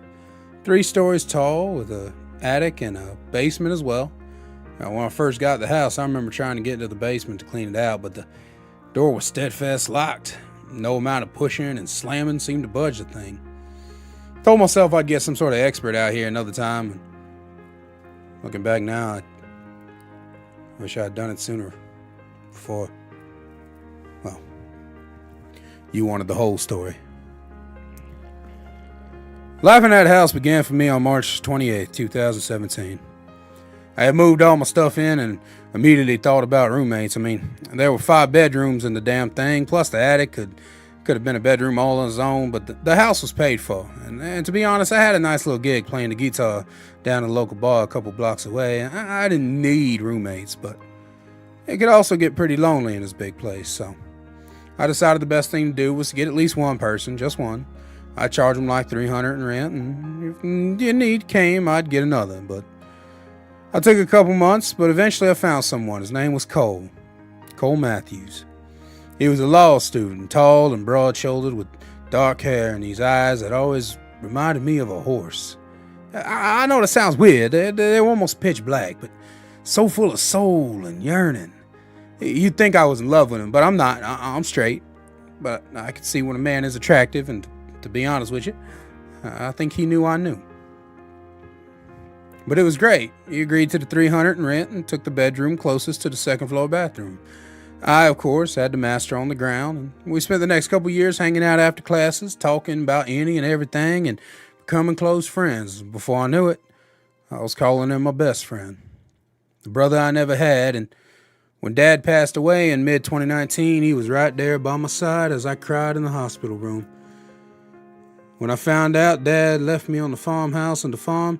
3 stories tall, with an attic and a basement as well. Now, when I first got the house, I remember trying to get into the basement to clean it out, but the door was steadfast locked. No amount of pushing and slamming seemed to budge the thing. Told myself I'd get some sort of expert out here another time. And looking back now, I wish I had done it sooner. Before, well, you wanted the whole story. Life in that house began for me on March 28th, 2017. I had moved all my stuff in and immediately thought about roommates. I mean, there were 5 bedrooms in the damn thing, plus the attic could have been a bedroom all on its own, but the house was paid for. And to be honest, I had a nice little gig playing the guitar down in a local bar a couple blocks away. I didn't need roommates, but it could also get pretty lonely in this big place, so I decided the best thing to do was to get at least one person, just one. I'd charge them like $300 in rent, and if the need came, I'd get another, but I took a couple months, but eventually I found someone. His name was Cole Matthews. He was a law student, tall and broad-shouldered with dark hair and these eyes that always reminded me of a horse. I know that sounds weird. They were almost pitch black, but so full of soul and yearning. You'd think I was in love with him, but I'm not. I'm straight. But I can see when a man is attractive, and to be honest with you, I think he knew I knew. But it was great. He agreed to the $300 in rent and took the bedroom closest to the second floor bathroom. I, of course, had the master on the ground, and we spent the next couple years hanging out after classes, talking about any and everything, and becoming close friends. Before I knew it, I was calling him my best friend. The brother I never had, and when Dad passed away in mid-2019, he was right there by my side as I cried in the hospital room. When I found out Dad left me on the farmhouse and the farm,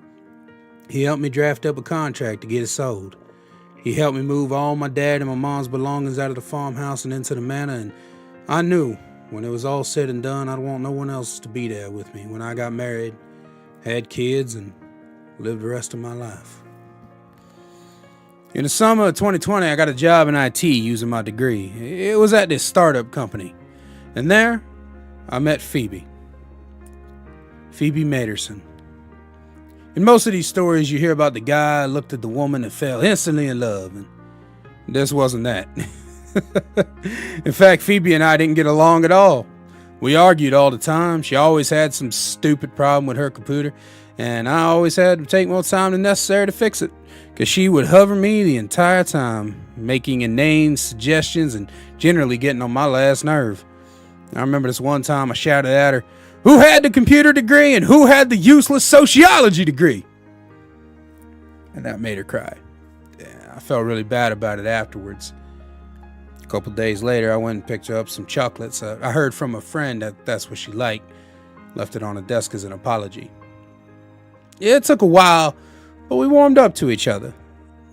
he helped me draft up a contract to get it sold. He helped me move all my dad and my mom's belongings out of the farmhouse and into the manor, and I knew when it was all said and done, I'd want no one else to be there with me when I got married, had kids, and lived the rest of my life. In the summer of 2020, I got a job in IT using my degree. It was at this startup company, and there I met Phoebe Materson. In most of these stories, you hear about the guy looked at the woman and fell instantly in love, and this wasn't that. In fact, Phoebe and I didn't get along at all. We argued all the time. She always had some stupid problem with her computer, and I always had to take more time than necessary to fix it, because she would hover me the entire time, making inane suggestions and generally getting on my last nerve. I remember this one time I shouted at her, "Who had the computer degree and who had the useless sociology degree?" And that made her cry. Yeah, I felt really bad about it afterwards. A couple days later, I went and picked her up some chocolates. I heard from a friend that that's what she liked. Left it on the desk as an apology. Yeah, it took a while, but we warmed up to each other.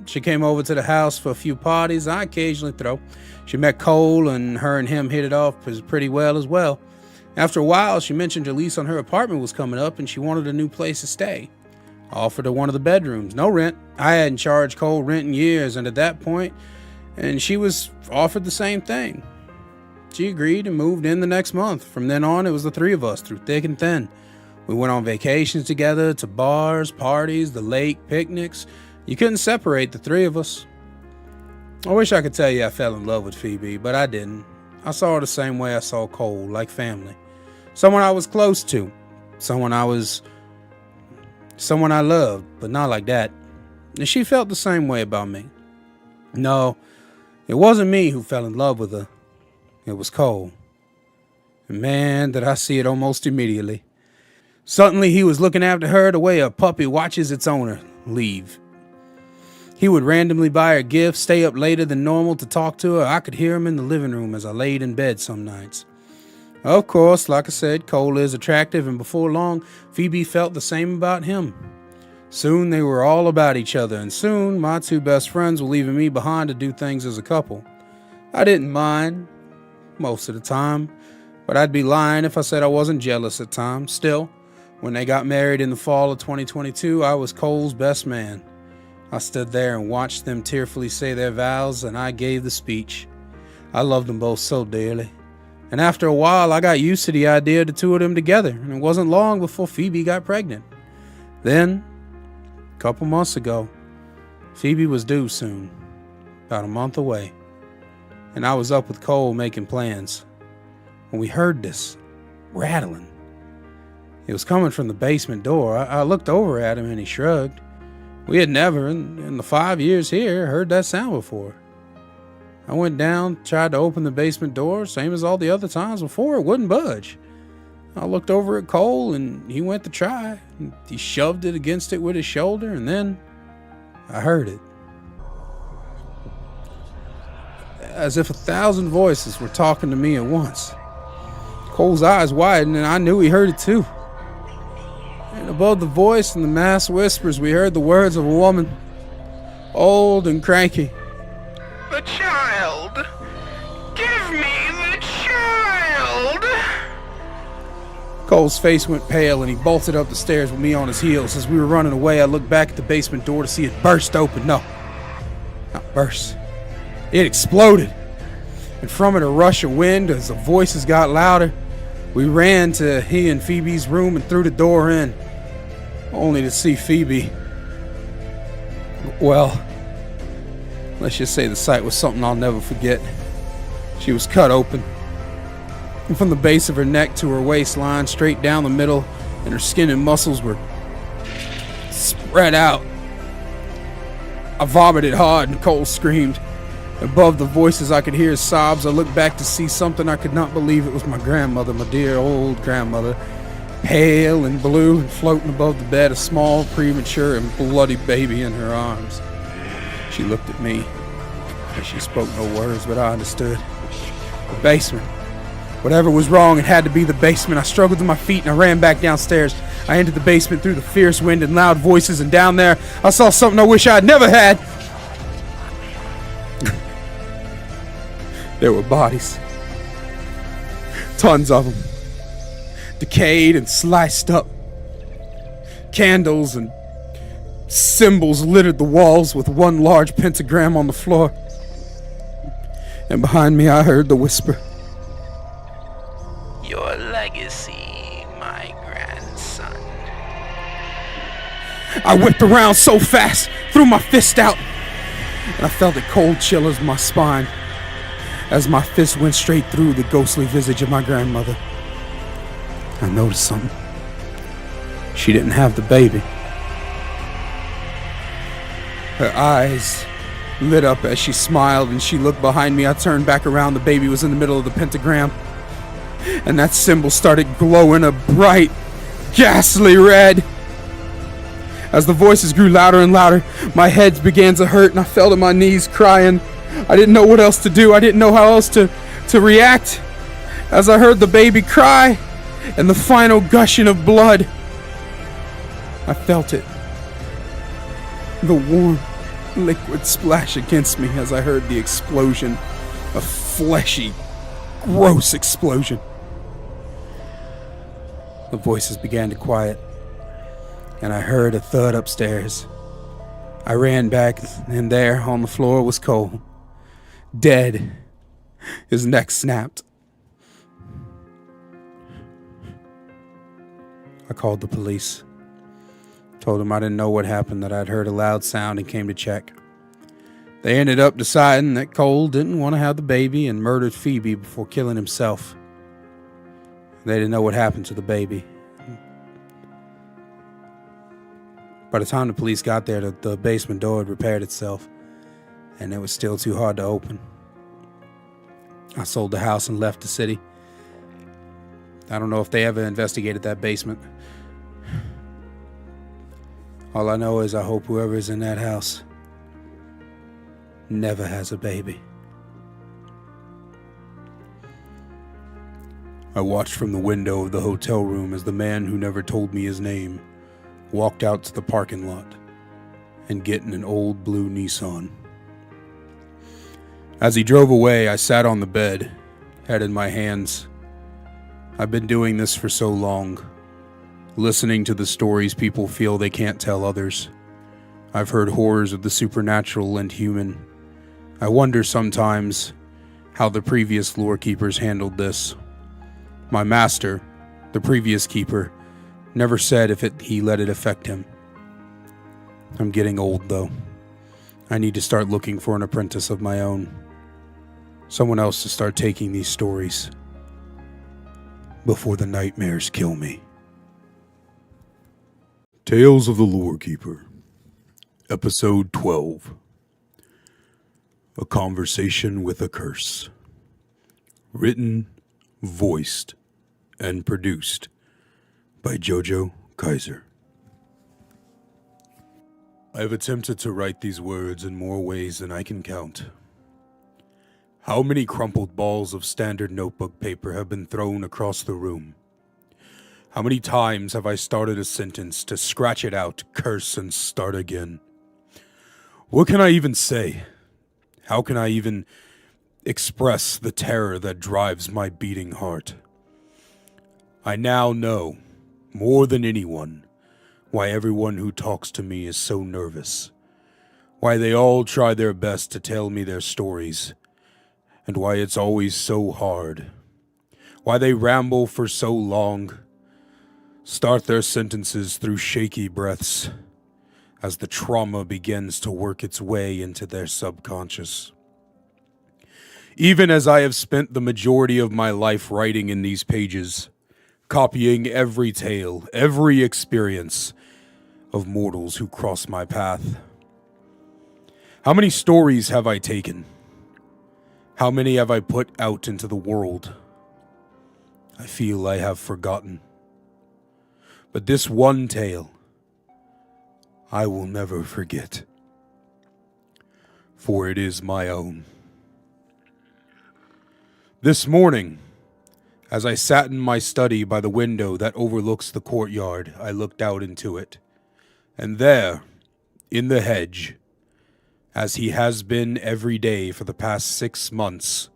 She came over to the house for a few parties I occasionally throw. She met Cole, and her and him hit it off pretty well as well. After a while, she mentioned her lease on her apartment was coming up and she wanted a new place to stay. I offered her one of the bedrooms, no rent. I hadn't charged Cole rent in years, and at that point, and she was offered the same thing. She agreed and moved in the next month. From then on, it was the 3 of us through thick and thin. We went on vacations together, to bars, parties, the lake, picnics. You couldn't separate the 3 of us. I wish I could tell you I fell in love with Phoebe, but I didn't. I saw her the same way I saw Cole, like family. Someone I was close to. Someone I loved, but not like that. And she felt the same way about me. No, it wasn't me who fell in love with her. It was Cole. And man, did I see it almost immediately. Suddenly he was looking after her the way a puppy watches its owner leave. He would randomly buy her gifts, stay up later than normal to talk to her. I could hear him in the living room as I laid in bed some nights. Of course, like I said, Cole is attractive, and before long, Phoebe felt the same about him. Soon they were all about each other, and soon my 2 best friends were leaving me behind to do things as a couple. I didn't mind, most of the time, but I'd be lying if I said I wasn't jealous at times. Still, when they got married in the fall of 2022, I was Cole's best man. I stood there and watched them tearfully say their vows, and I gave the speech. I loved them both so dearly. And after a while, I got used to the idea of the 2 of them together, and it wasn't long before Phoebe got pregnant. Then, a couple months ago, Phoebe was due soon, about a month away, and I was up with Cole making plans when we heard this rattling. It was coming from the basement door. I looked over at him and he shrugged. We had never, in the 5 years here, heard that sound before. I went down, tried to open the basement door, same as all the other times before, it wouldn't budge. I looked over at Cole and he went to try. He shoved it against it with his shoulder and then I heard it. As if 1,000 voices were talking to me at once. Cole's eyes widened and I knew he heard it too. And above the voice and the mass whispers, we heard the words of a woman, old and cranky. The child! Give me the child! Cole's face went pale and he bolted up the stairs with me on his heels. As we were running away, I looked back at the basement door to see it burst open. No, not burst. It exploded. And from it a rush of wind as the voices got louder. We ran to he and Phoebe's room and threw the door in, only to see Phoebe. Well, let's just say the sight was something I'll never forget. She was cut open. And from the base of her neck to her waistline, straight down the middle, and her skin and muscles were spread out. I vomited hard and Cole screamed. Above the voices I could hear his sobs. I looked back to see something I could not believe. It was my grandmother, my dear old grandmother, pale and blue and floating above the bed, a small, premature and bloody baby in her arms. She looked at me, and she spoke no words, but I understood. The basement. Whatever was wrong, it had to be the basement. I struggled to my feet and I ran back downstairs. I entered the basement through the fierce wind and loud voices, and down there I saw something I wish I had never had. There were bodies. Tons of them. Decayed and sliced up. Candles and symbols littered the walls with one large pentagram on the floor. And behind me I heard the whisper. Your legacy, my grandson. I whipped around so fast, threw my fist out, and I felt a cold chill as my spine. As my fist went straight through the ghostly visage of my grandmother, I noticed something. She didn't have the baby. Her eyes lit up as she smiled and she looked behind me. I turned back around. The baby was in the middle of the pentagram. And that symbol started glowing a bright, ghastly red. As the voices grew louder and louder, my head began to hurt and I fell to my knees crying. I didn't know what else to do. I didn't know how else to react. As I heard the baby cry and the final gushing of blood, I felt it. The warm liquid splash against me as I heard the explosion. A fleshy, gross explosion. The voices began to quiet, and I heard a thud upstairs. I ran back, and there on the floor was Cole. Dead. His neck snapped. I called the police. Told them I didn't know what happened, that I'd heard a loud sound and came to check. They ended up deciding that Cole didn't want to have the baby and murdered Phoebe before killing himself. They didn't know what happened to the baby. By the time the police got there, the basement door had repaired itself, and it was still too hard to open. I sold the house and left the city. I don't know if they ever investigated that basement. All I know is I hope whoever is in that house never has a baby. I watched from the window of the hotel room as the man who never told me his name walked out to the parking lot and get in an old blue Nissan. As he drove away, I sat on the bed, head in my hands. I've been doing this for so long, listening to the stories people feel they can't tell others. I've heard horrors of the supernatural and human. I wonder sometimes how the previous lore keepers handled this. My master, the previous keeper, never said if he let it affect him. I'm getting old, though. I need to start looking for an apprentice of my own. Someone else to start taking these stories before the nightmares kill me. Tales of the Lore Keeper, Episode 12. A Conversation with a Curse. Written, voiced, and produced by Jojo Kaiser. I have attempted to write these words in more ways than I can count. How many crumpled balls of standard notebook paper have been thrown across the room? How many times have I started a sentence to scratch it out, curse, and start again? What can I even say? How can I even express the terror that drives my beating heart? I now know, more than anyone, why everyone who talks to me is so nervous, why they all try their best to tell me their stories, and why it's always so hard, why they ramble for so long, start their sentences through shaky breaths as the trauma begins to work its way into their subconscious. Even as I have spent the majority of my life writing in these pages, copying every tale, every experience of mortals who cross my path. How many stories have I taken? How many have I put out into the world? I feel I have forgotten. But this one tale, I will never forget, for it is my own. This morning, as I sat in my study by the window that overlooks the courtyard, I looked out into it, and there, in the hedge, as he has been every day for the past 6 months,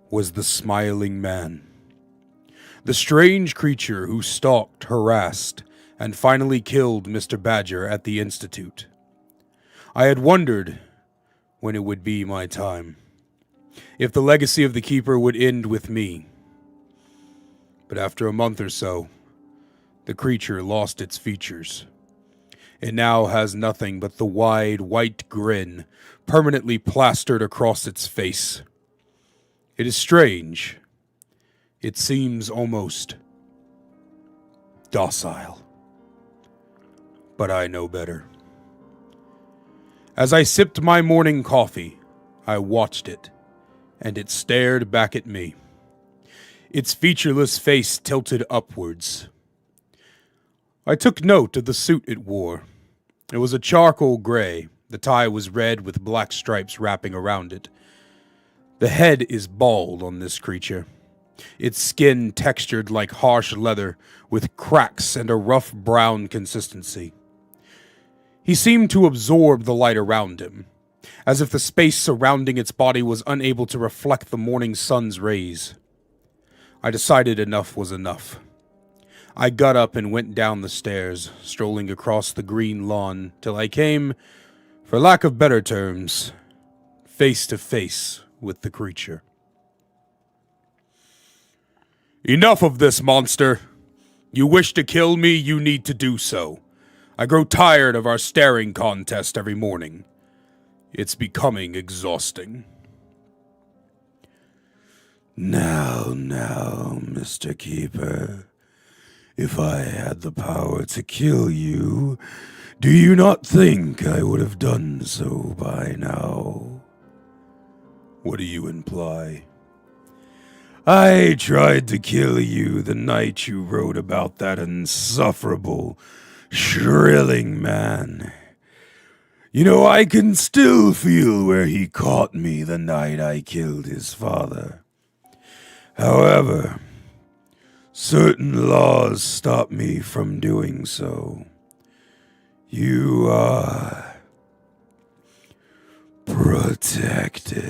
was the smiling man. The strange creature who stalked, harassed, and finally killed Mr. Badger at the Institute. I had wondered when it would be my time, if the legacy of the Keeper would end with me. But after a month or so, the creature lost its features. It now has nothing but the wide, white grin permanently plastered across its face. It is strange. It seems almost docile. But I know better. As I sipped my morning coffee, I watched it, and it stared back at me. Its featureless face tilted upwards. I took note of the suit it wore. It was a charcoal gray. The tie was red with black stripes wrapping around it. The head is bald on this creature. Its skin textured like harsh leather, with cracks and a rough brown consistency. He seemed to absorb the light around him, as if the space surrounding its body was unable to reflect the morning sun's rays. I decided enough was enough. I got up and went down the stairs, strolling across the green lawn, till I came, for lack of better terms, face to face with the creature. Enough of this, monster. You wish to kill me, you need to do so. I grow tired of our staring contest every morning. It's exhausting. Now, Mr. Keeper, if I had the power to kill you, do you not think I would have done so by now? What do you imply? I tried to kill you the night you wrote about that insufferable, shrilling man. You know, I can still feel where he caught me the night I killed his father. However, certain laws stop me from doing so. You are protected.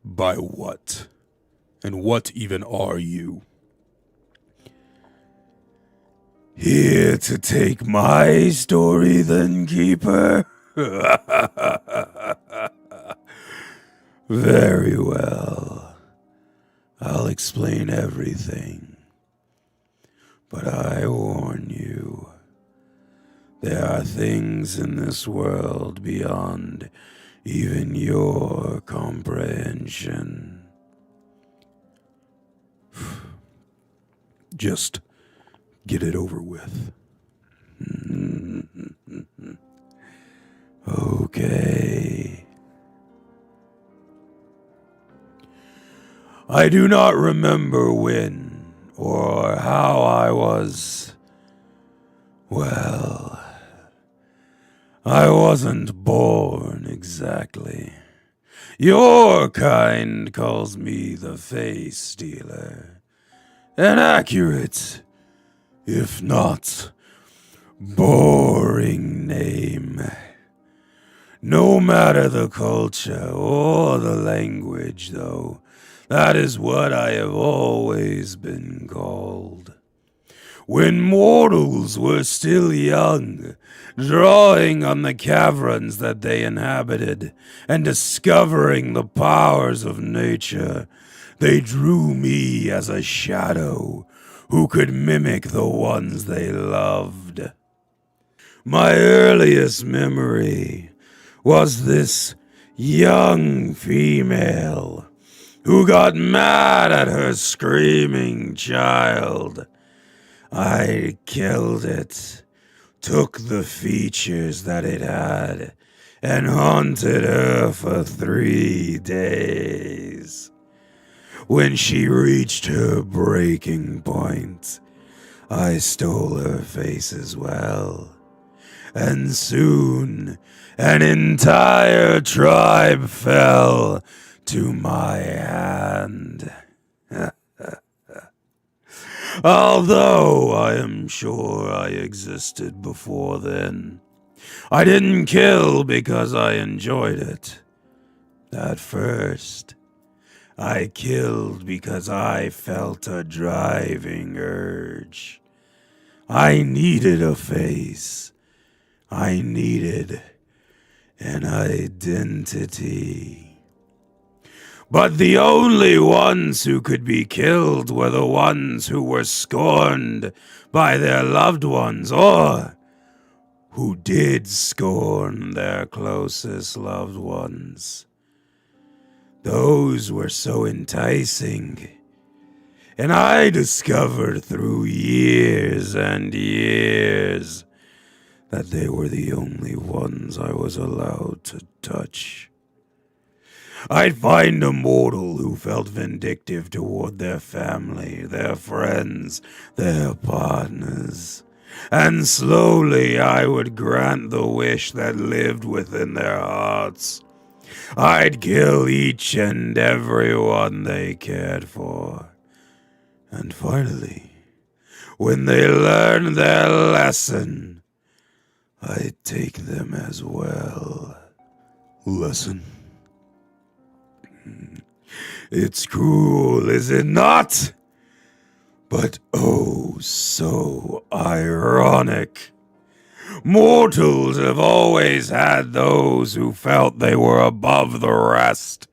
By what? And what even are you? Here to take my story, then, Keeper? Very well. I'll explain everything. But I warn you, there are things in this world beyond even your comprehension. Just get it over with. Okay. I do not remember when or how I was. Well, I wasn't born exactly. Your kind calls me the Face Stealer. An accurate, if not boring name. No matter the culture or the language, though, that is what I have always been called. When mortals were still young, drawing on the caverns that they inhabited, and discovering the powers of nature, they drew me as a shadow who could mimic the ones they loved. My earliest memory was this young female who got mad at her screaming child. I killed it, took the features that it had, and haunted her for 3 days. When she reached her breaking point, I stole her face as well. And soon an entire tribe fell to my hand. Although I am sure I existed before then, I didn't kill because I enjoyed it. At first, I killed because I felt a driving urge. I needed a face. I needed an identity. But the only ones who could be killed were the ones who were scorned by their loved ones, or who did scorn their closest loved ones. Those were so enticing, and I discovered through years and years that they were the only ones I was allowed to touch. I'd find a mortal who felt vindictive toward their family, their friends, their partners, and slowly I would grant the wish that lived within their hearts. I'd kill each and every one they cared for. And finally, when they learned their lesson, I'd take them as well. Lesson? It's cruel, is it not? But oh, so ironic. Mortals have always had those who felt they were above the rest,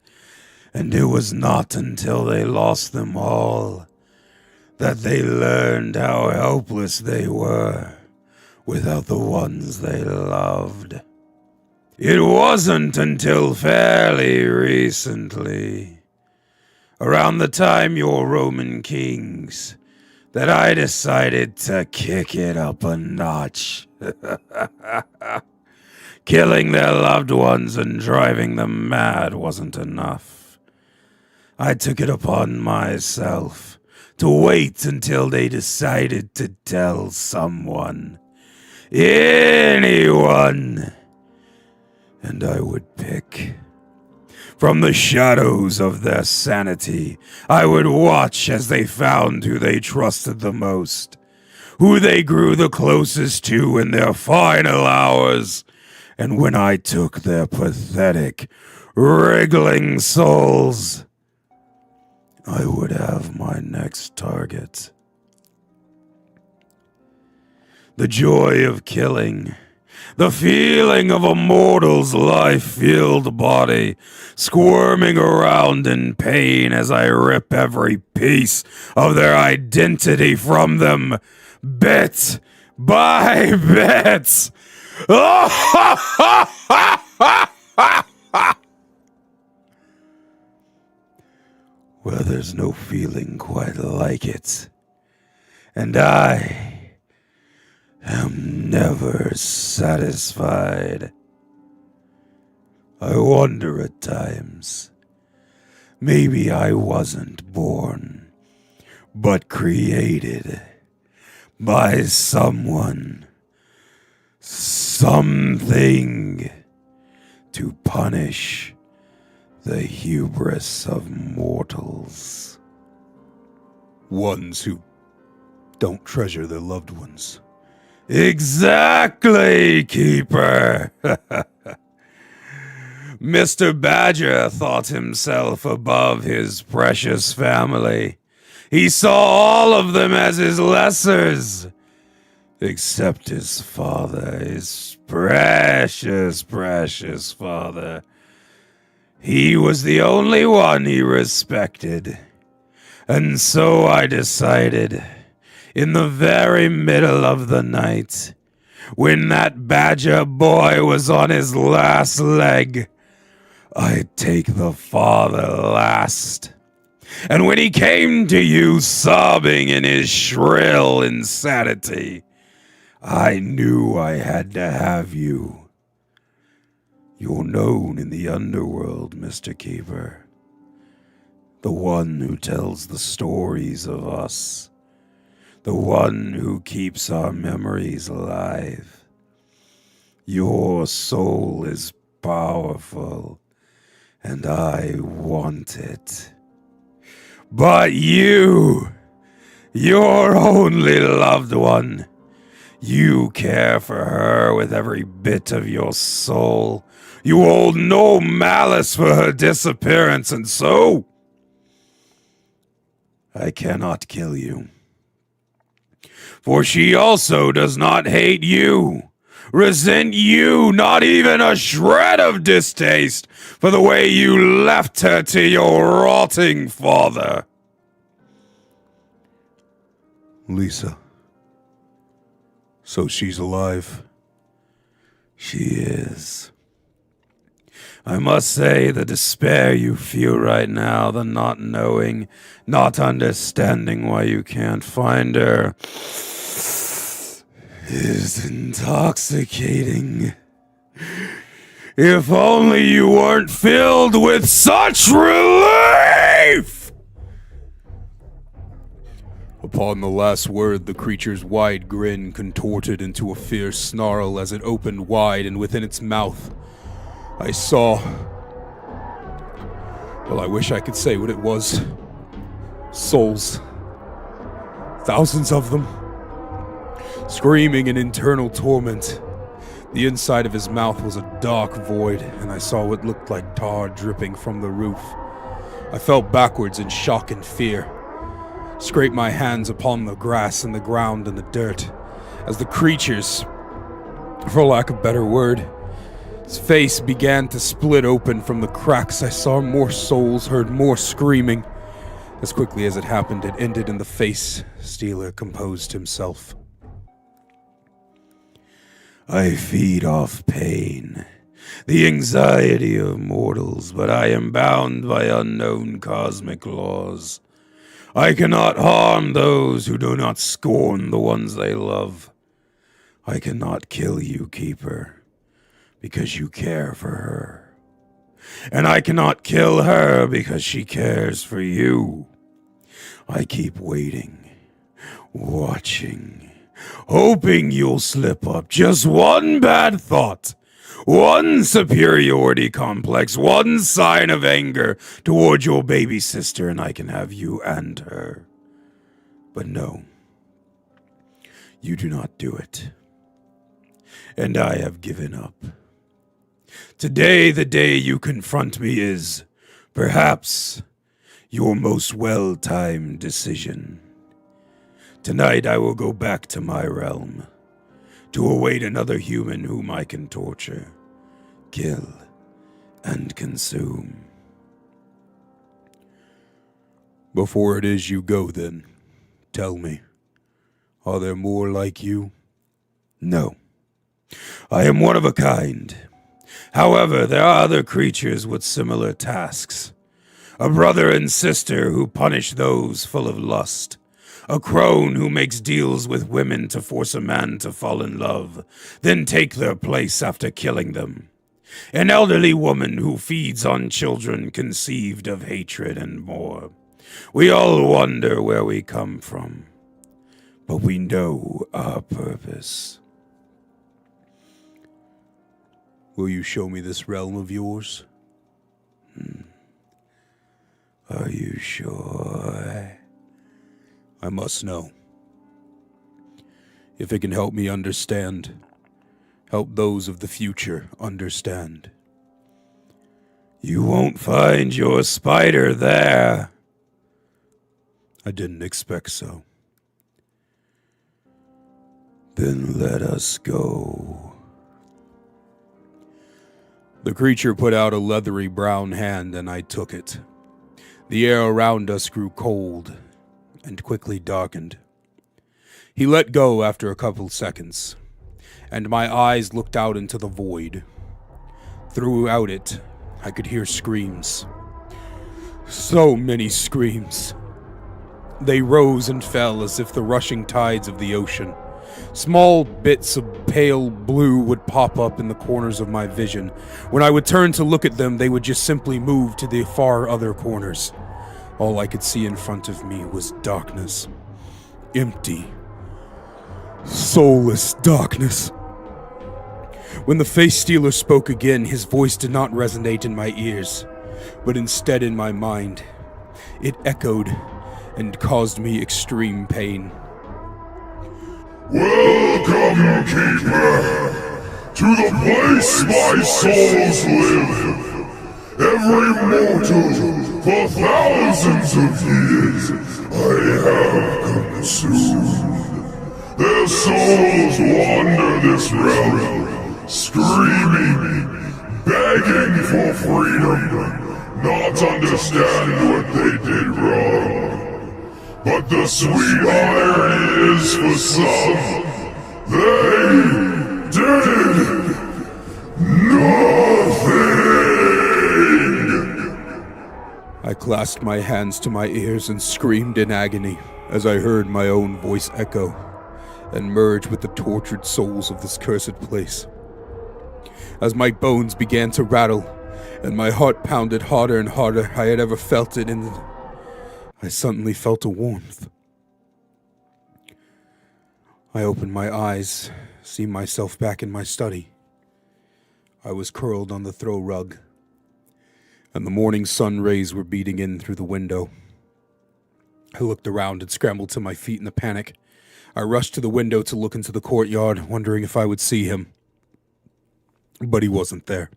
and it was not until they lost them all that they learned how helpless they were without the ones they loved. It wasn't until fairly recently, around the time your Roman kings, that I decided to kick it up a notch. Killing their loved ones and driving them mad wasn't enough. I took it upon myself to wait until they decided to tell someone. Anyone. And I would pick. From the shadows of their sanity, I would watch as they found who they trusted the most, who they grew the closest to in their final hours, and when I took their pathetic, wriggling souls, I would have my next target. The joy of killing, the feeling of a mortal's life-filled body squirming around in pain as I rip every piece of their identity from them, bit by bit. Well, there's no feeling quite like it. And I am never satisfied. I wonder at times, maybe I wasn't born, but created by someone, something, to punish the hubris of mortals. Ones who don't treasure their loved ones. Exactly, Keeper. Mr. Badger thought himself above his precious family. He saw all of them as his lessers, except his father, his precious, precious father. He was the only one he respected. And so I decided, in the very middle of the night, when that Badger boy was on his last leg, I'd take the father last. And when he came to you sobbing in his shrill insanity, I knew I had to have you. You're known in the underworld, Mr. Keeper. The one who tells the stories of us. The one who keeps our memories alive. Your soul is powerful, and I want it. But you, your only loved one, you care for her with every bit of your soul. You hold no malice for her disappearance, and so I cannot kill you. For she also does not hate you, resent you, not even a shred of distaste for the way you left her to your rotting father. Lisa. So she's alive? She is. I must say, the despair you feel right now, the not knowing, not understanding why you can't find her, is intoxicating. If only you weren't filled with such relief! Upon the last word, the creature's wide grin contorted into a fierce snarl as it opened wide, and within its mouth, I saw... well, I wish I could say what it was. Souls. Thousands of them. Screaming in internal torment. The inside of his mouth was a dark void, and I saw what looked like tar dripping from the roof. I fell backwards in shock and fear. Scraped my hands upon the grass and the ground and the dirt, as the creature's, for lack of a better word, its face began to split open from the cracks. I saw more souls, heard more screaming. As quickly as it happened, it ended in the face. Steeler composed himself. I feed off pain, the anxiety of mortals, but I am bound by unknown cosmic laws. I cannot harm those who do not scorn the ones they love. I cannot kill you, Keeper, because you care for her. And I cannot kill her because she cares for you. I keep waiting, watching, hoping you'll slip up just one bad thought, one superiority complex, one sign of anger toward your baby sister, and I can have you and her. But no, you do not do it. And I have given up. Today, the day you confront me, is, perhaps, your most well-timed decision. Tonight I will go back to my realm, to await another human whom I can torture, kill, and consume. Before it is you go, then, tell me, are there more like you? No. I am one of a kind. However, there are other creatures with similar tasks. A brother and sister who punish those full of lust. A crone who makes deals with women to force a man to fall in love, then take their place after killing them. An elderly woman who feeds on children conceived of hatred and more. We all wonder where we come from, but we know our purpose. Will you show me this realm of yours? Are you sure? I must know. If it can help me understand, help those of the future understand. You won't find your spider there. I didn't expect so. Then let us go. The creature put out a leathery brown hand and I took it. The air around us grew cold and quickly darkened. He let go after a couple seconds, and my eyes looked out into the void. Throughout it, I could hear screams. So many screams. They rose and fell as if the rushing tides of the ocean. Small bits of pale blue would pop up in the corners of my vision. When I would turn to look at them, they would just simply move to the far other corners. All I could see in front of me was darkness. Empty, soulless darkness. When the face stealer spoke again, his voice did not resonate in my ears, but instead in my mind. It echoed and caused me extreme pain. Welcome, Keeper, to the place my souls live. Every mortal, for thousands of years, I have consumed. Their souls wander this realm, screaming, begging for freedom, not understand what they did wrong. But the sweet irony is for some, they did nothing! I clasped my hands to my ears and screamed in agony as I heard my own voice echo and merge with the tortured souls of this cursed place. As my bones began to rattle and my heart pounded harder and harder I had ever felt it I suddenly felt a warmth. I opened my eyes, see myself back in my study. I was curled on the throw rug, and the morning sun rays were beating in through the window. I looked around and scrambled to my feet in a panic. I rushed to the window to look into the courtyard, wondering if I would see him. But he wasn't there.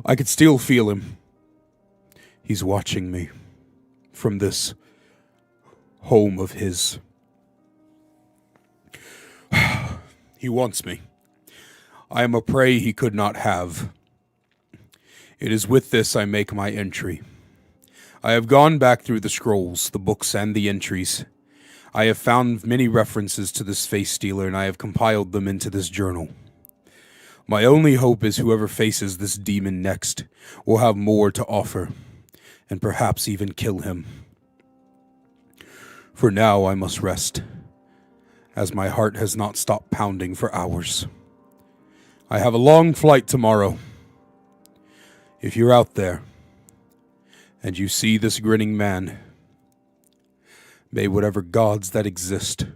I could still feel him. He's watching me from this home of his. He wants me. I am a prey he could not have. It is with this I make my entry. I have gone back through the scrolls, the books, and the entries. I have found many references to this face stealer, and I have compiled them into this journal. My only hope is whoever faces this demon next will have more to offer, and perhaps even kill him. For now I must rest, as my heart has not stopped pounding for hours. I have a long flight tomorrow. If you're out there, and you see this grinning man, may whatever gods that exist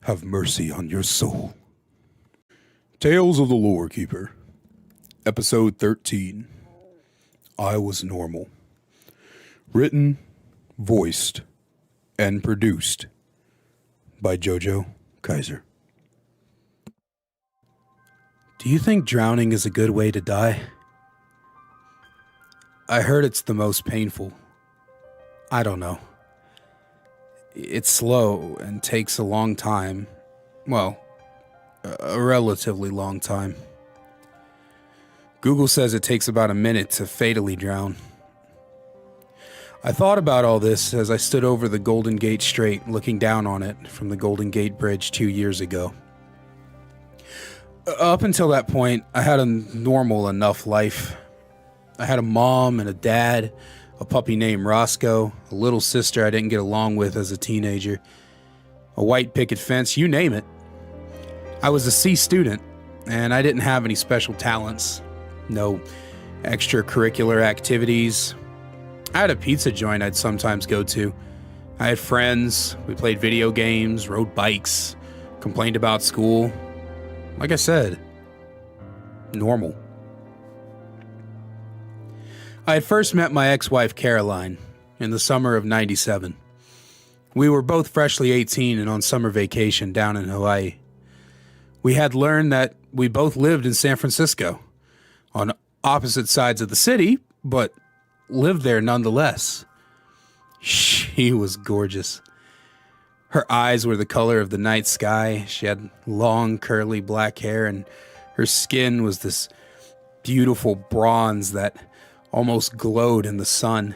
have mercy on your soul. Tales of the Lore Keeper, Episode 13. I Was Normal. Written, voiced, and produced by Jojo Kaiser. Do you think drowning is a good way to die? I heard it's the most painful. I don't know. It's slow and takes a long time. Well, a relatively long time. Google says it takes about a minute to fatally drown. I thought about all this as I stood over the Golden Gate Strait looking down on it from the Golden Gate Bridge 2 years ago. Up until that point, I had a normal enough life. I had a mom and a dad, a puppy named Roscoe, a little sister I didn't get along with as a teenager, a white picket fence, you name it. I was a C student, and I didn't have any special talents, no extracurricular activities. I had a pizza joint I'd sometimes go to. I had friends, we played video games, rode bikes, complained about school. Like I said, normal. I had first met my ex-wife Caroline in the summer of '97. We were both freshly 18 and on summer vacation down in Hawaii. We had learned that we both lived in San Francisco, on opposite sides of the city, but lived there nonetheless. She was gorgeous. Her eyes were the color of the night sky. She had long, curly black hair, and her skin was this beautiful bronze that almost glowed in the sun,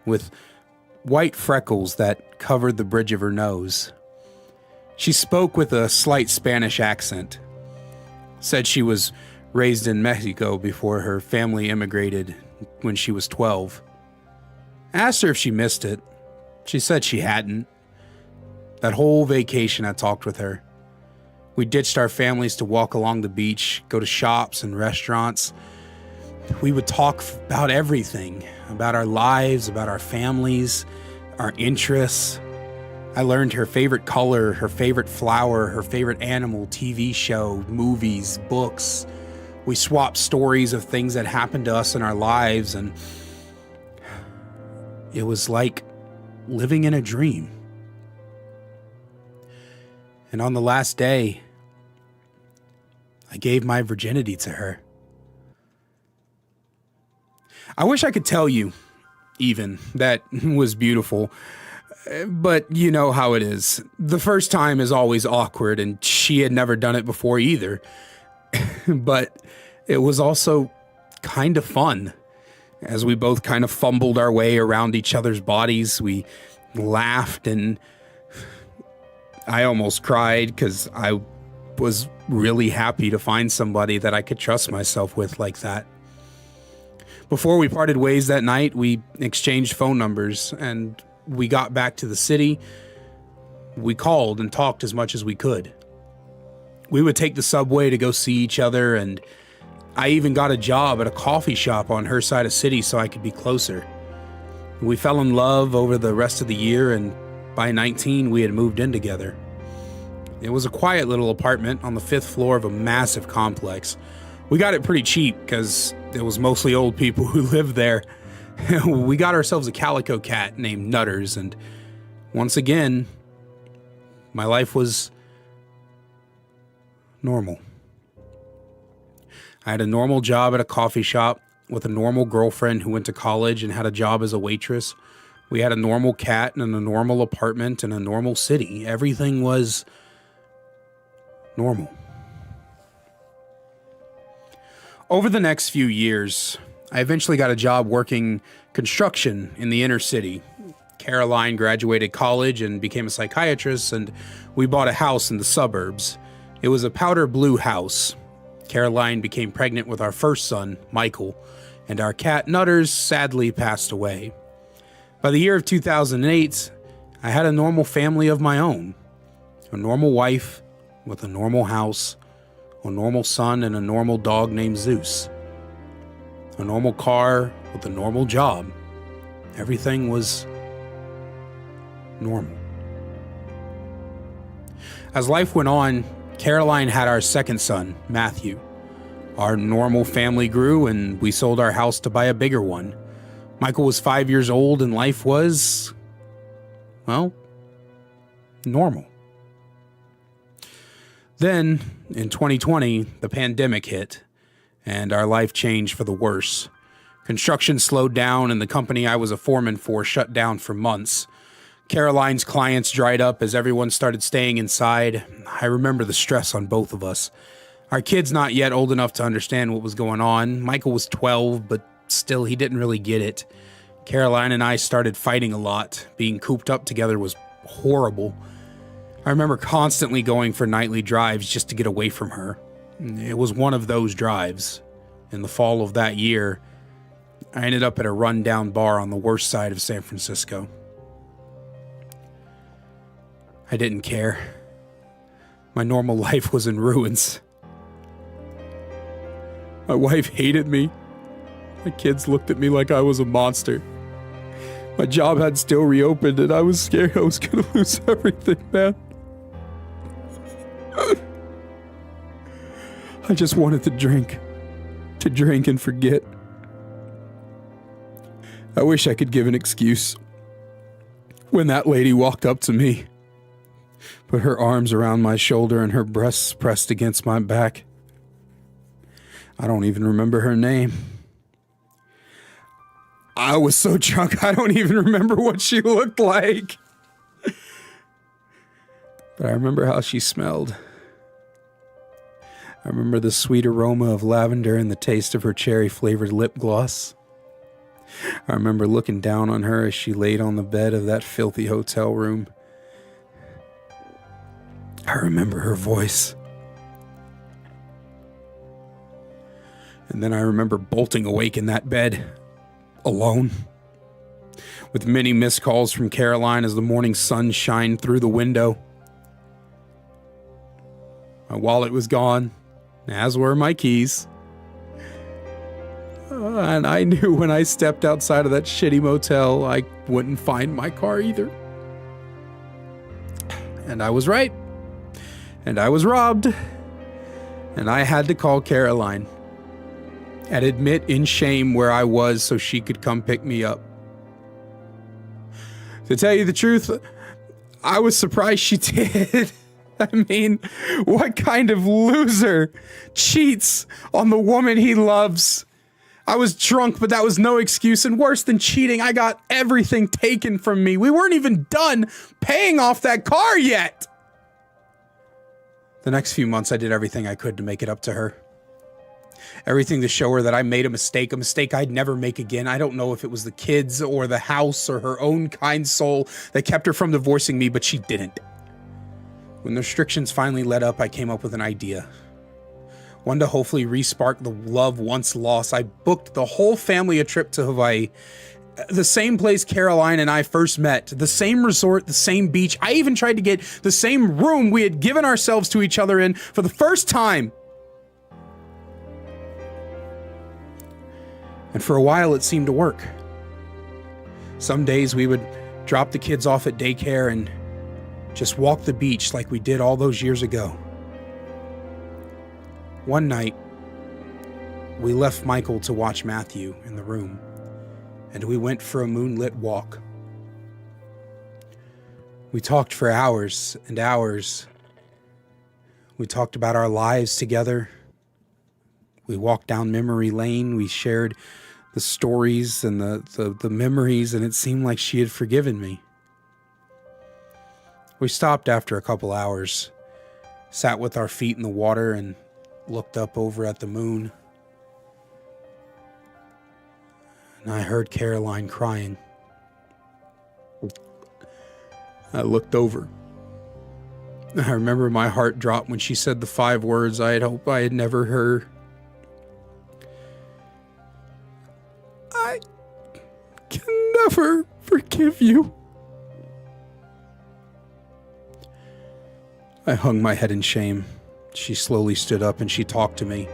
with white freckles that covered the bridge of her nose. She spoke with a slight Spanish accent. Said she was raised in Mexico before her family immigrated when she was 12. I asked her if she missed it. She said she hadn't. That whole vacation I talked with her. We ditched our families to walk along the beach, go to shops and restaurants. We would talk about everything, about our lives, about our families, our interests. I learned her favorite color, her favorite flower, her favorite animal, TV show, movies, books. We swapped stories of things that happened to us in our lives, and it was like living in a dream. And on the last day, I gave my virginity to her. I wish I could tell you, even, that was beautiful. But you know how it is. The first time is always awkward, and she had never done it before either. But it was also kind of fun. As we both kind of fumbled our way around each other's bodies, we laughed, and I almost cried because I was really happy to find somebody that I could trust myself with like that. Before we parted ways that night, we exchanged phone numbers, and we got back to the city. We called and talked as much as we could. We would take the subway to go see each other, and I even got a job at a coffee shop on her side of city so I could be closer. We fell in love over the rest of the year, and by 19, we had moved in together. It was a quiet little apartment on the 5th floor of a massive complex. We got it pretty cheap because it was mostly old people who lived there. We got ourselves a calico cat named Nutters, and once again, my life was normal. I had a normal job at a coffee shop with a normal girlfriend who went to college and had a job as a waitress. We had a normal cat and a normal apartment in a normal city. Everything was normal. Over the next few years, I eventually got a job working construction in the inner city. Caroline graduated college and became a psychiatrist, and we bought a house in the suburbs. It was a powder blue house. Caroline became pregnant with our first son, Michael, and our cat Nutters sadly passed away. By the year of 2008, I had a normal family of my own. A normal wife with a normal house, a normal son, and a normal dog named Zeus. A normal car with a normal job. Everything was normal. As life went on, Caroline had our second son, Matthew. Our normal family grew, and we sold our house to buy a bigger one. Michael was 5 years old, and life was, well, normal. Then, in 2020, the pandemic hit, and our life changed for the worse. Construction slowed down, and the company I was a foreman for shut down for months. Caroline's clients dried up as everyone started staying inside. I remember the stress on both of us. Our kid's not yet old enough to understand what was going on. Michael was 12, but still he didn't really get it. Caroline and I started fighting a lot. Being cooped up together was horrible. I remember constantly going for nightly drives just to get away from her. It was one of those drives. In the fall of that year, I ended up at a rundown bar on the worst side of San Francisco. I didn't care. My normal life was in ruins. My wife hated me. My kids looked at me like I was a monster. My job had still reopened and I was scared I was gonna lose everything, man. I just wanted to drink and forget. I wish I could give an excuse. When that lady walked up to me, put her arms around my shoulder and her breasts pressed against my back. I don't even remember her name. I was so drunk, I don't even remember what she looked like. But I remember how she smelled. I remember the sweet aroma of lavender and the taste of her cherry-flavored lip gloss. I remember looking down on her as she laid on the bed of that filthy hotel room. I remember her voice. And then I remember bolting awake in that bed, alone, with many missed calls from Caroline as the morning sun shined through the window. My wallet was gone, as were my keys. And I knew when I stepped outside of that shitty motel, I wouldn't find my car either. And I was right. And I was robbed. And I had to call Caroline and admit in shame where I was so she could come pick me up. To tell you the truth, I was surprised she did. I mean, what kind of loser cheats on the woman he loves? I was drunk, but that was no excuse, and worse than cheating, I got everything taken from me. We weren't even done paying off that car yet. The next few months, I did everything I could to make it up to her. Everything to show her that I made a mistake I'd never make again. I don't know if it was the kids or the house or her own kind soul that kept her from divorcing me, but she didn't. When the restrictions finally let up, I came up with an idea. One to hopefully re-spark the love once lost. I booked the whole family a trip to Hawaii. The same place Caroline and I first met. The same resort, the same beach. I even tried to get the same room we had given ourselves to each other in for the first time. And for a while, it seemed to work. Some days we would drop the kids off at daycare and just walk the beach like we did all those years ago. One night, we left Michael to watch Matthew in the room, and we went for a moonlit walk. We talked for hours and hours. We talked about our lives together. We walked down memory lane. We shared the stories and the memories, and it seemed like she had forgiven me. We stopped after a couple hours, sat with our feet in the water, and looked up over at the moon. And I heard Caroline crying. I looked over. I remember my heart dropped when she said the 5 words I had hoped I had never heard. I can never forgive you. I hung my head in shame. She slowly stood up and she talked to me.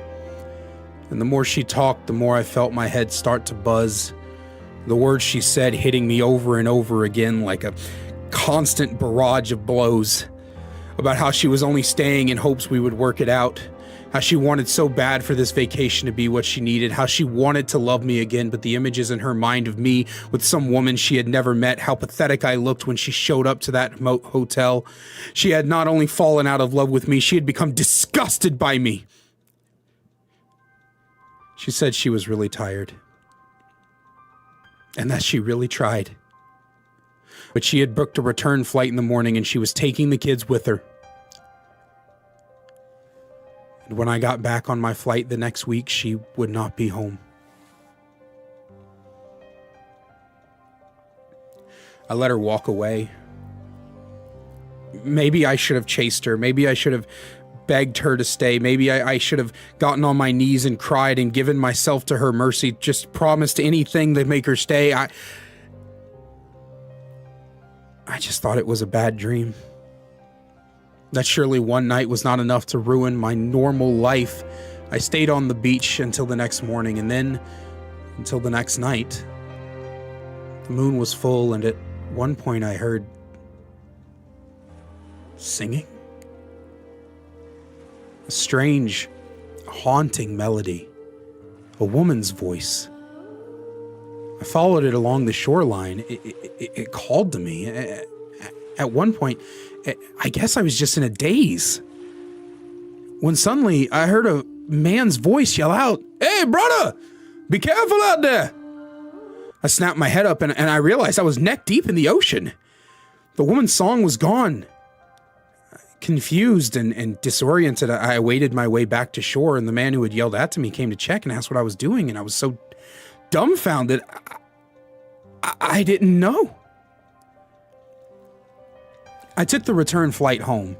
And the more she talked, the more I felt my head start to buzz. The words she said hitting me over and over again like a constant barrage of blows. About how she was only staying in hopes we would work it out. How she wanted so bad for this vacation to be what she needed. How she wanted to love me again, but the images in her mind of me with some woman she had never met. How pathetic I looked when she showed up to that hotel. She had not only fallen out of love with me, she had become disgusted by me. She said she was really tired. And that she really tried. But she had booked a return flight in the morning and she was taking the kids with her. And when I got back on my flight the next week, she would not be home. I let her walk away. Maybe I should have chased her. Maybe I should have begged her to stay. Maybe I should have gotten on my knees and cried and given myself to her mercy. Just promised anything to make her stay. I just thought it was a bad dream. That surely one night was not enough to ruin my normal life. I stayed on the beach until the next morning, and then until the next night. The moon was full, and at one point I heard singing. A strange, haunting melody. A woman's voice. I followed it along the shoreline. It called to me. At one point, I guess I was just in a daze, when suddenly I heard a man's voice yell out, "Hey, brother, be careful out there." I snapped my head up and I realized I was neck deep in the ocean. The woman's song was gone. Confused and disoriented, I waded my way back to shore, and the man who had yelled out to me came to check and asked what I was doing, and I was so dumbfounded, I didn't know. I took the return flight home.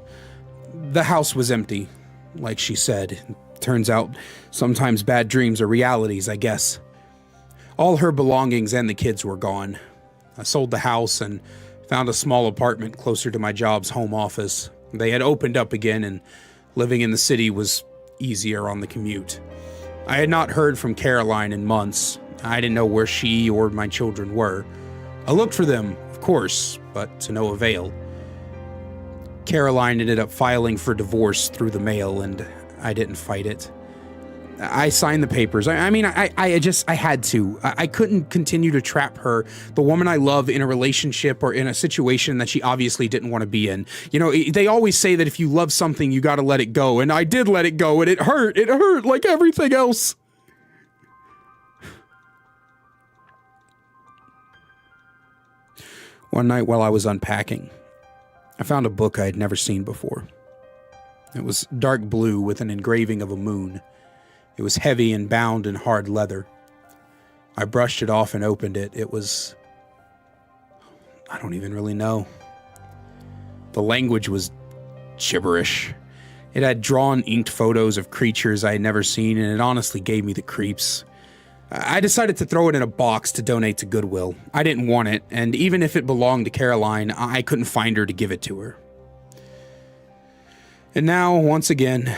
The house was empty, like she said. Turns out sometimes bad dreams are realities, I guess. All her belongings and the kids were gone. I sold the house and found a small apartment closer to my job's home office. They had opened up again, and living in the city was easier on the commute. I had not heard from Caroline in months. I didn't know where she or my children were. I looked for them, of course, but to no avail. Caroline ended up filing for divorce through the mail, and I didn't fight it. I signed the papers. I had to. I couldn't continue to trap her, the woman I love, in a relationship or in a situation that she obviously didn't want to be in. You know, they always say that if you love something, you got to let it go. And I did let it go, and it hurt. It hurt like everything else. One night while I was unpacking, I found a book I had never seen before. It was dark blue with an engraving of a moon. It was heavy and bound in hard leather. I brushed it off and opened it. It was... I don't even really know. The language was gibberish. It had drawn, inked photos of creatures I had never seen, and it honestly gave me the creeps. I decided to throw it in a box to donate to Goodwill. I didn't want it, and even if it belonged to Caroline, I couldn't find her to give it to her. And now, once again,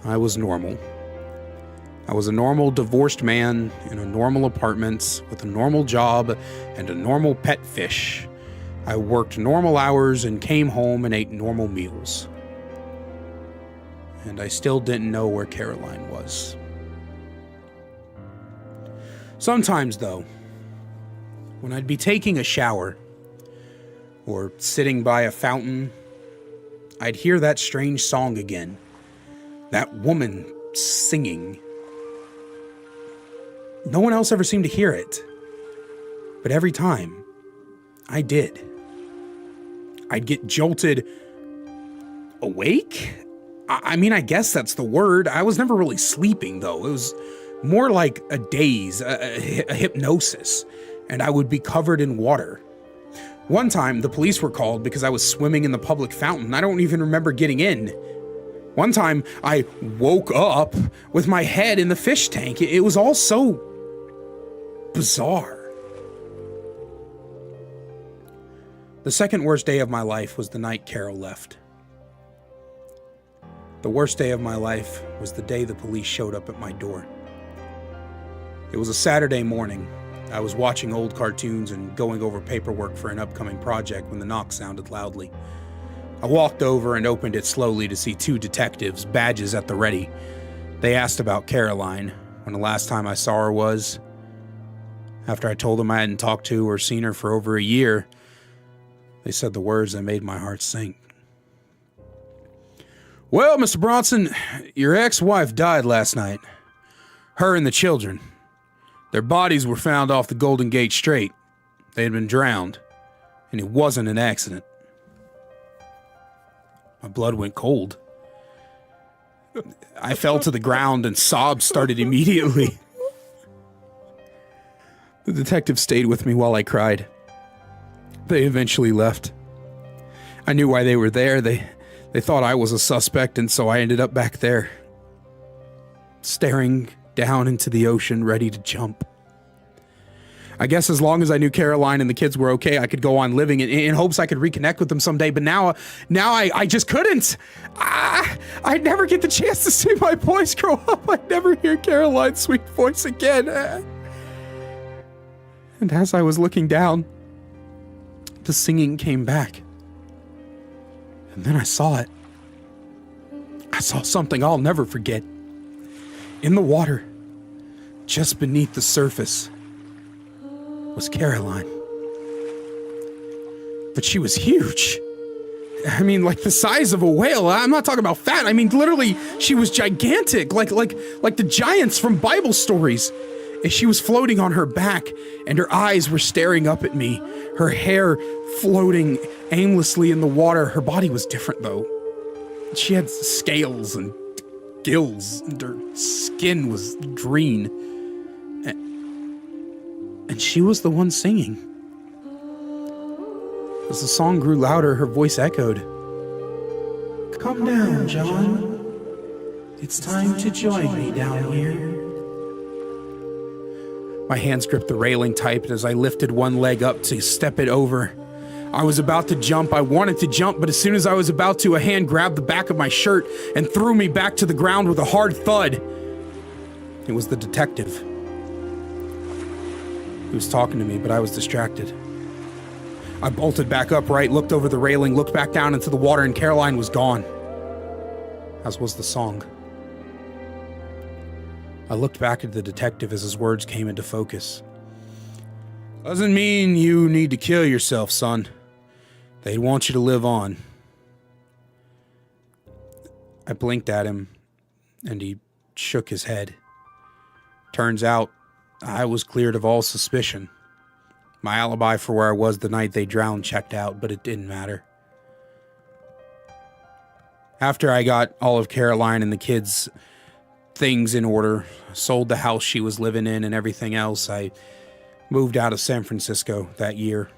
I was normal. I was a normal divorced man in a normal apartment with a normal job and a normal pet fish. I worked normal hours and came home and ate normal meals. And I still didn't know where Caroline was. Sometimes, though, when I'd be taking a shower or sitting by a fountain, I'd hear that strange song again. That woman singing. No one else ever seemed to hear it. But every time, I did. I'd get jolted awake? I mean, I guess that's the word. I was never really sleeping, though. It was more like a daze, a hypnosis, and I would be covered in water. One time, the police were called because I was swimming in the public fountain. I don't even remember getting in. One time, I woke up with my head in the fish tank. It was all so bizarre. The second worst day of my life was the night Carol left. The worst day of my life was the day the police showed up at my door. It was a Saturday morning. I was watching old cartoons and going over paperwork for an upcoming project when the knock sounded loudly. I walked over and opened it slowly to see two detectives, badges at the ready. They asked about Caroline, when the last time I saw her was. After I told them I hadn't talked to or seen her for over a year, they said the words that made my heart sink. "Well, Mr. Bronson, your ex-wife died last night. Her and the children. Their bodies were found off the Golden Gate Strait. They had been drowned, and it wasn't an accident." My blood went cold. I fell to the ground and sobs started immediately. The detective stayed with me while I cried. They eventually left. I knew why they were there. They They thought I was a suspect, and so I ended up back there, staring down into the ocean, ready to jump. I guess as long as I knew Caroline and the kids were okay, I could go on living in hopes I could reconnect with them someday. But now I just couldn't. I'd never get the chance to see my boys grow up. I'd never hear Caroline's sweet voice again. And as I was looking down, the singing came back. And then I saw it. I saw something I'll never forget. In the water, just beneath the surface, was Caroline. But she was huge. I mean, like the size of a whale. I'm not talking about fat. I mean, literally, she was gigantic, like the giants from Bible stories. And she was floating on her back, and her eyes were staring up at me, her hair floating aimlessly in the water. Her body was different, though. She had scales and gills, and her skin was green. And she was the one singing. As the song grew louder, her voice echoed. Come down, John. It's time to join me down here. My hands gripped the railing tight as I lifted one leg up to step it over. I was about to jump. I wanted to jump, but as soon as I was about to, a hand grabbed the back of my shirt and threw me back to the ground with a hard thud. It was the detective. He was talking to me, but I was distracted. I bolted back upright, looked over the railing, looked back down into the water, and Caroline was gone. As was the song. I looked back at the detective as his words came into focus. Doesn't mean you need to kill yourself, son. They want you to live on. I blinked at him, and he shook his head. Turns out, I was cleared of all suspicion. My alibi for where I was the night they drowned checked out, but it didn't matter. After I got all of Caroline and the kids' things in order, sold the house she was living in and everything else, I moved out of San Francisco that year.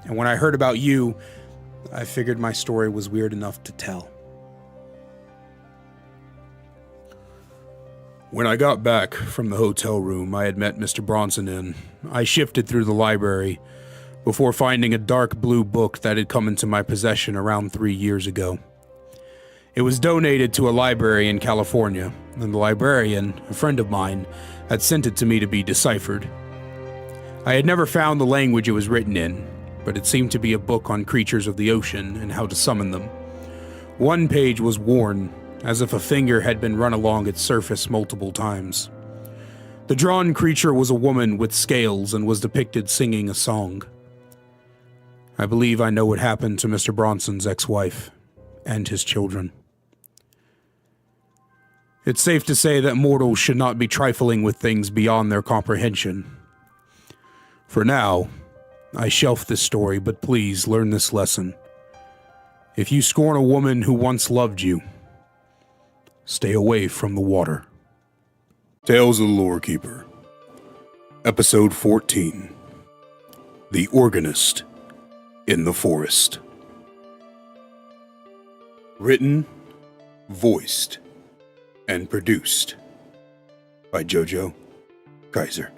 And when I heard about you, I figured my story was weird enough to tell. When I got back from the hotel room I had met Mr. Bronson in, I shifted through the library before finding a dark blue book that had come into my possession around 3 years ago. It was donated to a library in California, and the librarian, a friend of mine, had sent it to me to be deciphered. I had never found the language it was written in, but it seemed to be a book on creatures of the ocean and how to summon them. One page was worn, as if a finger had been run along its surface multiple times. The drawn creature was a woman with scales and was depicted singing a song. I believe I know what happened to Mr. Bronson's ex-wife and his children. It's safe to say that mortals should not be trifling with things beyond their comprehension. For now, I shelf this story, but please learn this lesson. If you scorn a woman who once loved you, stay away from the water. Tales of the Lorekeeper, Episode 14, The Organist in the Forest. Written, voiced, and produced by Jojo Kaiser.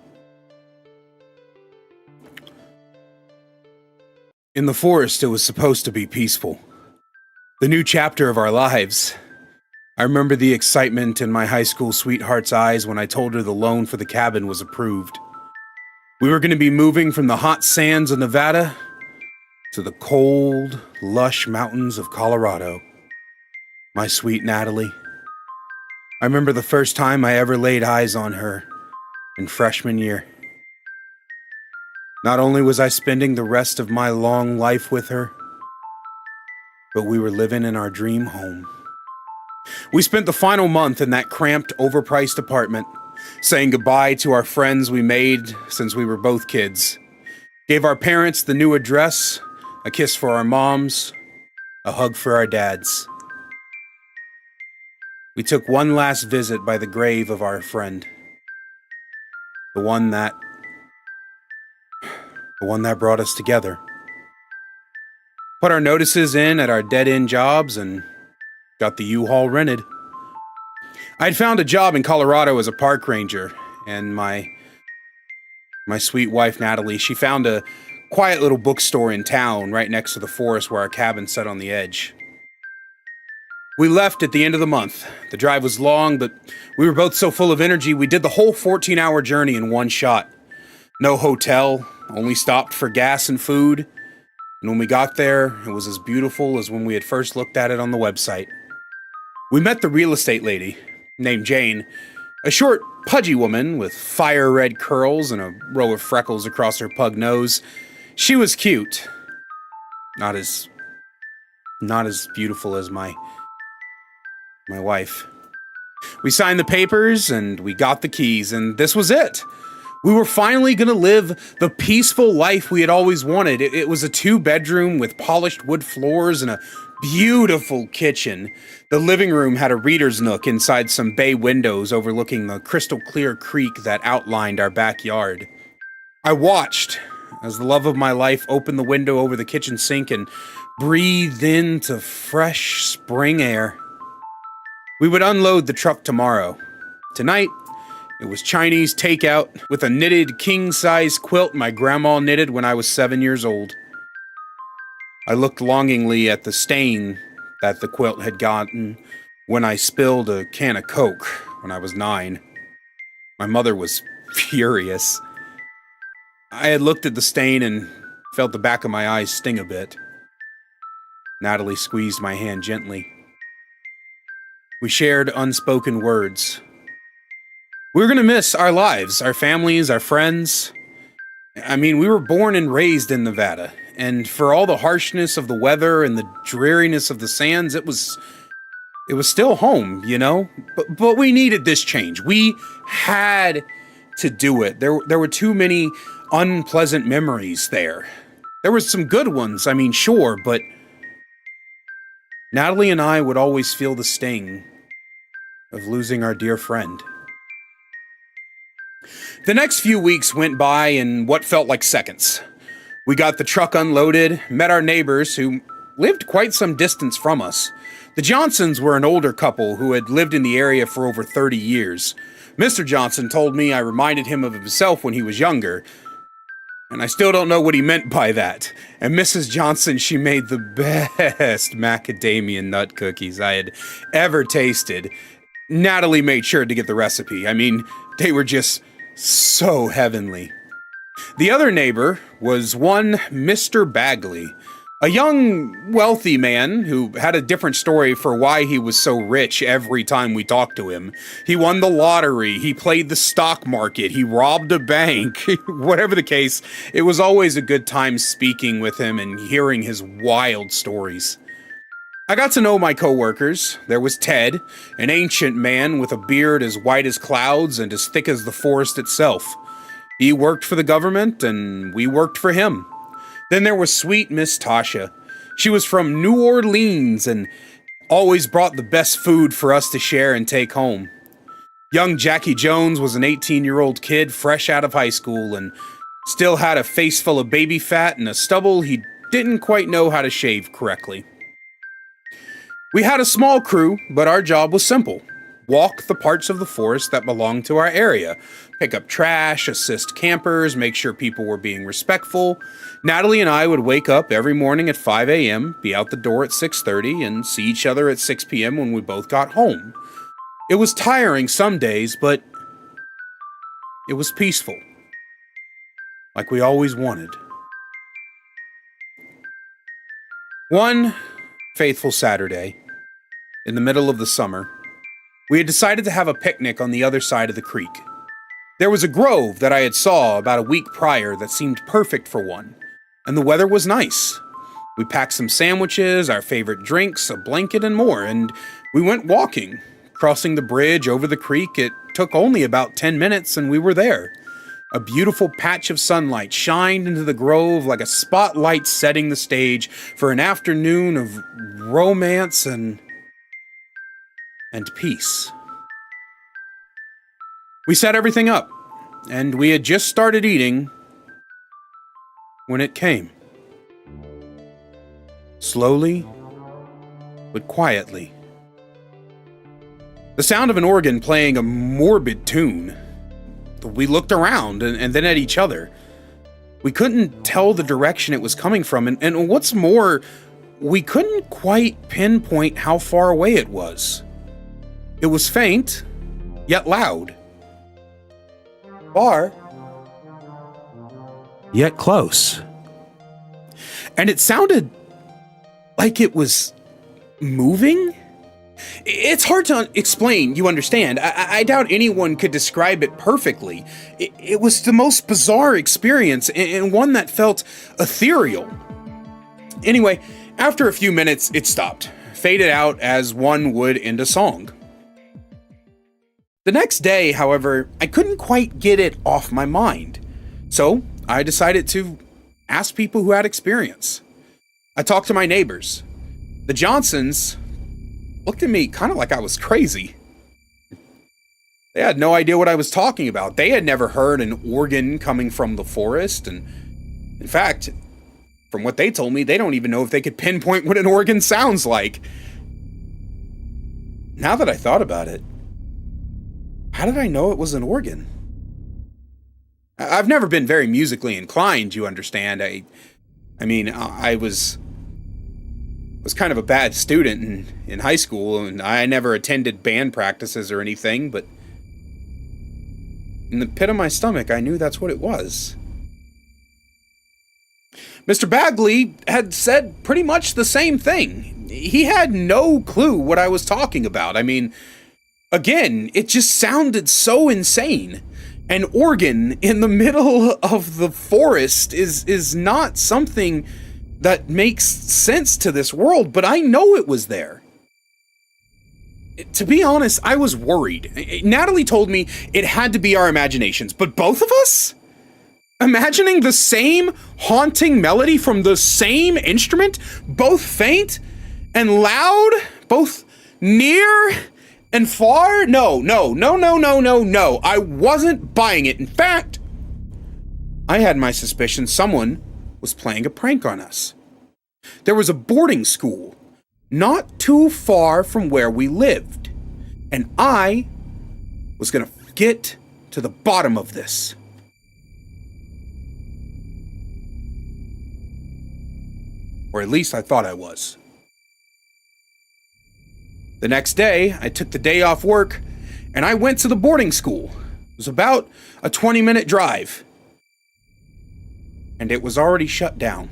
In the forest, it was supposed to be peaceful. The new chapter of our lives. I remember the excitement in my high school sweetheart's eyes when I told her the loan for the cabin was approved. We were going to be moving from the hot sands of Nevada to the cold, lush mountains of Colorado. My sweet Natalie. I remember the first time I ever laid eyes on her, in freshman year. Not only was I spending the rest of my long life with her, but we were living in our dream home. We spent the final month in that cramped, overpriced apartment, saying goodbye to our friends we made since we were both kids. Gave our parents the new address, a kiss for our moms, a hug for our dads. We took one last visit by the grave of our friend. The one that brought us together. put our notices in at our dead-end jobs, and got the U-Haul rented. I'd found a job in Colorado as a park ranger, and my sweet wife, Natalie, she found a quiet little bookstore in town right next to the forest where our cabin sat on the edge. We left at the end of the month. The drive was long, but we were both so full of energy, we did the whole 14-hour journey in one shot. No hotel, only stopped for gas and food, and when we got there, it was as beautiful as when we had first looked at it on the website. We met the real estate lady, named Jane, a short, pudgy woman with fire-red curls and a row of freckles across her pug nose. She was cute. Not as beautiful as my wife. We signed the papers and we got the keys, and this was it. We were finally going to live the peaceful life we had always wanted. It was a 2-bedroom with polished wood floors and a beautiful kitchen. The living room had a reader's nook inside some bay windows overlooking the crystal clear creek that outlined our backyard. I watched as the love of my life opened the window over the kitchen sink and breathed into fresh spring air. We would unload the truck tomorrow. Tonight, it was Chinese takeout with a knitted king-size quilt my grandma knitted when I was 7 years old. I looked longingly at the stain that the quilt had gotten when I spilled a can of Coke when I was 9. My mother was furious. I had looked at the stain and felt the back of my eyes sting a bit. Natalie squeezed my hand gently. We shared unspoken words. We were going to miss our lives, our families, our friends. I mean, we were born and raised in Nevada, and for all the harshness of the weather and the dreariness of the sands, it was still home, you know? But we needed this change. We had to do it. There were too many unpleasant memories there. There were some good ones, I mean, sure, but Natalie and I would always feel the sting of losing our dear friend. The next few weeks went by in what felt like seconds. We got the truck unloaded, met our neighbors who lived quite some distance from us. The Johnsons were an older couple who had lived in the area for over 30 years. Mr. Johnson told me I reminded him of himself when he was younger, and I still don't know what he meant by that. And Mrs. Johnson, she made the best macadamia nut cookies I had ever tasted. Natalie made sure to get the recipe. I mean, they were just so heavenly. The other neighbor was one Mr. Bagley, a young, wealthy man who had a different story for why he was so rich every time we talked to him. He won the lottery, he played the stock market, he robbed a bank. Whatever the case, it was always a good time speaking with him and hearing his wild stories. I got to know my coworkers. There was Ted, an ancient man with a beard as white as clouds and as thick as the forest itself. He worked for the government, and we worked for him. Then there was sweet Miss Tasha. She was from New Orleans and always brought the best food for us to share and take home. Young Jackie Jones was an 18-year-old kid fresh out of high school and still had a face full of baby fat and a stubble he didn't quite know how to shave correctly. We had a small crew, but our job was simple. Walk the parts of the forest that belonged to our area. Pick up trash, assist campers, make sure people were being respectful. Natalie and I would wake up every morning at 5 a.m., be out the door at 6:30, and see each other at 6 p.m. when we both got home. It was tiring some days, but it was peaceful. Like we always wanted. One faithful Saturday, in the middle of the summer, we had decided to have a picnic on the other side of the creek. There was a grove that I had saw about a week prior that seemed perfect for one, and the weather was nice. We packed some sandwiches, our favorite drinks, a blanket, and more, and we went walking. Crossing the bridge over the creek, it took only about 10 minutes, and we were there. A beautiful patch of sunlight shined into the grove like a spotlight setting the stage for an afternoon of romance and peace. We set everything up, and we had just started eating when it came. Slowly, but quietly. The sound of an organ playing a morbid tune. We looked around and then at each other. We couldn't tell the direction it was coming from, and what's more, we couldn't quite pinpoint how far away it was. It was faint, yet loud. Far, yet close. And it sounded like it was moving? It's hard to explain, you understand. I doubt anyone could describe it perfectly. It was the most bizarre experience, and one that felt ethereal. Anyway, after a few minutes, it stopped, faded out as one would end a song. The next day, however, I couldn't quite get it off my mind, so I decided to ask people who had experience. I talked to my neighbors. The Johnsons looked at me kind of like I was crazy. They had no idea what I was talking about. They had never heard an organ coming from the forest, and in fact, from what they told me, they don't even know if they could pinpoint what an organ sounds like. Now that I thought about it, how did I know it was an organ? I've never been very musically inclined, you understand. I was kind of a bad student in high school, and I never attended band practices or anything, but in the pit of my stomach, I knew that's what it was. Mr. Bagley had said pretty much the same thing. He had no clue what I was talking about. I mean, again, it just sounded so insane. An organ in the middle of the forest is not something that makes sense to this world, but I know it was there. To be honest, I was worried. Natalie told me it had to be our imaginations, but both of us? Imagining the same haunting melody from the same instrument, both faint and loud, both near and far? No. I wasn't buying it. In fact, I had my suspicions someone was playing a prank on us. There was a boarding school not too far from where we lived, and I was gonna get to the bottom of this. Or at least I thought I was. The next day, I took the day off work, and I went to the boarding school. It was about a 20-minute drive. And it was already shut down.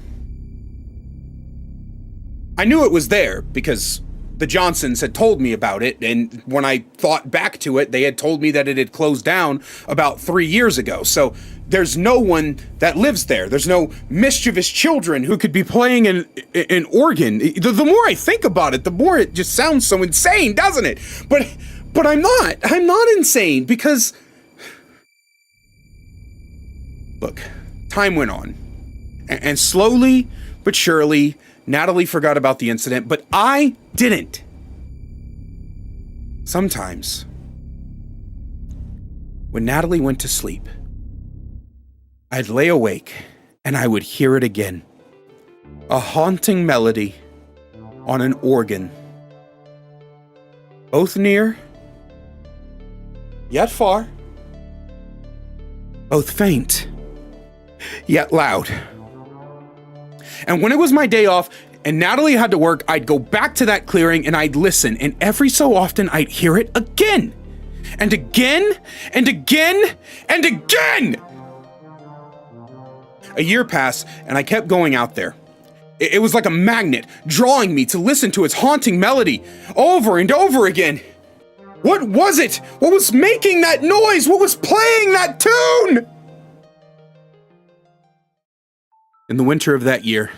I knew it was there because the Johnsons had told me about it, and when I thought back to it, they had told me that it had closed down about 3 years ago. So there's no one that lives there. There's no mischievous children who could be playing an organ. The more I think about it, the more it just sounds so insane, doesn't it? But I'm not. I'm not insane because... Look, time went on. And slowly but surely, Natalie forgot about the incident, but I didn't. Sometimes, when Natalie went to sleep, I'd lay awake and I would hear it again. A haunting melody on an organ. Both near, yet far. Both faint, yet loud. And when it was my day off and Natalie had to work, I'd go back to that clearing and I'd listen, and every so often I'd hear it again. And again, and again, and again! A year passed, and I kept going out there. It was like a magnet, drawing me to listen to its haunting melody over and over again. What was it? What was making that noise? What was playing that tune? In the winter of that year,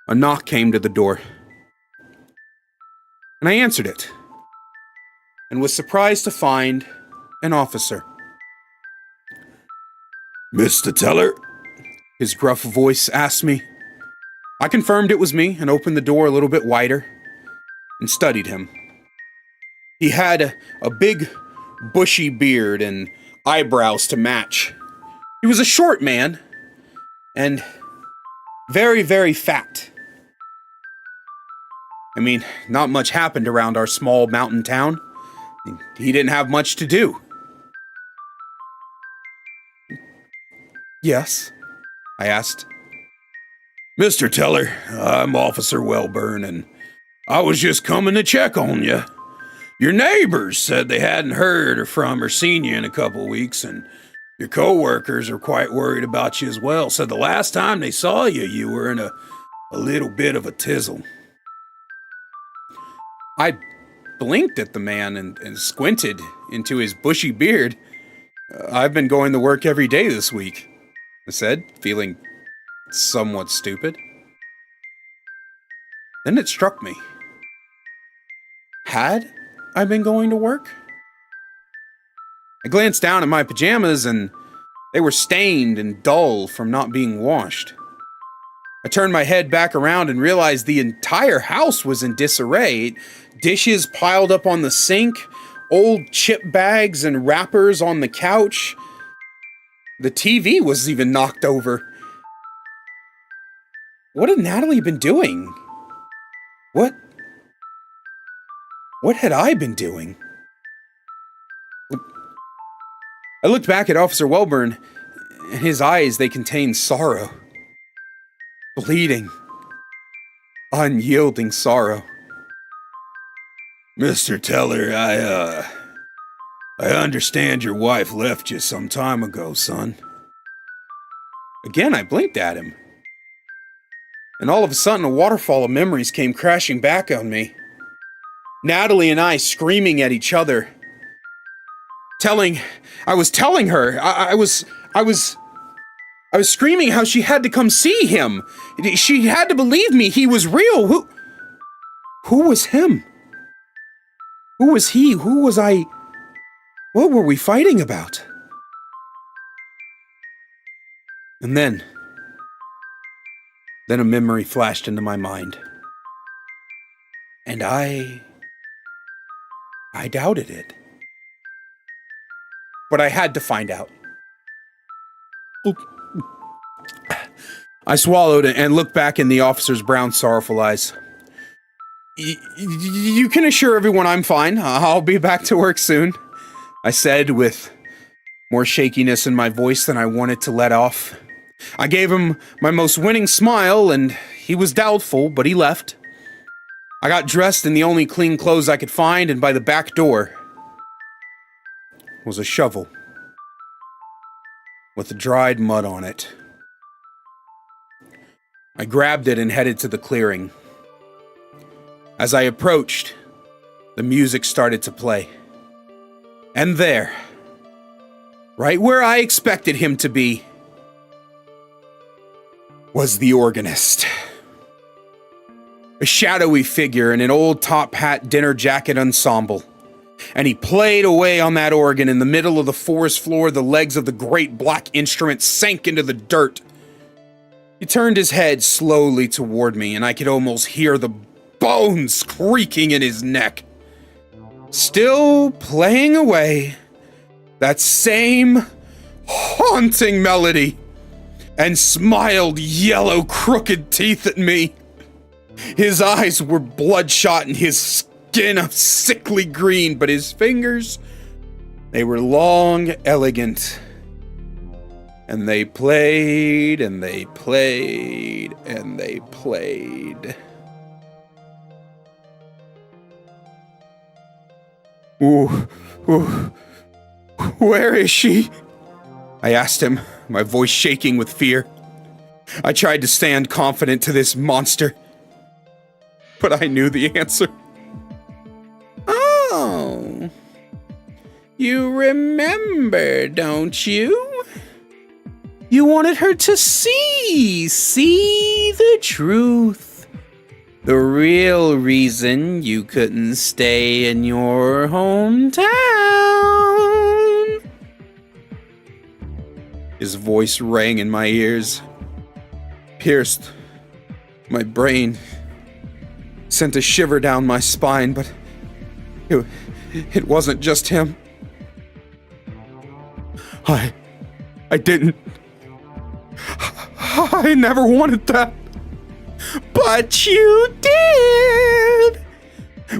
a knock came to the door. And I answered it, and was surprised to find an officer. Mr. Teller? His gruff voice asked me. I confirmed it was me and opened the door a little bit wider and studied him. He had a big, bushy beard and eyebrows to match. He was a short man and very, very fat. I mean, not much happened around our small mountain town. He didn't have much to do. Yes? I asked. Mr. Teller, I'm Officer Wellburn, and I was just coming to check on you. Your neighbors said they hadn't heard from or seen you in a couple weeks, and your co-workers are quite worried about you as well. Said the last time they saw you, you were in a little bit of a tizzle. I blinked at the man and squinted into his bushy beard. I've been going to work every day this week, I said, feeling somewhat stupid. Then it struck me. Had I been going to work? I glanced down at my pajamas and they were stained and dull from not being washed. I turned my head back around and realized the entire house was in disarray. Dishes piled up on the sink, old chip bags and wrappers on the couch. The TV was even knocked over. What had Natalie been doing? What had I been doing? I looked back at Officer Wellburn, and his eyes, they contained sorrow. Bleeding, unyielding sorrow. Mr. Teller, I understand your wife left you some time ago, son. Again, I blinked at him. And all of a sudden, a waterfall of memories came crashing back on me. Natalie and I screaming at each other. I was telling her, I was screaming how she had to come see him. She had to believe me, he was real. Who was him? Who was he? Who was I? What were we fighting about? And then a memory flashed into my mind. And I doubted it. But I had to find out. I swallowed and looked back in the officer's brown, sorrowful eyes. You can assure everyone I'm fine. I'll be back to work soon, I said with more shakiness in my voice than I wanted to let off. I gave him my most winning smile, and he was doubtful, but he left. I got dressed in the only clean clothes I could find, and by the back door was a shovel with dried mud on it. I grabbed it and headed to the clearing. As I approached, the music started to play. And there, right where I expected him to be, was the organist. A shadowy figure in an old top hat dinner jacket ensemble. And he played away on that organ in the middle of the forest floor. The legs of the great black instrument sank into the dirt. He turned his head slowly toward me, and I could almost hear the bones creaking in his neck. Still playing away that same haunting melody, and smiled yellow crooked teeth at me. His eyes were bloodshot and his skin a sickly green, but his fingers, they were long, elegant. And they played, and they played, and they played. Ooh, where is she? I asked him, my voice shaking with fear. I tried to stand confident to this monster, but I knew the answer. Oh, you remember, don't you? You wanted her to see the truth. The real reason you couldn't stay in your hometown. His voice rang in my ears, pierced my brain, sent a shiver down my spine, but it wasn't just him. I didn't. I never wanted that. But you did!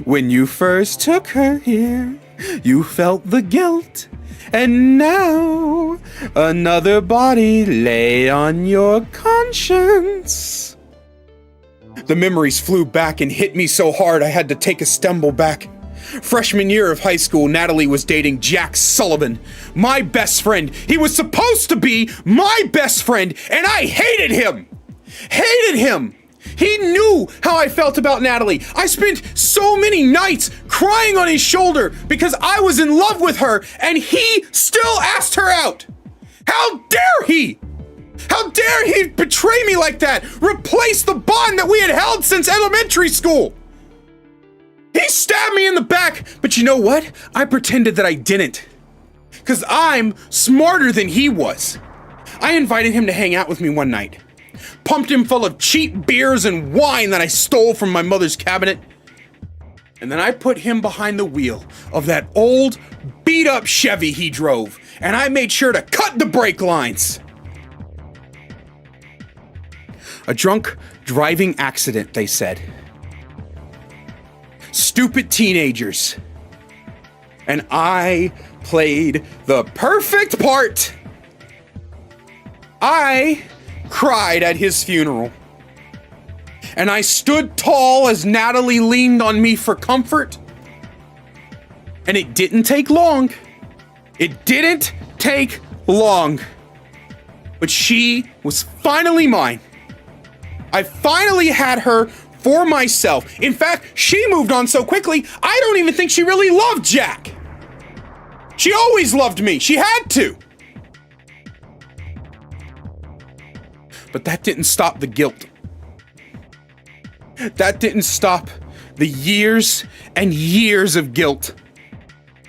When you first took her here, you felt the guilt. And now, another body lay on your conscience. The memories flew back and hit me so hard I had to take a stumble back. Freshman year of high school, Natalie was dating Jack Sullivan, my best friend. He was supposed to be my best friend, and I hated him! Hated him! He knew how I felt about Natalie. I spent so many nights crying on his shoulder because I was in love with her, and he still asked her out. How dare he? How dare he betray me like that? Replace the bond that we had held since elementary school. He stabbed me in the back, but you know what? I pretended that I didn't. Because I'm smarter than he was. I invited him to hang out with me one night. Pumped him full of cheap beers and wine that I stole from my mother's cabinet. And then I put him behind the wheel of that old, beat-up Chevy he drove, and I made sure to cut the brake lines. A drunk driving accident, they said. Stupid teenagers. And I played the perfect part. I cried at his funeral. And I stood tall as Natalie leaned on me for comfort. And it didn't take long. It didn't take long. But she was finally mine. I finally had her for myself. In fact, she moved on so quickly, I don't even think she really loved Jack. She always loved me. She had to. But that didn't stop the guilt. That didn't stop the years and years of guilt.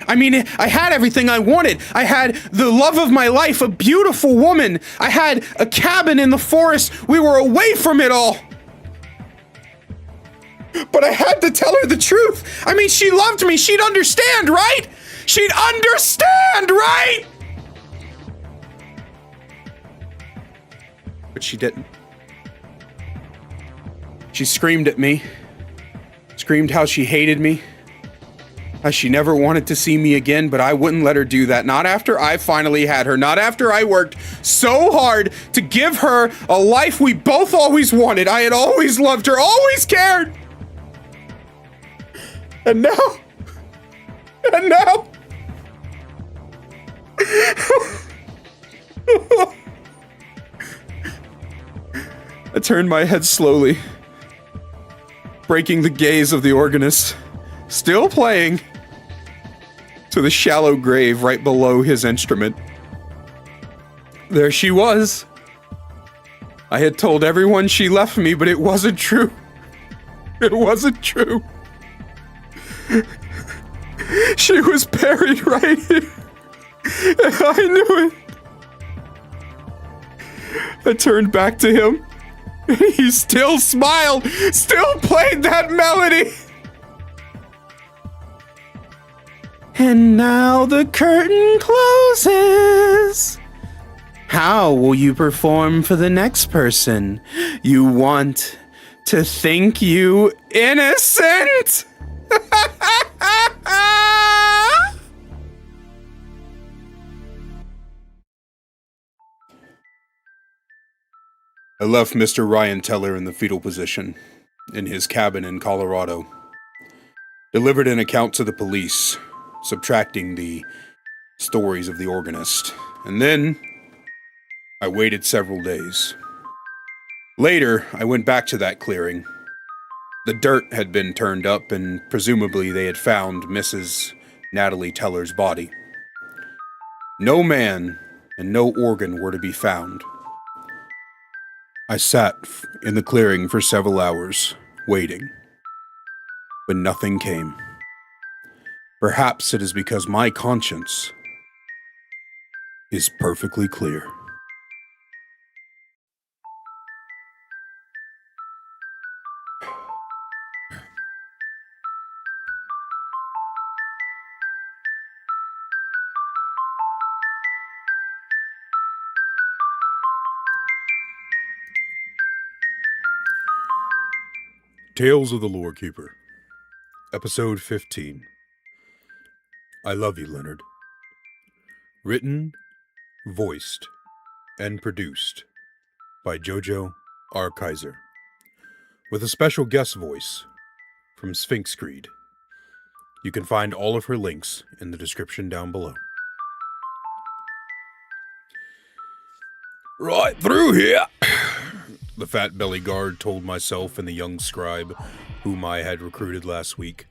I mean, I had everything I wanted. I had the love of my life, a beautiful woman. I had a cabin in the forest. We were away from it all. But I had to tell her the truth. I mean, she loved me. She'd understand, right? She'd understand, right? But she didn't. She screamed at me. Screamed how she hated me. How she never wanted to see me again, but I wouldn't let her do that. Not after I finally had her. Not after I worked so hard to give her a life we both always wanted. I had always loved her, always cared. And now... I turned my head slowly, breaking the gaze of the organist, still playing, to the shallow grave right below his instrument. There she was. I had told everyone she left me, but it wasn't true. It wasn't true. She was buried right here. And I knew it. I turned back to him. And he still smiled, still played that melody. And now the curtain closes. How will you perform for the next person you want to think you innocent? I left Mr. Ryan Teller in the fetal position, in his cabin in Colorado. Delivered an account to the police, subtracting the stories of the organist. And then, I waited several days. Later, I went back to that clearing. The dirt had been turned up, and presumably they had found Mrs. Natalie Teller's body. No man and no organ were to be found. I sat in the clearing for several hours, waiting. But nothing came. Perhaps it is because my conscience is perfectly clear. Tales of the Lore Keeper, Episode 15. I Love You, Leonard. Written, voiced, and produced by Jojo R. Kaiser, with a special guest voice from Sphinx Creed. You can find all of her links in the description down below. Right through here, the fat belly guard told myself and the young scribe, whom I had recruited last week.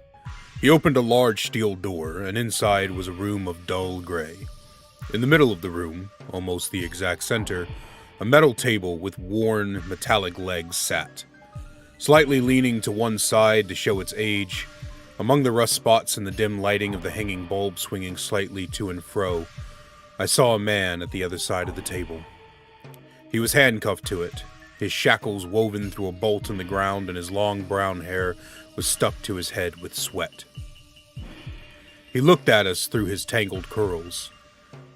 He opened a large steel door, and inside was a room of dull gray. In the middle of the room, almost the exact center, a metal table with worn metallic legs sat. Slightly leaning to one side to show its age, among the rust spots and the dim lighting of the hanging bulb swinging slightly to and fro, I saw a man at the other side of the table. He was handcuffed to it, his shackles woven through a bolt in the ground, and his long brown hair was stuck to his head with sweat. He looked at us through his tangled curls.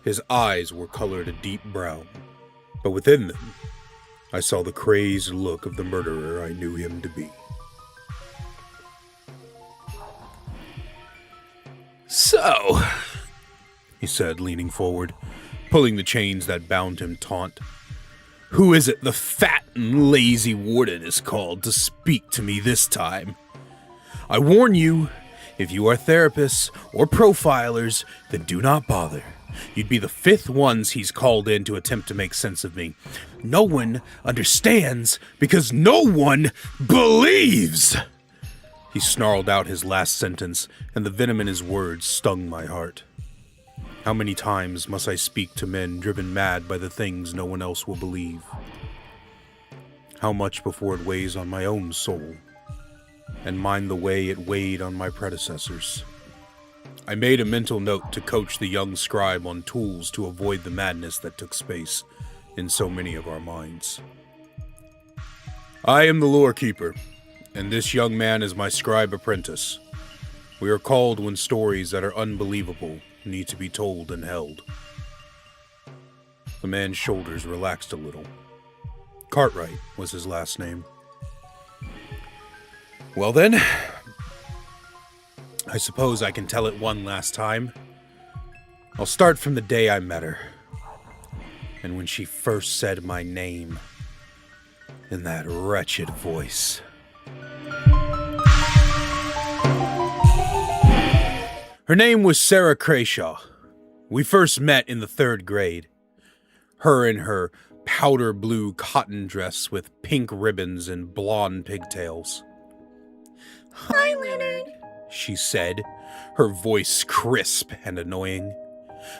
His eyes were colored a deep brown, but within them, I saw the crazed look of the murderer I knew him to be. So, he said, leaning forward, pulling the chains that bound him taut. Who is it the fat and lazy warden is called to speak to me this time? I warn you, if you are therapists or profilers, then do not bother. You'd be the fifth ones he's called in to attempt to make sense of me. No one understands because no one believes! He snarled out his last sentence, and the venom in his words stung my heart. How many times must I speak to men driven mad by the things no one else will believe? How much before it weighs on my own soul, and mind the way it weighed on my predecessors? I made a mental note to coach the young scribe on tools to avoid the madness that took space in so many of our minds. I am the Lore Keeper, and this young man is my scribe apprentice. We are called when stories that are unbelievable need to be told and held. The man's shoulders relaxed a little. Cartwright was his last name. Well then, I suppose I can tell it one last time. I'll start from the day I met her, and when she first said my name in that wretched voice. Her name was Sarah Crayshaw. We first met in the 3rd grade. Her in her powder blue cotton dress with pink ribbons and blonde pigtails. Hi, Leonard, she said, her voice crisp and annoying.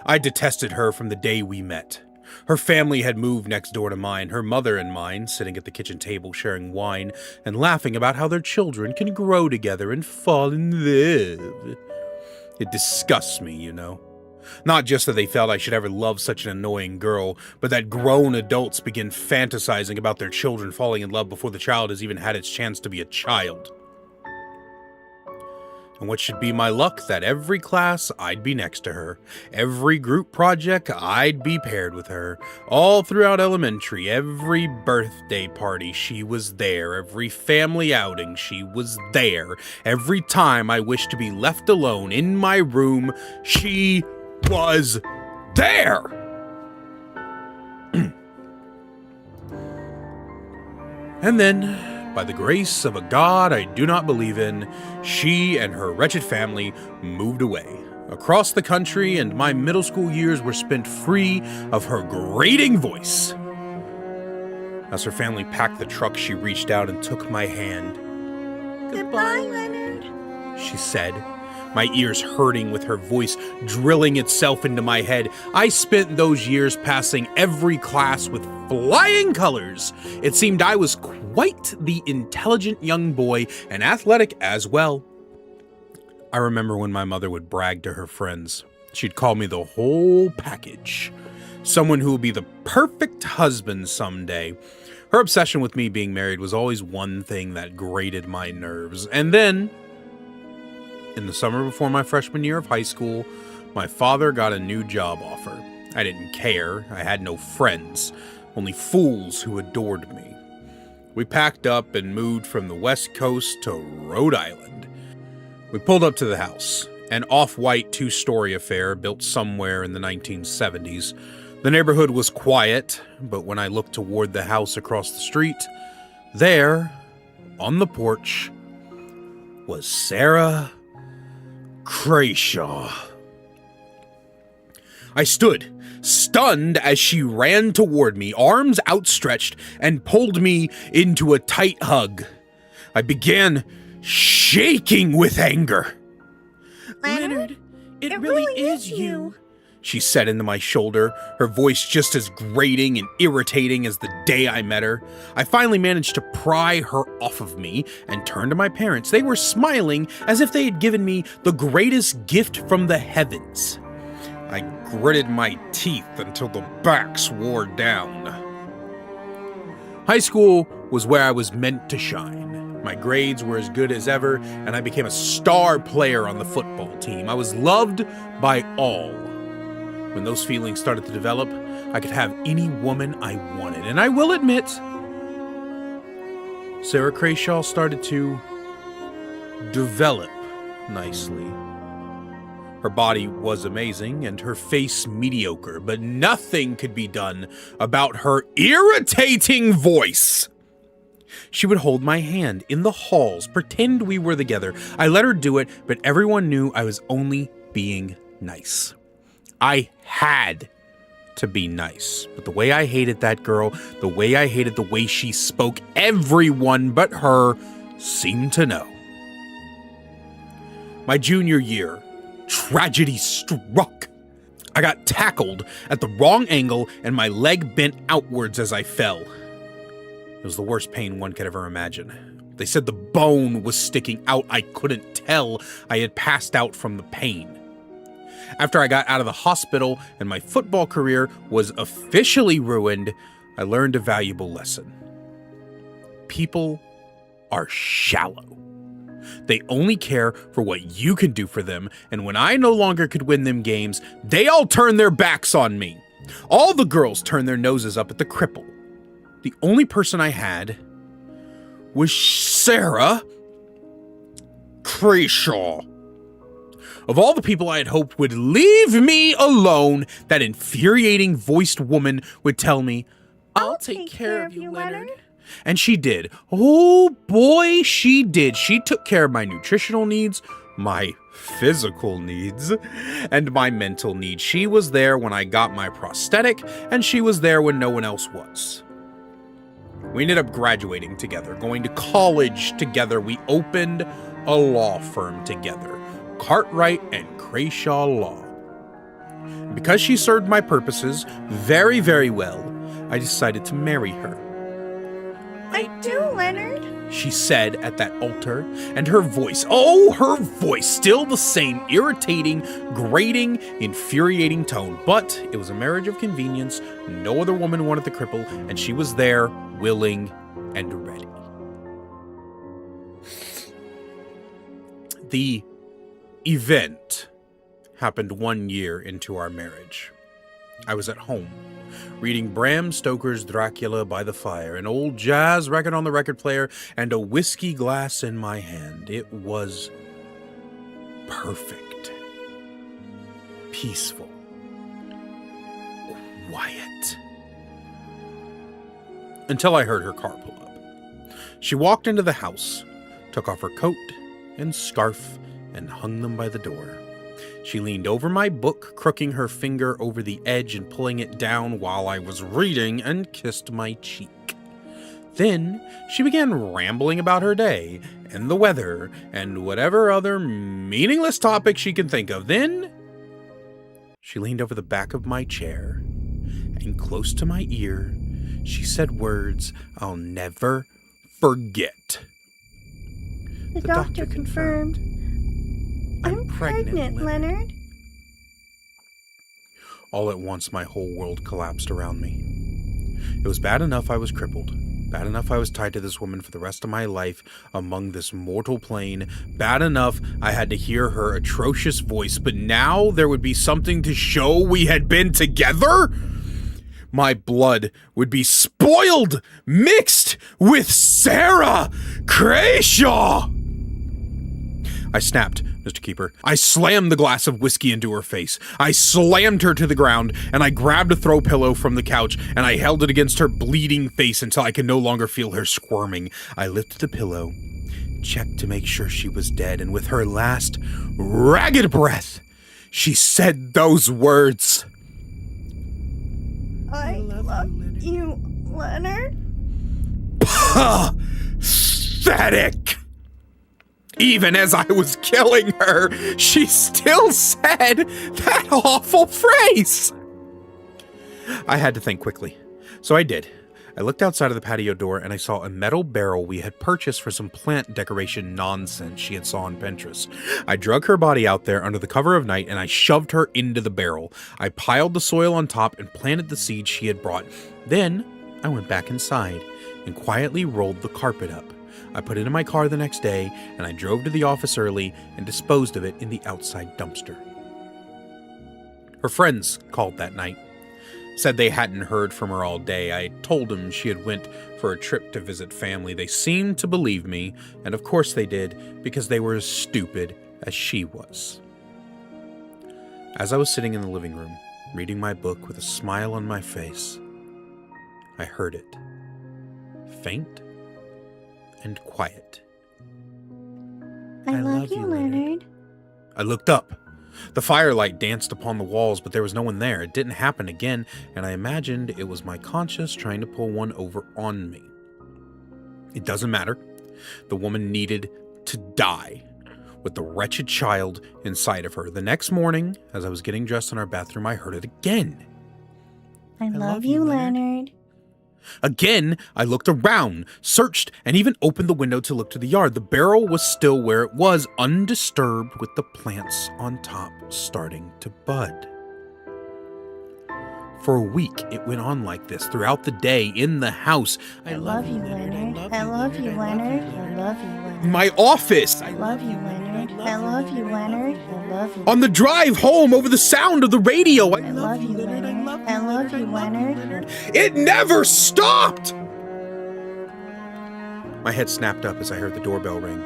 I detested her from the day we met. Her family had moved next door to mine, her mother and mine, sitting at the kitchen table sharing wine and laughing about how their children can grow together and fall in love. It disgusts me, you know. Not just that they felt I should ever love such an annoying girl, but that grown adults begin fantasizing about their children falling in love before the child has even had its chance to be a child. And what should be my luck, that every class I'd be next to her. Every group project I'd be paired with her. All throughout elementary, every birthday party she was there. Every family outing she was there. Every time I wished to be left alone in my room, she was there. And then, by the grace of a god I do not believe in, she and her wretched family moved away across the country, and my middle school years were spent free of her grating voice. As her family packed the truck, she reached out and took my hand. Goodbye, Leonard, she said, my ears hurting with her voice drilling itself into my head. I spent those years passing every class with flying colors. It seemed I was quite the intelligent young boy and athletic as well. I remember when my mother would brag to her friends. She'd call me the whole package. Someone who would be the perfect husband someday. Her obsession with me being married was always one thing that grated my nerves. And then, in the summer before my freshman year of high school, my father got a new job offer. I didn't care. I had no friends, only fools who adored me. We packed up and moved from the West Coast to Rhode Island. We pulled up to the house, an off-white two-story affair built somewhere in the 1970s. The neighborhood was quiet, but when I looked toward the house across the street, there, on the porch, was Sarah Crayshaw. I stood, stunned, as she ran toward me, arms outstretched, and pulled me into a tight hug. I began shaking with anger. Leonard, it really is you, she said into my shoulder, her voice just as grating and irritating as the day I met her. I finally managed to pry her off of me and turn to my parents. They were smiling as if they had given me the greatest gift from the heavens. I gritted my teeth until the backs wore down. High school was where I was meant to shine. My grades were as good as ever, and I became a star player on the football team. I was loved by all. When those feelings started to develop, I could have any woman I wanted. And I will admit, Sarah Crayshaw started to develop nicely. Her body was amazing and her face mediocre, but nothing could be done about her irritating voice. She would hold my hand in the halls, pretend we were together. I let her do it, but everyone knew I was only being nice. I had to be nice, but the way I hated that girl, the way I hated the way she spoke, everyone but her seemed to know. My junior year, tragedy struck. I got tackled at the wrong angle and my leg bent outwards as I fell. It was the worst pain one could ever imagine. They said the bone was sticking out. I couldn't tell. I had passed out from the pain. After I got out of the hospital and my football career was officially ruined, I learned a valuable lesson. People are shallow. They only care for what you can do for them, and when I no longer could win them games, they all turned their backs on me. All the girls turned their noses up at the cripple. The only person I had was Sarah Crayshaw. Of all the people I had hoped would leave me alone, that infuriating voiced woman would tell me, "I'll take care of you, Leonard." And she did. Oh boy, she did. She took care of my nutritional needs, my physical needs, and my mental needs. She was there when I got my prosthetic, and she was there when no one else was. We ended up graduating together, going to college together. We opened a law firm together, Cartwright and Crayshaw Law. Because she served my purposes very, very well, I decided to marry her. I do, Leonard, she said at that altar, and her voice, oh, her voice, still the same irritating, grating, infuriating tone. But it was a marriage of convenience. No other woman wanted the cripple, and she was there, willing and ready. The event happened 1 year into our marriage. I was at home, reading Bram Stoker's Dracula by the fire, an old jazz record on the record player, and a whiskey glass in my hand. It was perfect, peaceful, quiet. Until I heard her car pull up. She walked into the house, took off her coat and scarf, and hung them by the door. She leaned over my book, crooking her finger over the edge and pulling it down while I was reading, and kissed my cheek. Then she began rambling about her day, and the weather, and whatever other meaningless topic she can think of. Then she leaned over the back of my chair, and close to my ear, she said words I'll never forget. The doctor confirmed. I'm pregnant, Leonard. All at once, my whole world collapsed around me. It was bad enough I was crippled. Bad enough I was tied to this woman for the rest of my life among this mortal plane. Bad enough I had to hear her atrocious voice, but now there would be something to show we had been together? my blood would be spoiled, mixed with Sarah Crayshaw. I snapped, Mr. Keeper. I slammed the glass of whiskey into her face. I slammed her to the ground, and I grabbed a throw pillow from the couch, and I held it against her bleeding face until I could no longer feel her squirming. I lifted the pillow, checked to make sure she was dead, and with her last ragged breath, she said those words. I love you, Leonard. Pathetic! Even as I was killing her, she still said that awful phrase. I had to think quickly, so I did. I looked outside of the patio door and I saw a metal barrel we had purchased for some plant decoration nonsense she had saw on Pinterest. I drug her body out there under the cover of night and I shoved her into the barrel. I piled the soil on top and planted the seeds she had brought. Then I went back inside and quietly rolled the carpet up. I put it in my car the next day, and I drove to the office early and disposed of it in the outside dumpster. Her friends called that night. Said they hadn't heard from her all day. I told them she had went for a trip to visit family. They seemed to believe me, and of course they did, because they were as stupid as she was. As I was sitting in the living room, reading my book with a smile on my face, I heard it. Faint and quiet. I love you, Leonard. I looked up. The firelight danced upon the walls, but there was no one there. It didn't happen again, and I imagined it was my conscience trying to pull one over on me. It doesn't matter. The woman needed to die with the wretched child inside of her. The next morning, as I was getting dressed in our bathroom, I heard it again. I love you, Leonard. Again, I looked around, searched, and even opened the window to look to the yard. The barrel was still where it was, undisturbed, with the plants on top starting to bud. For a week, it went on like this throughout the day in the house. I love you, Leonard. I love you, Leonard. I love you, Leonard. My office. I love you, Leonard. I love you, Leonard. I love you. On the drive home over the sound of the radio. I love you, Leonard. I love you, Leonard. It never stopped! My head snapped up as I heard the doorbell ring.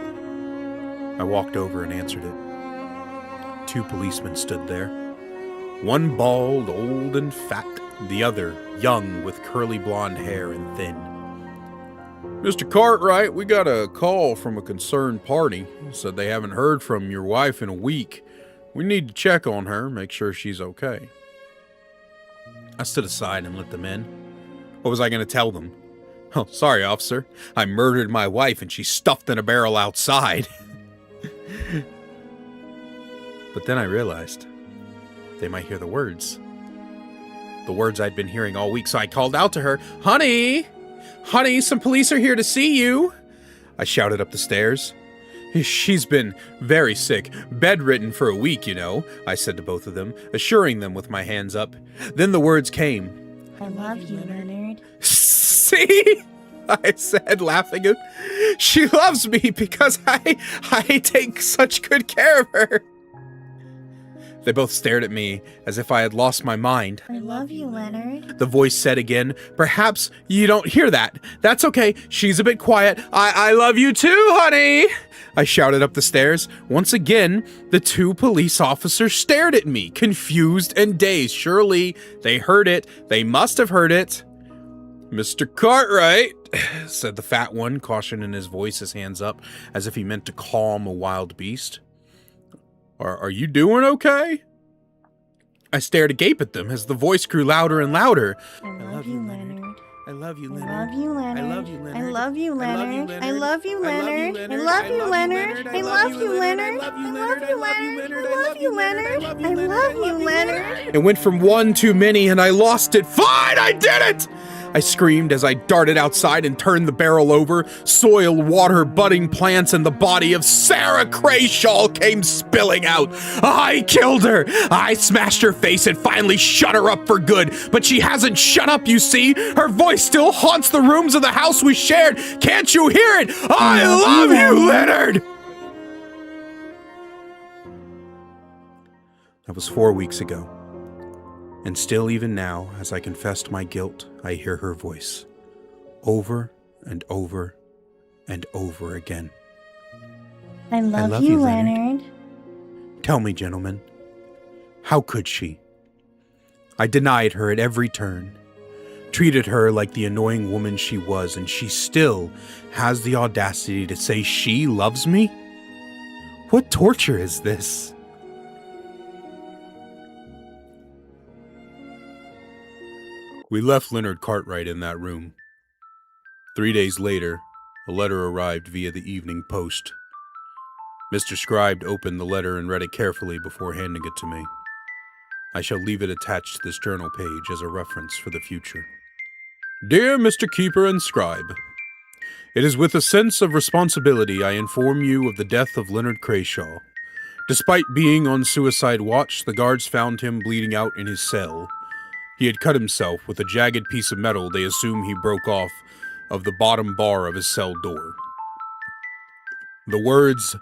I walked over and answered it. 2 policemen stood there. One bald, old, and fat. The other, young, with curly blonde hair and thin. Mr. Cartwright, we got a call from a concerned party. Said they haven't heard from your wife in a week. We need to check on her, make sure she's okay. I stood aside and let them in. What was I going to tell them? Oh, sorry, officer. I murdered my wife and she's stuffed in a barrel outside. But then I realized they might hear the words. The words I'd been hearing all week, so I called out to her, Honey! Honey, some police are here to see you! I shouted up the stairs. She's been very sick, bedridden for a week, you know, I said to both of them, assuring them with my hands up. Then the words came. I love you, Leonard. See? I said, laughing. She loves me because I take such good care of her. They both stared at me as if I had lost my mind. I love you, Leonard. The voice said again, Perhaps you don't hear that. That's okay. She's a bit quiet. I love you too, honey. I shouted up the stairs. Once again, the 2 police officers stared at me, confused and dazed. Surely they heard it. They must have heard it. Mr. Cartwright, said the fat one, caution in his voice, his hands up, as if he meant to calm a wild beast. Are you doing okay? I stared agape at them as the voice grew louder and louder. I love you, Leonard. I love you, Leonard. I love you, Leonard. I love you, Leonard. I love you, Leonard. I love you, Leonard. I love you, Leonard. I love you, Leonard. I love you, Leonard. I love you, Leonard. I love you, Leonard. It went from one too many and I lost it. Fine, I did it! I screamed as I darted outside and turned the barrel over. Soil, water, budding plants, and the body of Sarah Crayshaw came spilling out. I killed her. I smashed her face and finally shut her up for good. But she hasn't shut up, you see. Her voice still haunts the rooms of the house we shared. Can't you hear it? I love you, Leonard! That was 4 weeks ago. And still, even now, as I confessed my guilt, I hear her voice, over and over and over again. I love you, Leonard. Tell me, gentlemen, how could she? I denied her at every turn, treated her like the annoying woman she was, and she still has the audacity to say she loves me? What torture is this? We left Leonard Cartwright in that room. 3 days later, a letter arrived via the evening post. Mr. Scribe opened the letter and read it carefully before handing it to me. I shall leave it attached to this journal page as a reference for the future. Dear Mr. Keeper and Scribe, it is with a sense of responsibility I inform you of the death of Leonard Crashaw. Despite being on suicide watch, the guards found him bleeding out in his cell. He had cut himself with a jagged piece of metal they assume he broke off of the bottom bar of his cell door. The words,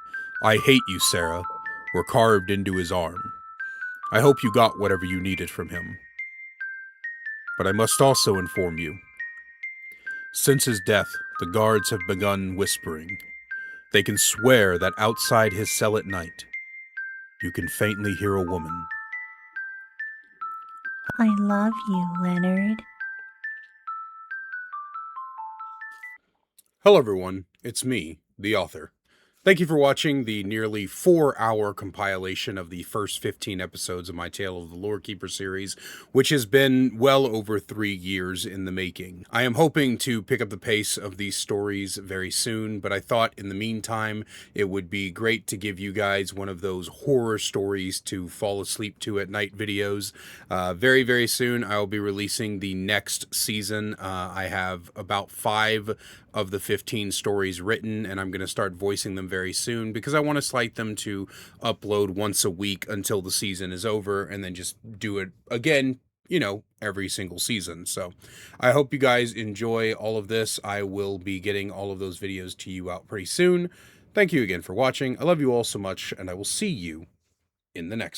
"I hate you, Sarah," were carved into his arm. I hope you got whatever you needed from him. But I must also inform you. Since his death, the guards have begun whispering. They can swear that outside his cell at night, you can faintly hear a woman. I love you, Leonard. Hello everyone, it's me, the author. Thank you for watching the nearly 4-hour compilation of the first 15 episodes of my Tale of the Lore Keeper series, which has been well over 3 years in the making. I am hoping to pick up the pace of these stories very soon, but I thought in the meantime it would be great to give you guys one of those horror stories to fall asleep to at night videos. Very, very soon I will be releasing the next season. I have about 5 of the 15 stories written, and I'm going to start voicing them very soon because I want to slate them to upload once a week until the season is over and then just do it again, you know, every single season. So I hope you guys enjoy all of this. I will be getting all of those videos to you out pretty soon. Thank you again for watching. I love you all so much, and I will see you in the next one.